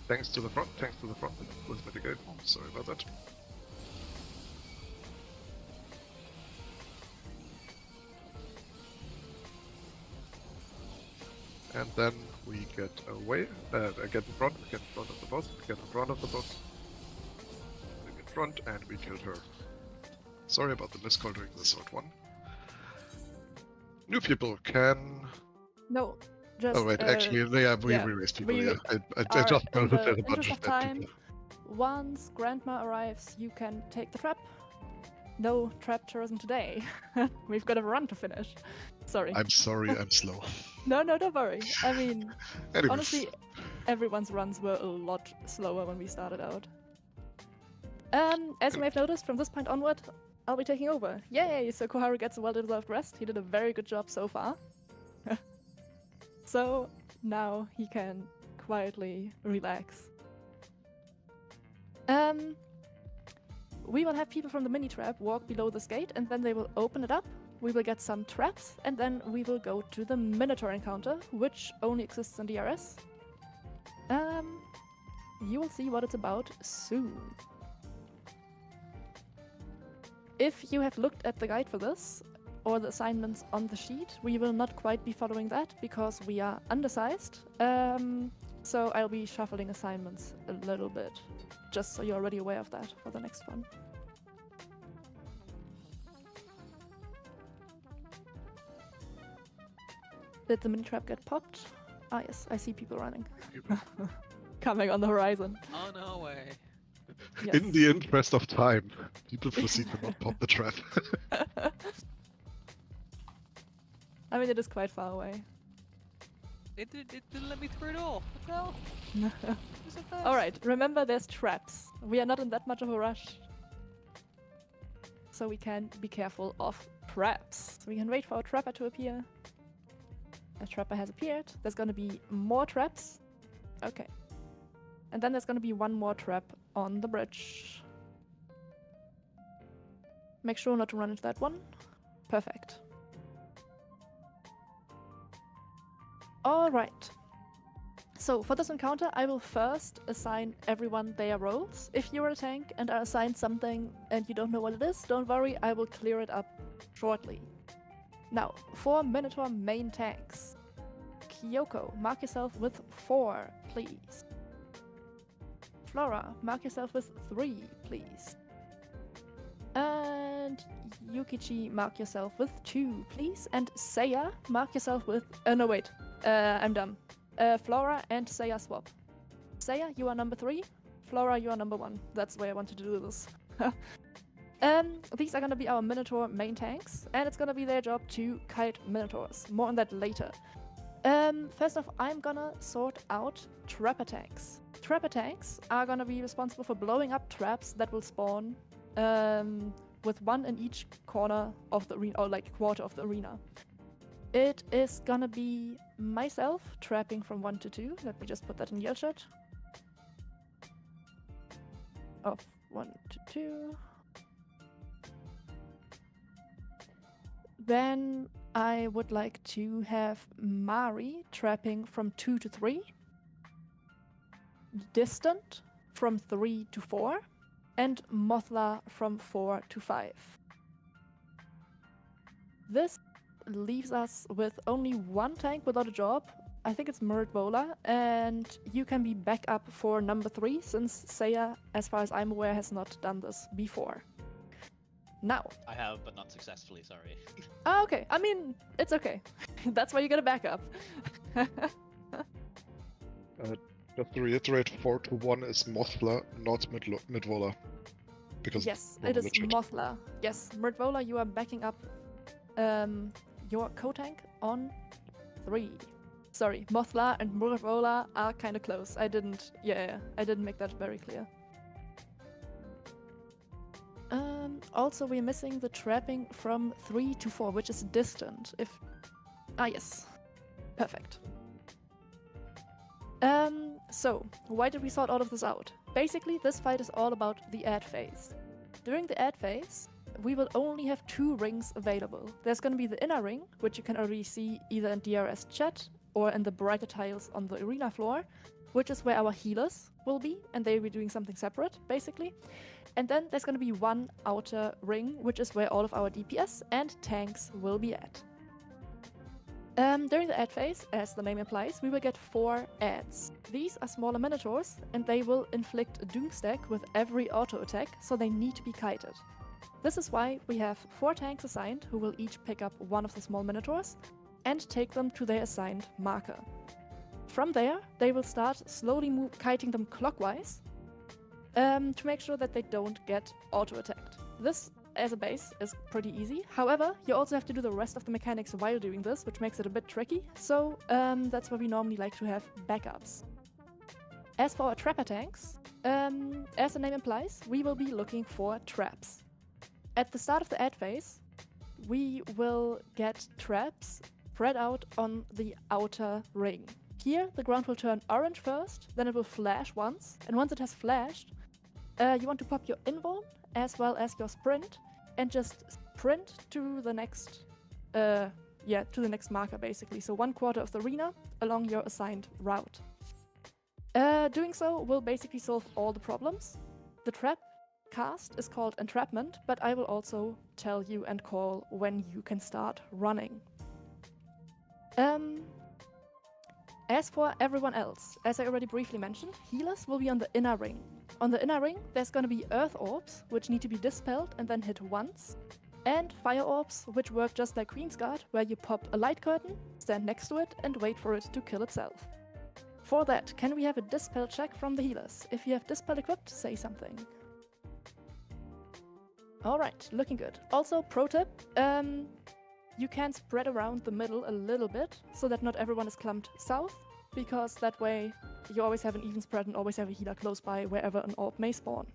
Tanks to the front, tanks to the front. With mitigate. Sorry about that. And then we get away, get in front of the boss, get in front of the boss. We get in front and we killed her. Sorry about the miscall during the sword one. New people can... No, just. Oh wait, actually, yeah, we raise people, yeah. I just noticed there's a bunch of dead people. Once Grandma arrives, you can take the trap. No trap tourism today. We've got a run to finish. Sorry. I'm sorry, I'm slow. No, don't worry. I mean, Anyways. honestly, everyone's runs were a lot slower when we started out. As you may have noticed, from this point onward, I'll be taking over. Yay! So Koharu gets a well-deserved rest. He did a very good job so far. So now he can quietly relax. We will have people from the mini-trap walk below this gate, and then they will open it up. We will get some traps, and then we will go to the Minotaur encounter, which only exists in DRS. You will see what it's about soon. If you have looked at the guide for this, or the assignments on the sheet, we will not quite be following that because we are undersized. So I'll be shuffling assignments a little bit, just so you're already aware of that for the next one. Did the mini trap get popped? Ah yes, I see people running. Coming on the horizon. Oh no way. Yes. In the interest of time, people proceed to not pop the trap. I mean, it is quite far away. It didn't let me through at all. What the hell? It's so fast. Alright, remember there's traps. We are not in that much of a rush. So we can be careful of traps. We can wait for a trapper to appear. A trapper has appeared. There's gonna be more traps. Okay. And then there's gonna be one more trap on the bridge. Make sure not to run into that one. Perfect. Alright. So for this encounter, I will first assign everyone their roles. If you're a tank and are assigned something and you don't know what it is, don't worry, I will clear it up shortly. Now, for Minotaur main tanks. Kyoko, mark yourself with 4, please. Flora, mark yourself with 3, please. And Yukichi, mark yourself with 2, please. And Seiya, mark yourself with... no, wait. I'm dumb. Flora and Seiya swap. Seiya, you are number 3. Flora, you are number 1. That's the way I wanted to do this. These are gonna be our Minotaur main tanks, and it's gonna be their job to kite Minotaurs. More on that later. First off, I'm gonna sort out Trapper tanks. Trapper tanks are gonna be responsible for blowing up traps that will spawn with 1 in each corner of the arena, or like quarter of the arena. It is gonna be myself trapping from 1 to 2. Let me just put that in yell chat. Of 1 to 2. Then I would like to have Mari trapping from 2 to 3. Distant from 3 to 4. And Mothla from 4 to 5. This leaves us with only 1 tank without a job. I think it's Murdvola, and you can be backup for number 3, since Seiya, as far as I'm aware, has not done this before. Now. I have, but not successfully, sorry. Oh, okay. I mean, it's okay. That's why you get a backup. Just to reiterate, 4 to 1 is Mothla, not Midvola. Because yes, it is Mothla. Yes, Murdvola, you are backing up your co-tank on 3. Sorry, Mothla and Murdvola are kind of close. I didn't make that very clear. Also, we're missing the trapping from 3 to 4, which is distant. Yes. Perfect. So, why did we sort all of this out? Basically, this fight is all about the add phase. During the add phase, we will only have 2 rings available. There's going to be the inner ring, which you can already see either in DRS chat or in the brighter tiles on the arena floor, which is where our healers will be, and they'll be doing something separate, basically. And then there's going to be 1 outer ring, which is where all of our DPS and tanks will be at. During the add phase, as the name implies, we will get 4 adds. These are smaller Minotaurs, and they will inflict a doom stack with every auto attack, so they need to be kited. This is why we have 4 tanks assigned, who will each pick up 1 of the small Minotaurs and take them to their assigned marker. From there, they will start slowly kiting them clockwise to make sure that they don't get auto-attacked. This, as a base, is pretty easy. However, you also have to do the rest of the mechanics while doing this, which makes it a bit tricky, so that's why we normally like to have backups. As for our trapper tanks, as the name implies, we will be looking for traps. At the start of the add phase, we will get traps spread out on the outer ring. Here, the ground will turn orange first, then it will flash once, and once it has flashed, you want to pop your invuln as well as your sprint, and just sprint to the next, to the next marker basically. So 1/4 of the arena along your assigned route. Doing so will basically solve all the problems. The trap cast is called entrapment, but I will also tell you and call when you can start running. As for everyone else, as I already briefly mentioned, healers will be on the inner ring. On the inner ring, there's going to be earth orbs, which need to be dispelled and then hit once, and fire orbs, which work just like Queen's Guard, where you pop a light curtain, stand next to it, and wait for it to kill itself. For that, can we have a dispel check from the healers? If you have dispel equipped, say something. Alright, looking good. Also, pro tip, you can spread around the middle a little bit, so that not everyone is clumped south, because that way you always have an even spread and always have a healer close by wherever an orb may spawn.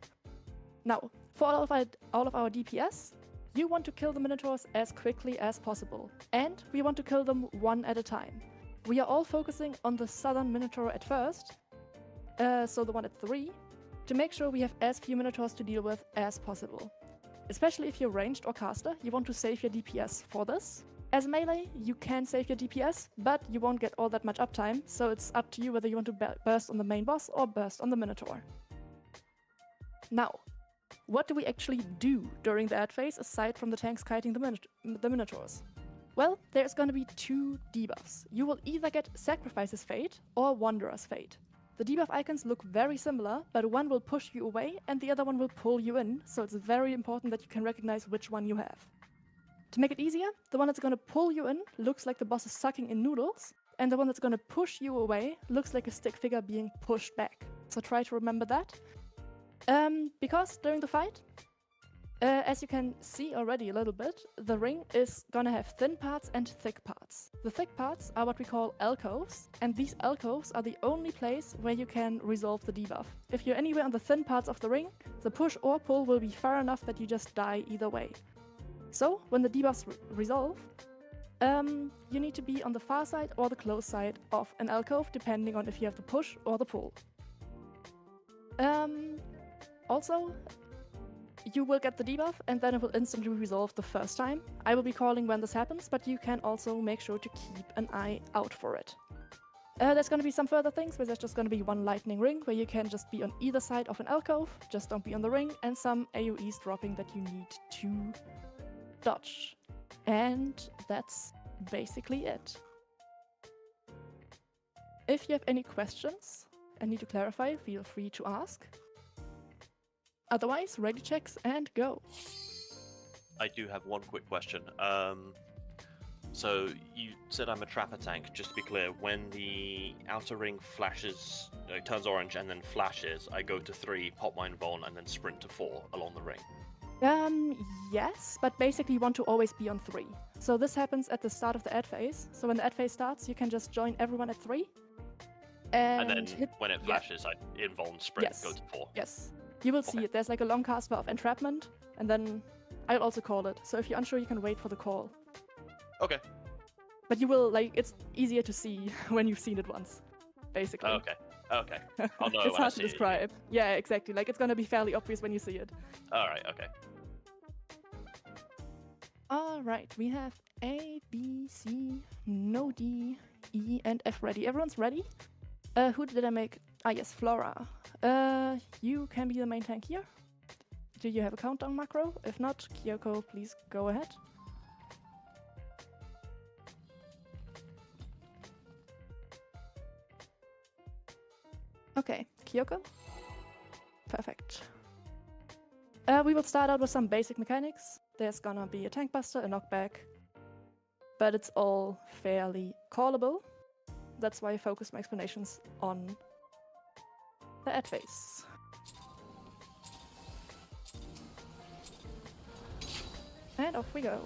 Now, for all of our DPS, you want to kill the Minotaurs as quickly as possible, and we want to kill them 1 at a time. We are all focusing on the southern Minotaur at first, so the one at 3, to make sure we have as few Minotaurs to deal with as possible. Especially if you're ranged or caster, you want to save your DPS for this. As melee, you can save your DPS, but you won't get all that much uptime, so it's up to you whether you want to burst on the main boss or burst on the Minotaur. Now, what do we actually do during the add phase aside from the tanks kiting the Minotaurs? Well, there's going to be 2 debuffs. You will either get Sacrifice's Fate or Wanderer's Fate. The debuff icons look very similar, but one will push you away and the other one will pull you in, so it's very important that you can recognize which one you have. To make it easier, the one that's going to pull you in looks like the boss is sucking in noodles, and the one that's going to push you away looks like a stick figure being pushed back. So try to remember that. Because during the fight, as you can see already a little bit, the ring is gonna have thin parts and thick parts. The thick parts are what we call alcoves, and these alcoves are the only place where you can resolve the debuff. If you're anywhere on the thin parts of the ring, the push or pull will be far enough that you just die either way. So, when the debuffs resolve, you need to be on the far side or the close side of an alcove, depending on if you have the push or the pull. Also, you will get the debuff and then it will instantly resolve the first time. I will be calling when this happens, but you can also make sure to keep an eye out for it. There's going to be some further things where there's just going to be one lightning ring where you can just be on either side of an alcove, just don't be on the ring, and some AoEs dropping that you need to dodge. And that's basically it. If you have any questions and need to clarify, feel free to ask. Otherwise, ready checks and go. I do have one quick question. So you said I'm a trapper tank. Just to be clear, when the outer ring flashes, turns orange and then flashes, I go to 3, pop my invuln, and then sprint to 4 along the ring. Yes, but basically you want to always be on 3. So this happens at the start of the ad phase. So when the ad phase starts, you can just join everyone at 3. And then when it flashes, I invuln, sprint, go to 4. Yes. You will see it. There's like a long cast bar of entrapment, and then I'll also call it. So if you're unsure, you can wait for the call. Okay. But you will, like, it's easier to see when you've seen it once, basically. Okay. Okay. I'll know it's when hard I to see describe. Yeah, exactly. Like, it's gonna be fairly obvious when you see it. Alright, okay. Alright, we have A, B, C, no D, E, and F ready. Everyone's ready? Who did I make? Ah, yes, Flora. You can be the main tank here. Do you have a countdown macro? If not, Kyoko, please go ahead. Okay, Kyoko. Perfect. We will start out with some basic mechanics. There's gonna be a tank buster, a knockback, but it's all fairly callable. That's why I focus my explanations on the ad phase. And off we go.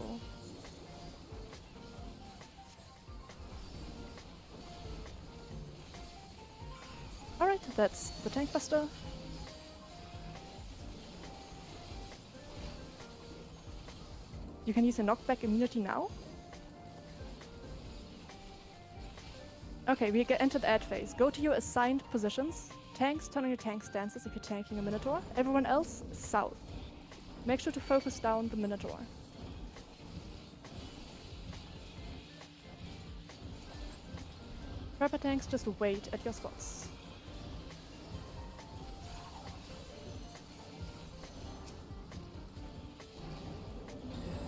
Alright, that's the tank buster. You can use a knockback immunity now. Okay, we enter the ad phase. Go to your assigned positions. Tanks, turn on your tank stances if you're tanking a Minotaur. Everyone else, south. Make sure to focus down the Minotaur. Trapper tanks, just wait at your spots.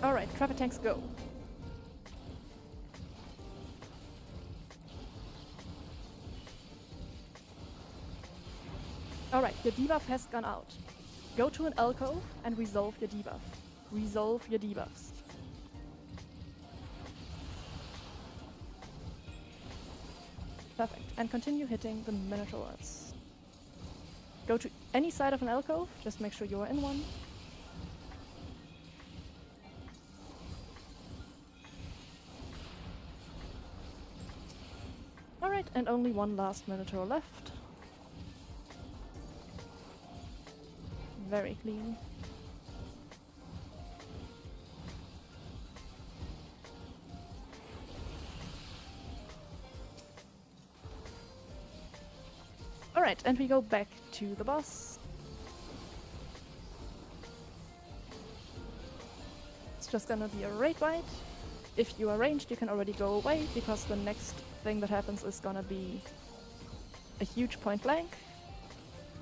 Alright, trapper tanks go. Alright, your debuff has gone out. Go to an alcove and resolve your debuff. Resolve your debuffs. Perfect. And continue hitting the Minotaurs. Go to any side of an alcove, just make sure you're in one. Alright, and only one last Minotaur left. Very clean. Alright, and we go back to the boss. It's just gonna be a raid fight. If you are ranged, you can already go away, because the next thing that happens is gonna be a huge point blank.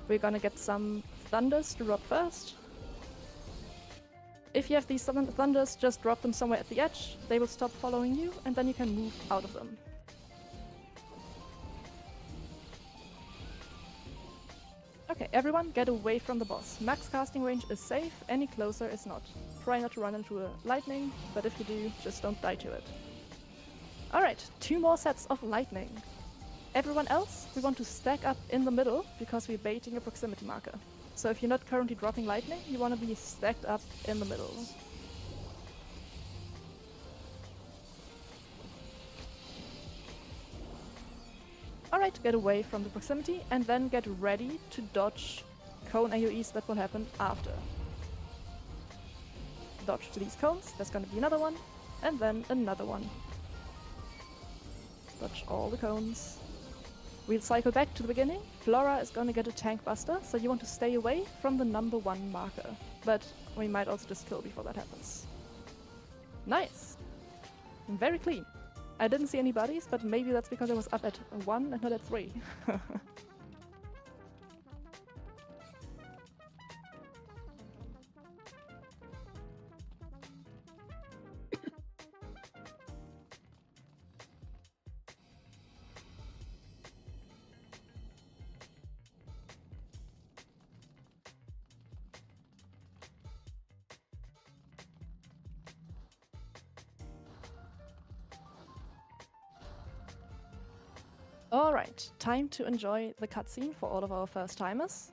We're gonna get some thunders to drop first. If you have these thunders, just drop them somewhere at the edge. They will stop following you, and then you can move out of them. Okay, everyone get away from the boss. Max casting range is safe, any closer is not. Try not to run into a lightning, but if you do, just don't die to it. Alright, 2 more sets of lightning. Everyone else, we want to stack up in the middle because we're baiting a proximity marker. So if you're not currently dropping lightning, you want to be stacked up in the middle. Alright, get away from the proximity and then get ready to dodge cone AoEs that will happen after. Dodge to these cones, there's gonna be another one, and then another one. Dodge all the cones. We'll cycle back to the beginning. Flora is gonna get a tank buster, so you want to stay away from the number 1 marker. But we might also just kill before that happens. Nice! Very clean. I didn't see any bodies, but maybe that's because I was up at 1 and not at 3. Alright, time to enjoy the cutscene for all of our first timers.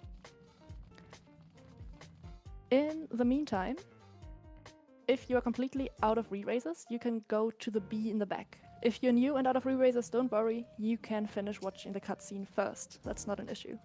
In the meantime, if you are completely out of re-raises, you can go to the B in the back. If you're new and out of re-raises, don't worry, you can finish watching the cutscene first. That's not an issue.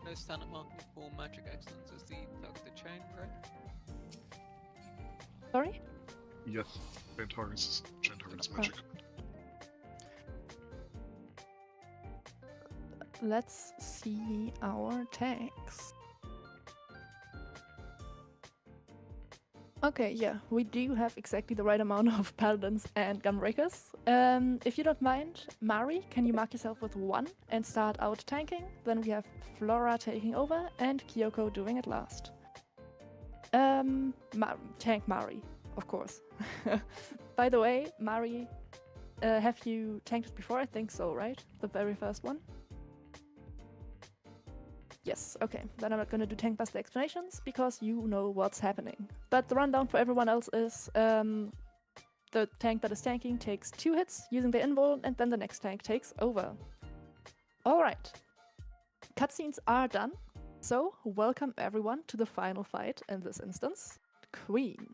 No standard marking for magic excellence is the targeted chain, right? Sorry? Yes. Chain targets magic. Let's see our tanks. Okay, yeah, we do have exactly the right amount of paladins and gunbreakers. If you don't mind, Mari, can you mark yourself with 1 and start out tanking? Then we have Flora taking over and Kyoko doing it last. Tank Mari, of course. By the way, Mari, have you tanked it before? I think so, right? The very first one? Yes, okay. Then I'm not going to do tank buster explanations because you know what's happening. But the rundown for everyone else is the tank that is tanking takes 2 hits using the invul, and then the next tank takes over. Alright. Cutscenes are done. So, welcome everyone to the final fight in this instance. Queen.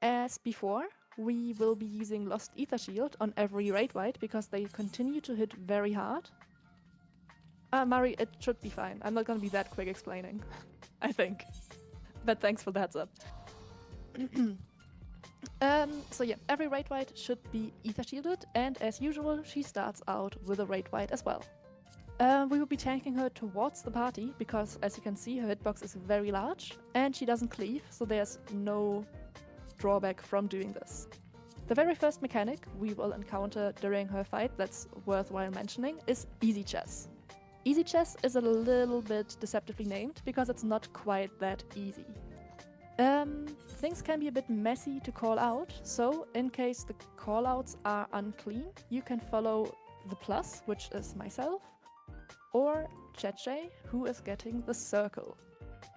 As before, we will be using Lost Ether Shield on every raid wight because they continue to hit very hard. Mari, it should be fine. I'm not gonna be that quick explaining, I think. But thanks for the heads up. So yeah, every raid wight should be ether shielded, and as usual, she starts out with a raid wight as well. We will be tanking her towards the party because, as you can see, her hitbox is very large, and she doesn't cleave, so there's no drawback from doing this. The very first mechanic we will encounter during her fight that's worthwhile mentioning is Easy Chess. Easy Chess is a little bit deceptively named because it's not quite that easy. Things can be a bit messy to call out, so in case the callouts are unclean, you can follow the plus, which is myself, or Cheche, who is getting the circle.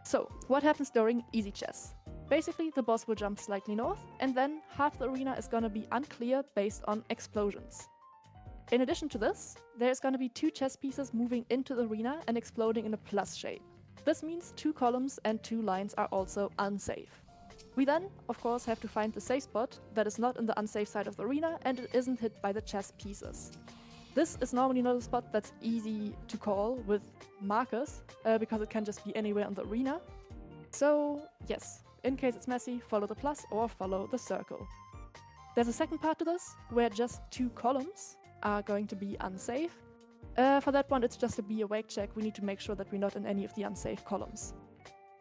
So, what happens during Easy Chess? Basically, the boss will jump slightly north, and then half the arena is gonna be unclear based on explosions. In addition to this, there's gonna be 2 chess pieces moving into the arena and exploding in a plus shape. This means 2 columns and 2 lines are also unsafe. We then, of course, have to find the safe spot that is not in the unsafe side of the arena and it isn't hit by the chess pieces. This is normally not a spot that's easy to call with markers, because it can just be anywhere in the arena. So, yes, in case it's messy, follow the plus or follow the circle. There's a second part to this, where just 2 columns are going to be unsafe. For that one, it's just a be awake check. We need to make sure that we're not in any of the unsafe columns.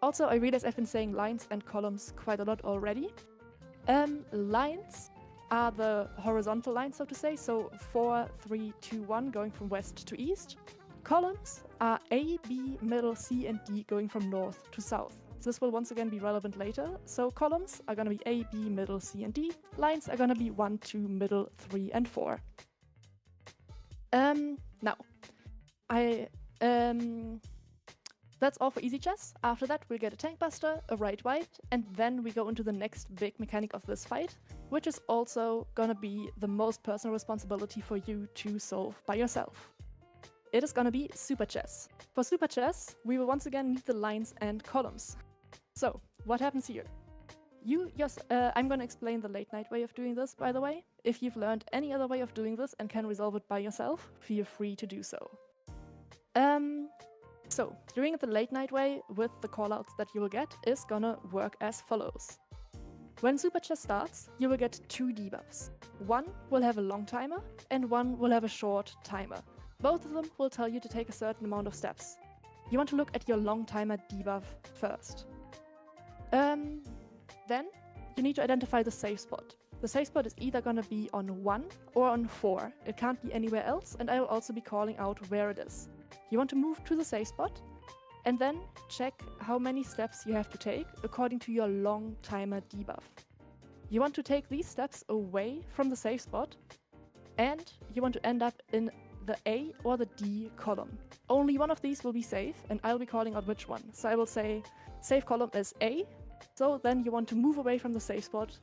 Also, I realize I've been saying lines and columns quite a lot already. Lines are the horizontal lines, so to say, so 4, 3, 2, 1 going from west to east. Columns are A, B, middle, C, and D going from north to south. This will once again be relevant later. So columns are going to be A, B, middle, C, and D. Lines are going to be 1, 2, middle, 3, and 4. Now, that's all for easy chess. After that, we'll get a tank buster, a right white, and then we go into the next big mechanic of this fight, which is also gonna be the most personal responsibility for you to solve by yourself. It is gonna be super chess. For super chess, we will once again need the lines and columns. So, what happens here? I'm gonna explain the late night way of doing this, by the way. If you've learned any other way of doing this and can resolve it by yourself, feel free to do so. So, doing it the late night way with the callouts that you will get is gonna work as follows. When Super Chess starts, you will get 2 debuffs. One will have a long timer, and one will have a short timer. Both of them will tell you to take a certain amount of steps. You want to look at your long timer debuff first. Then, you need to identify the safe spot. The safe spot is either gonna be on 1 or on 4. It can't be anywhere else, and I will also be calling out where it is. You want to move to the safe spot, and then check how many steps you have to take according to your long timer debuff. You want to take these steps away from the safe spot, and you want to end up in the A or the D column. Only one of these will be safe, and I'll be calling out which one. So I will say safe column is A, so then you want to move away from the safe spot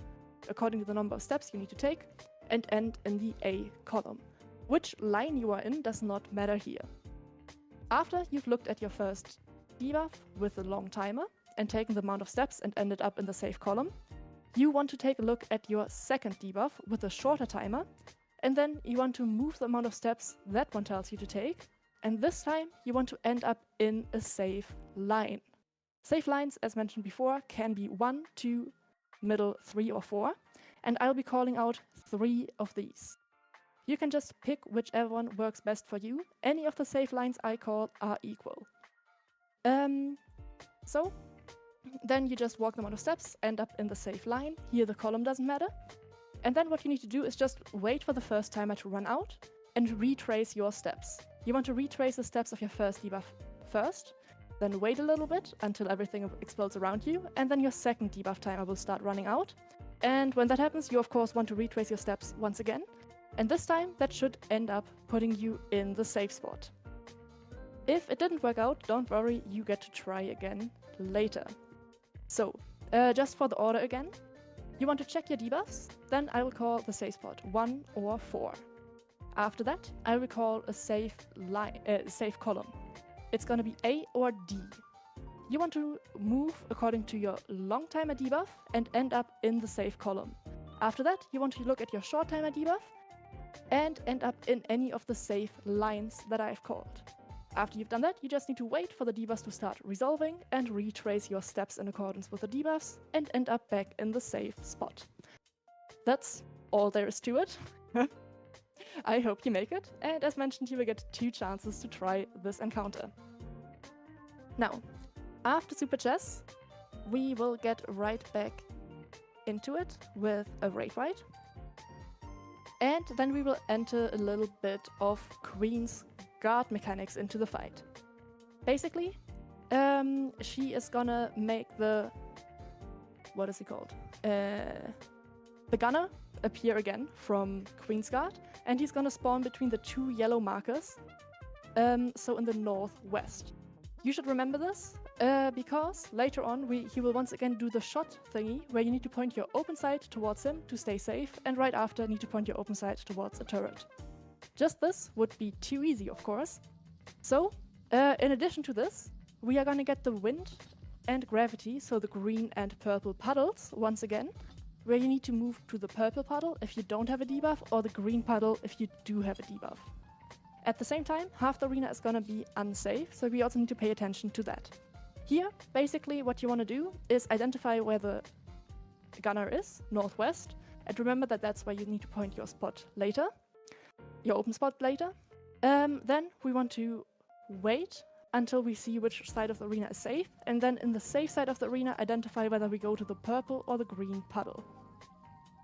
according to the number of steps you need to take, and end in the A column. Which line you are in does not matter here. After you've looked at your first debuff with the long timer and taken the amount of steps and ended up in the safe column, you want to take a look at your second debuff with a shorter timer, and then you want to move the amount of steps that one tells you to take, and this time you want to end up in a safe line. Safe lines, as mentioned before, can be 1, 2, middle, 3, or 4, and I'll be calling out 3 of these. You can just pick whichever one works best for you. Any of the safe lines I call are equal. So, then you just walk the amount of steps, end up in the safe line. Here the column doesn't matter. And then what you need to do is just wait for the first timer to run out and retrace your steps. You want to retrace the steps of your first debuff first, then wait a little bit until everything explodes around you, and then your second debuff timer will start running out. And when that happens, you of course want to retrace your steps once again. And this time, that should end up putting you in the safe spot. If it didn't work out, don't worry, you get to try again later. So, just for the order again, you want to check your debuffs, then I will call the safe spot 1 or 4. After that, I will call a safe column. It's gonna be A or D. You want to move according to your long timer debuff and end up in the safe column. After that, you want to look at your short timer debuff and end up in any of the safe lines that I've called. After you've done that, you just need to wait for the debuffs to start resolving and retrace your steps in accordance with the debuffs and end up back in the safe spot. That's all there is to it. I hope you make it, and as mentioned, you will get 2 chances to try this encounter. Now, after Super Chess, we will get right back into it with a raid fight. And then we will enter a little bit of Queen's guard mechanics into the fight. Basically, she is gonna make the... what is he called? The gunner appear again from Queen's Guard, and he's gonna spawn between the 2 yellow markers, so in the northwest. You should remember this, because later on he will once again do the shot thingy, where you need to point your open sight towards him to stay safe, and right after need to point your open sight towards a turret. Just this would be too easy, of course. So, in addition to this, we are gonna get the wind and gravity, so the green and purple puddles, once again, where you need to move to the purple puddle if you don't have a debuff, or the green puddle if you do have a debuff. At the same time, half the arena is gonna be unsafe, so we also need to pay attention to that. Here, basically what you want to do is identify where the gunner is, northwest, and remember that that's where you need to point your spot later, your open spot later. Then we want to wait until we see which side of the arena is safe, and then in the safe side of the arena identify whether we go to the purple or the green puddle.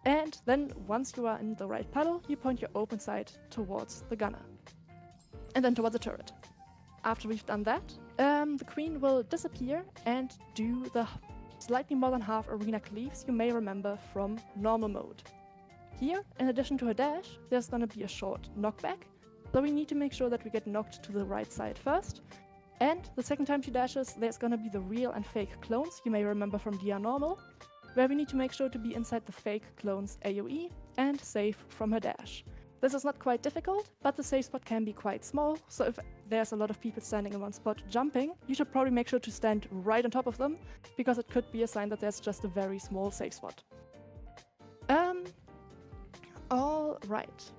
And then once you are in the right puddle, you point your open side towards the gunner. And then towards the turret. After we've done that, the queen will disappear and do the slightly more than half arena cleaves you may remember from normal mode. Here, in addition to her dash, there's gonna be a short knockback, so we need to make sure that we get knocked to the right side first. And the second time she dashes, there's gonna be the real and fake clones you may remember from DR normal, where we need to make sure to be inside the fake clone's AoE and safe from her dash. This is not quite difficult, but the safe spot can be quite small, so if there's a lot of people standing in one spot jumping, you should probably make sure to stand right on top of them, because it could be a sign that there's just a very small safe spot. Alright.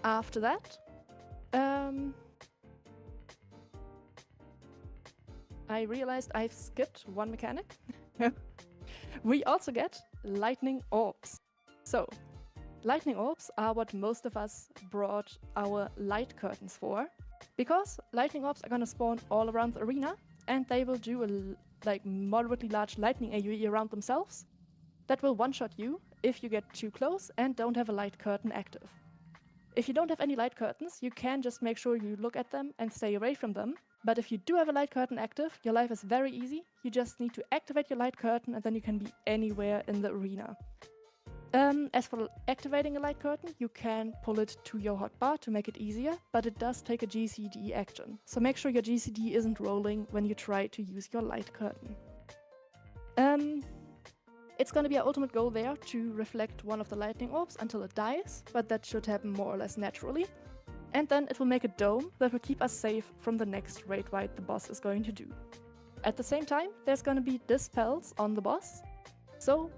After that, I realized I've skipped one mechanic. We also get lightning orbs. So, lightning orbs are what most of us brought our light curtains for, because lightning orbs are gonna spawn all around the arena, and they will do a moderately large lightning AoE around themselves that will one-shot you if you get too close and don't have a light curtain active. If you don't have any light curtains, you can just make sure you look at them and stay away from them. But if you do have a light curtain active, your life is very easy. You just need to activate your light curtain and then you can be anywhere in the arena. As for activating a light curtain, you can pull it to your hotbar to make it easier, but it does take a GCD action. So make sure your GCD isn't rolling when you try to use your light curtain. It's gonna be our ultimate goal there to reflect one of the lightning orbs until it dies, but that should happen more or less naturally. And then it will make a dome that will keep us safe from the next raid wipe the boss is going to do. At the same time, there's gonna be dispels on the boss. So,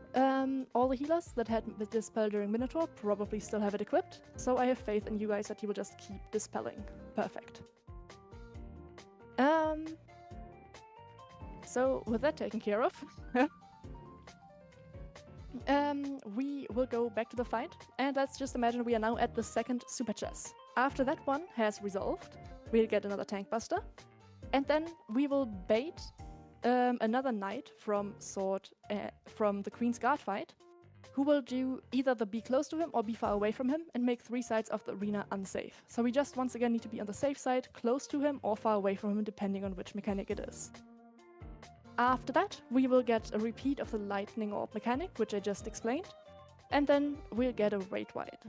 all the healers that had the dispel during Minotaur probably still have it equipped, so I have faith in you guys that you will just keep dispelling. Perfect. So, with that taken care of, we will go back to the fight, and let's just imagine we are now at the second super chess. After that one has resolved, we'll get another tank buster, and then we will bait another knight from from the Queen's Guard fight, who will do either the be close to him or be far away from him and make 3 sides of the arena unsafe. So we just once again need to be on the safe side, close to him or far away from him, depending on which mechanic it is. After that, we will get a repeat of the lightning orb mechanic, which I just explained, and then we'll get a raid wide.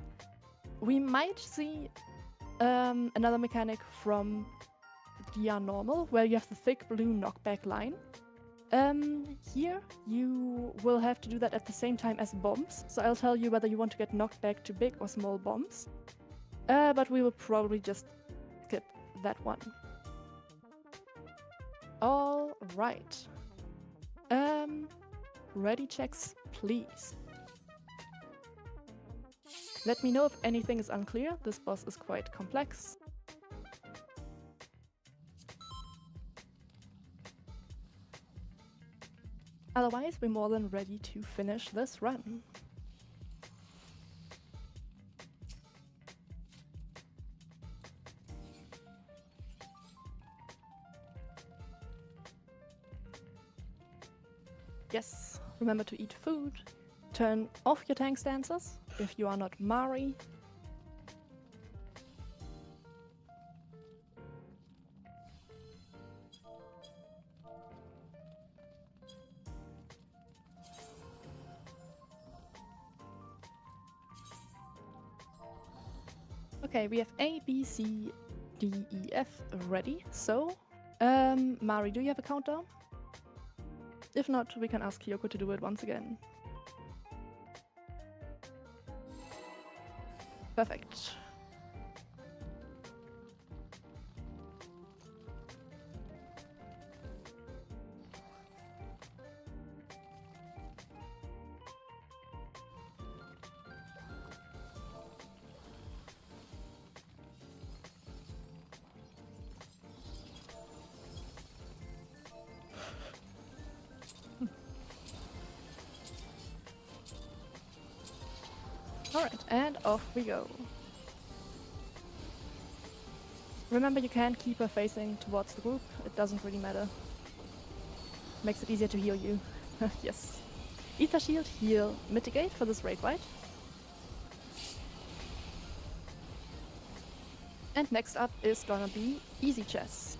We might see another mechanic from DR normal, where you have the thick blue knockback line. Here you will have to do that at the same time as bombs, so I'll tell you whether you want to get knocked back to big or small bombs. But we will probably just skip that one. All right. Ready checks, please. Let me know if anything is unclear. This boss is quite complex. Otherwise, we're more than ready to finish this run. Yes, remember to eat food. Turn off your tank stances if you are not Mari. Okay, we have A, B, C, D, E, F ready. So, Mari, do you have a countdown? If not, we can ask Kyoko to do it once again. Perfect. Alright, and off we go. Remember, you can keep her facing towards the group, it doesn't really matter. Makes it easier to heal you. Yes. Ether Shield, heal, mitigate for this raid wipe. And next up is gonna be easy chess.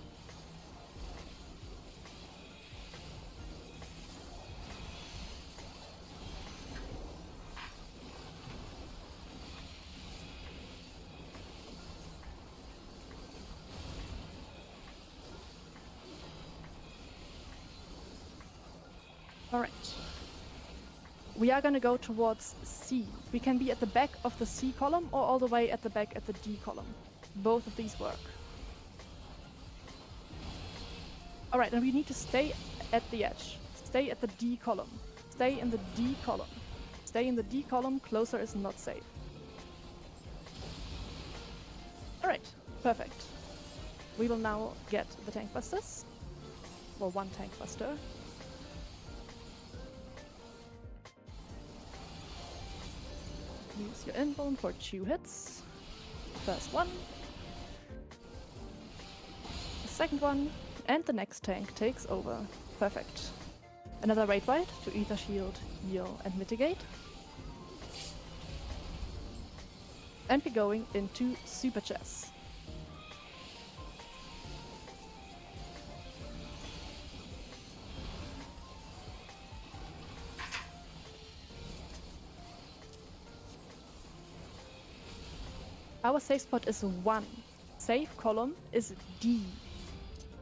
Alright. We are gonna go towards C. We can be at the back of the C column or all the way at the back at the D column. Both of these work. Alright, and we need to stay at the edge. Stay at the D column. Stay in the D column. Stay in the D column, closer is not safe. Alright, perfect. We will now get the tank busters. Or one tank buster. Use your invuln for 2 hits. First one. The second one. And the next tank takes over. Perfect. Another raid wight to Ether Shield, heal and mitigate. And we're going into Super Chess. Our safe spot is 1. Safe column is D.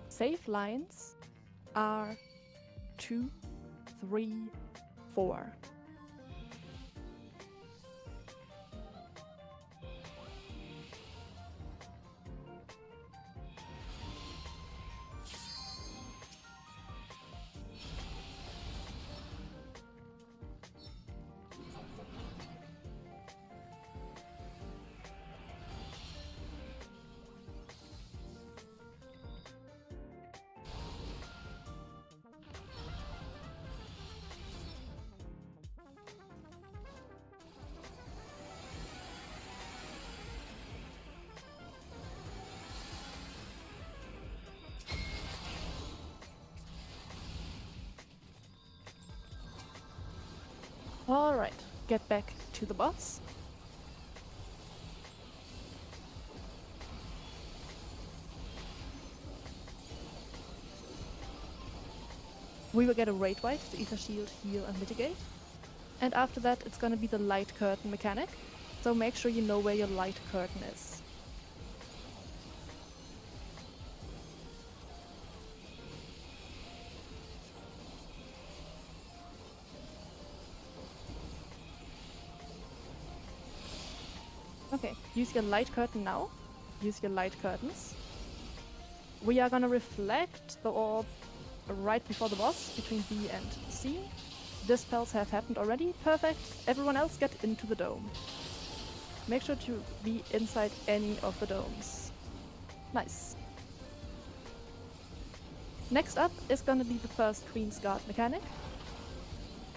Safe lines are 2, 3, 4. Alright, get back to the boss. We will get a raid wight to Ether Shield, heal and mitigate. And after that it's gonna be the light curtain mechanic. So make sure you know where your light curtain is. Okay, use your light curtain now. Use your light curtains. We are gonna reflect the orb right before the boss, between B and C. Dispels have happened already. Perfect. Everyone else get into the dome. Make sure to be inside any of the domes. Nice. Next up is gonna be the first Queen's Guard mechanic.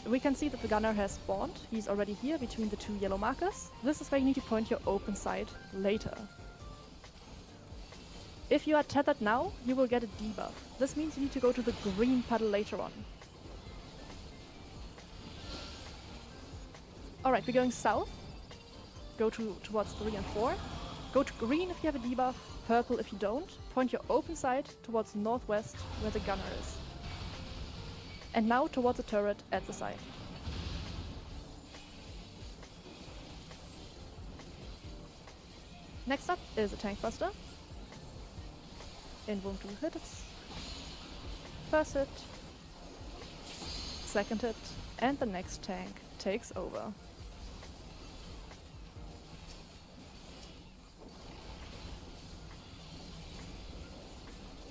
We can see that the gunner has spawned. He's already here between the 2 yellow markers. This is where you need to point your open sight later. If you are tethered now, you will get a debuff. This means you need to go to the green puddle later on. Alright, we're going south. Go towards 3 and 4. Go to green if you have a debuff, purple if you don't. Point your open sight towards northwest where the gunner is. And now towards the turret at the side. Next up is a tank buster. Invuln 2 hits. First hit. Second hit. And the next tank takes over.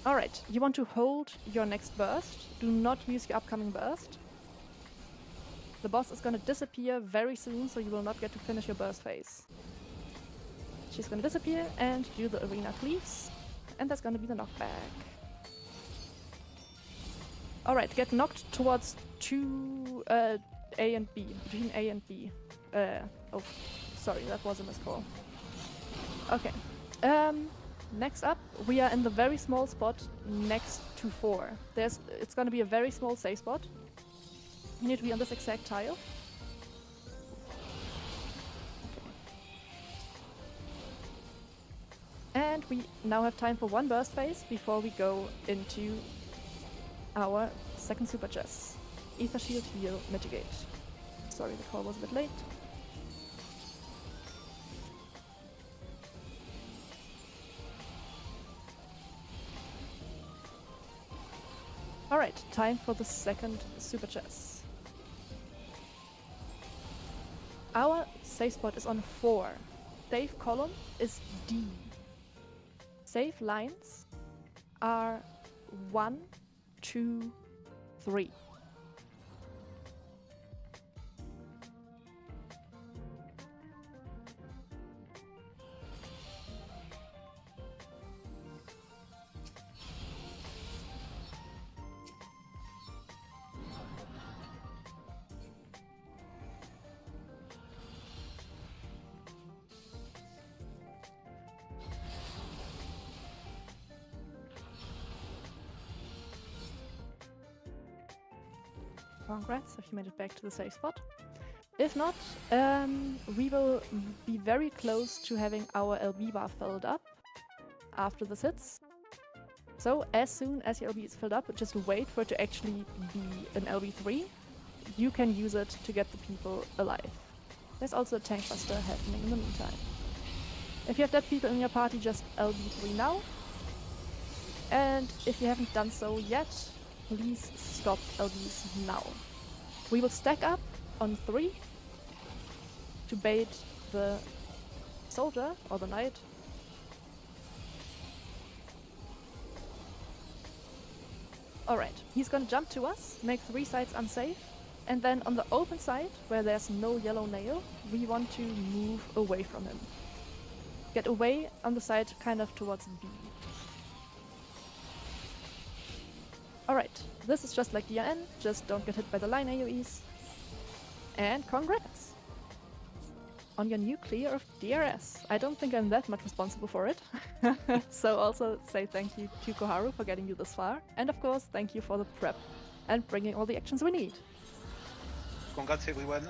Alright, you want to hold your next burst. Do not use your upcoming burst. The boss is gonna disappear very soon, so you will not get to finish your burst phase. She's gonna disappear and do the arena cleaves. And that's gonna be the knockback. Alright, get knocked towards 2 A and B. Between A and B. Oh, sorry, that was a miscall. Okay. Next up, we are in the very small spot next to 4. It's gonna be a very small safe spot. You need to be on this exact tile. Okay. And we now have time for one burst phase before we go into our second super chess. Ether Shield, Heal, Mitigate. Sorry, the call was a bit late. Alright, time for the second super chess. Our safe spot is on 4. Safe column is D. Safe lines are 1, 2, 3. Congrats if you made it back to the safe spot. If not, we will be very close to having our LB bar filled up after this hits. So as soon as your LB is filled up, just wait for it to actually be an LB3. You can use it to get the people alive. There's also a tank buster happening in the meantime. If you have dead people in your party, just LB3 now. And if you haven't done so yet, please stop LBs now. We will stack up on 3 to bait the soldier or the knight. Alright, he's gonna jump to us, make 3 sides unsafe, and then on the open side, where there's no yellow nail, we want to move away from him. Get away on the side kind of towards B. Alright, this is just like DRN, just don't get hit by the line AoEs. And congrats! On your new clear of DRS. I don't think I'm that much responsible for it. So also say thank you to Koharu for getting you this far. And of course, thank you for the prep and bringing all the actions we need. Congrats everyone.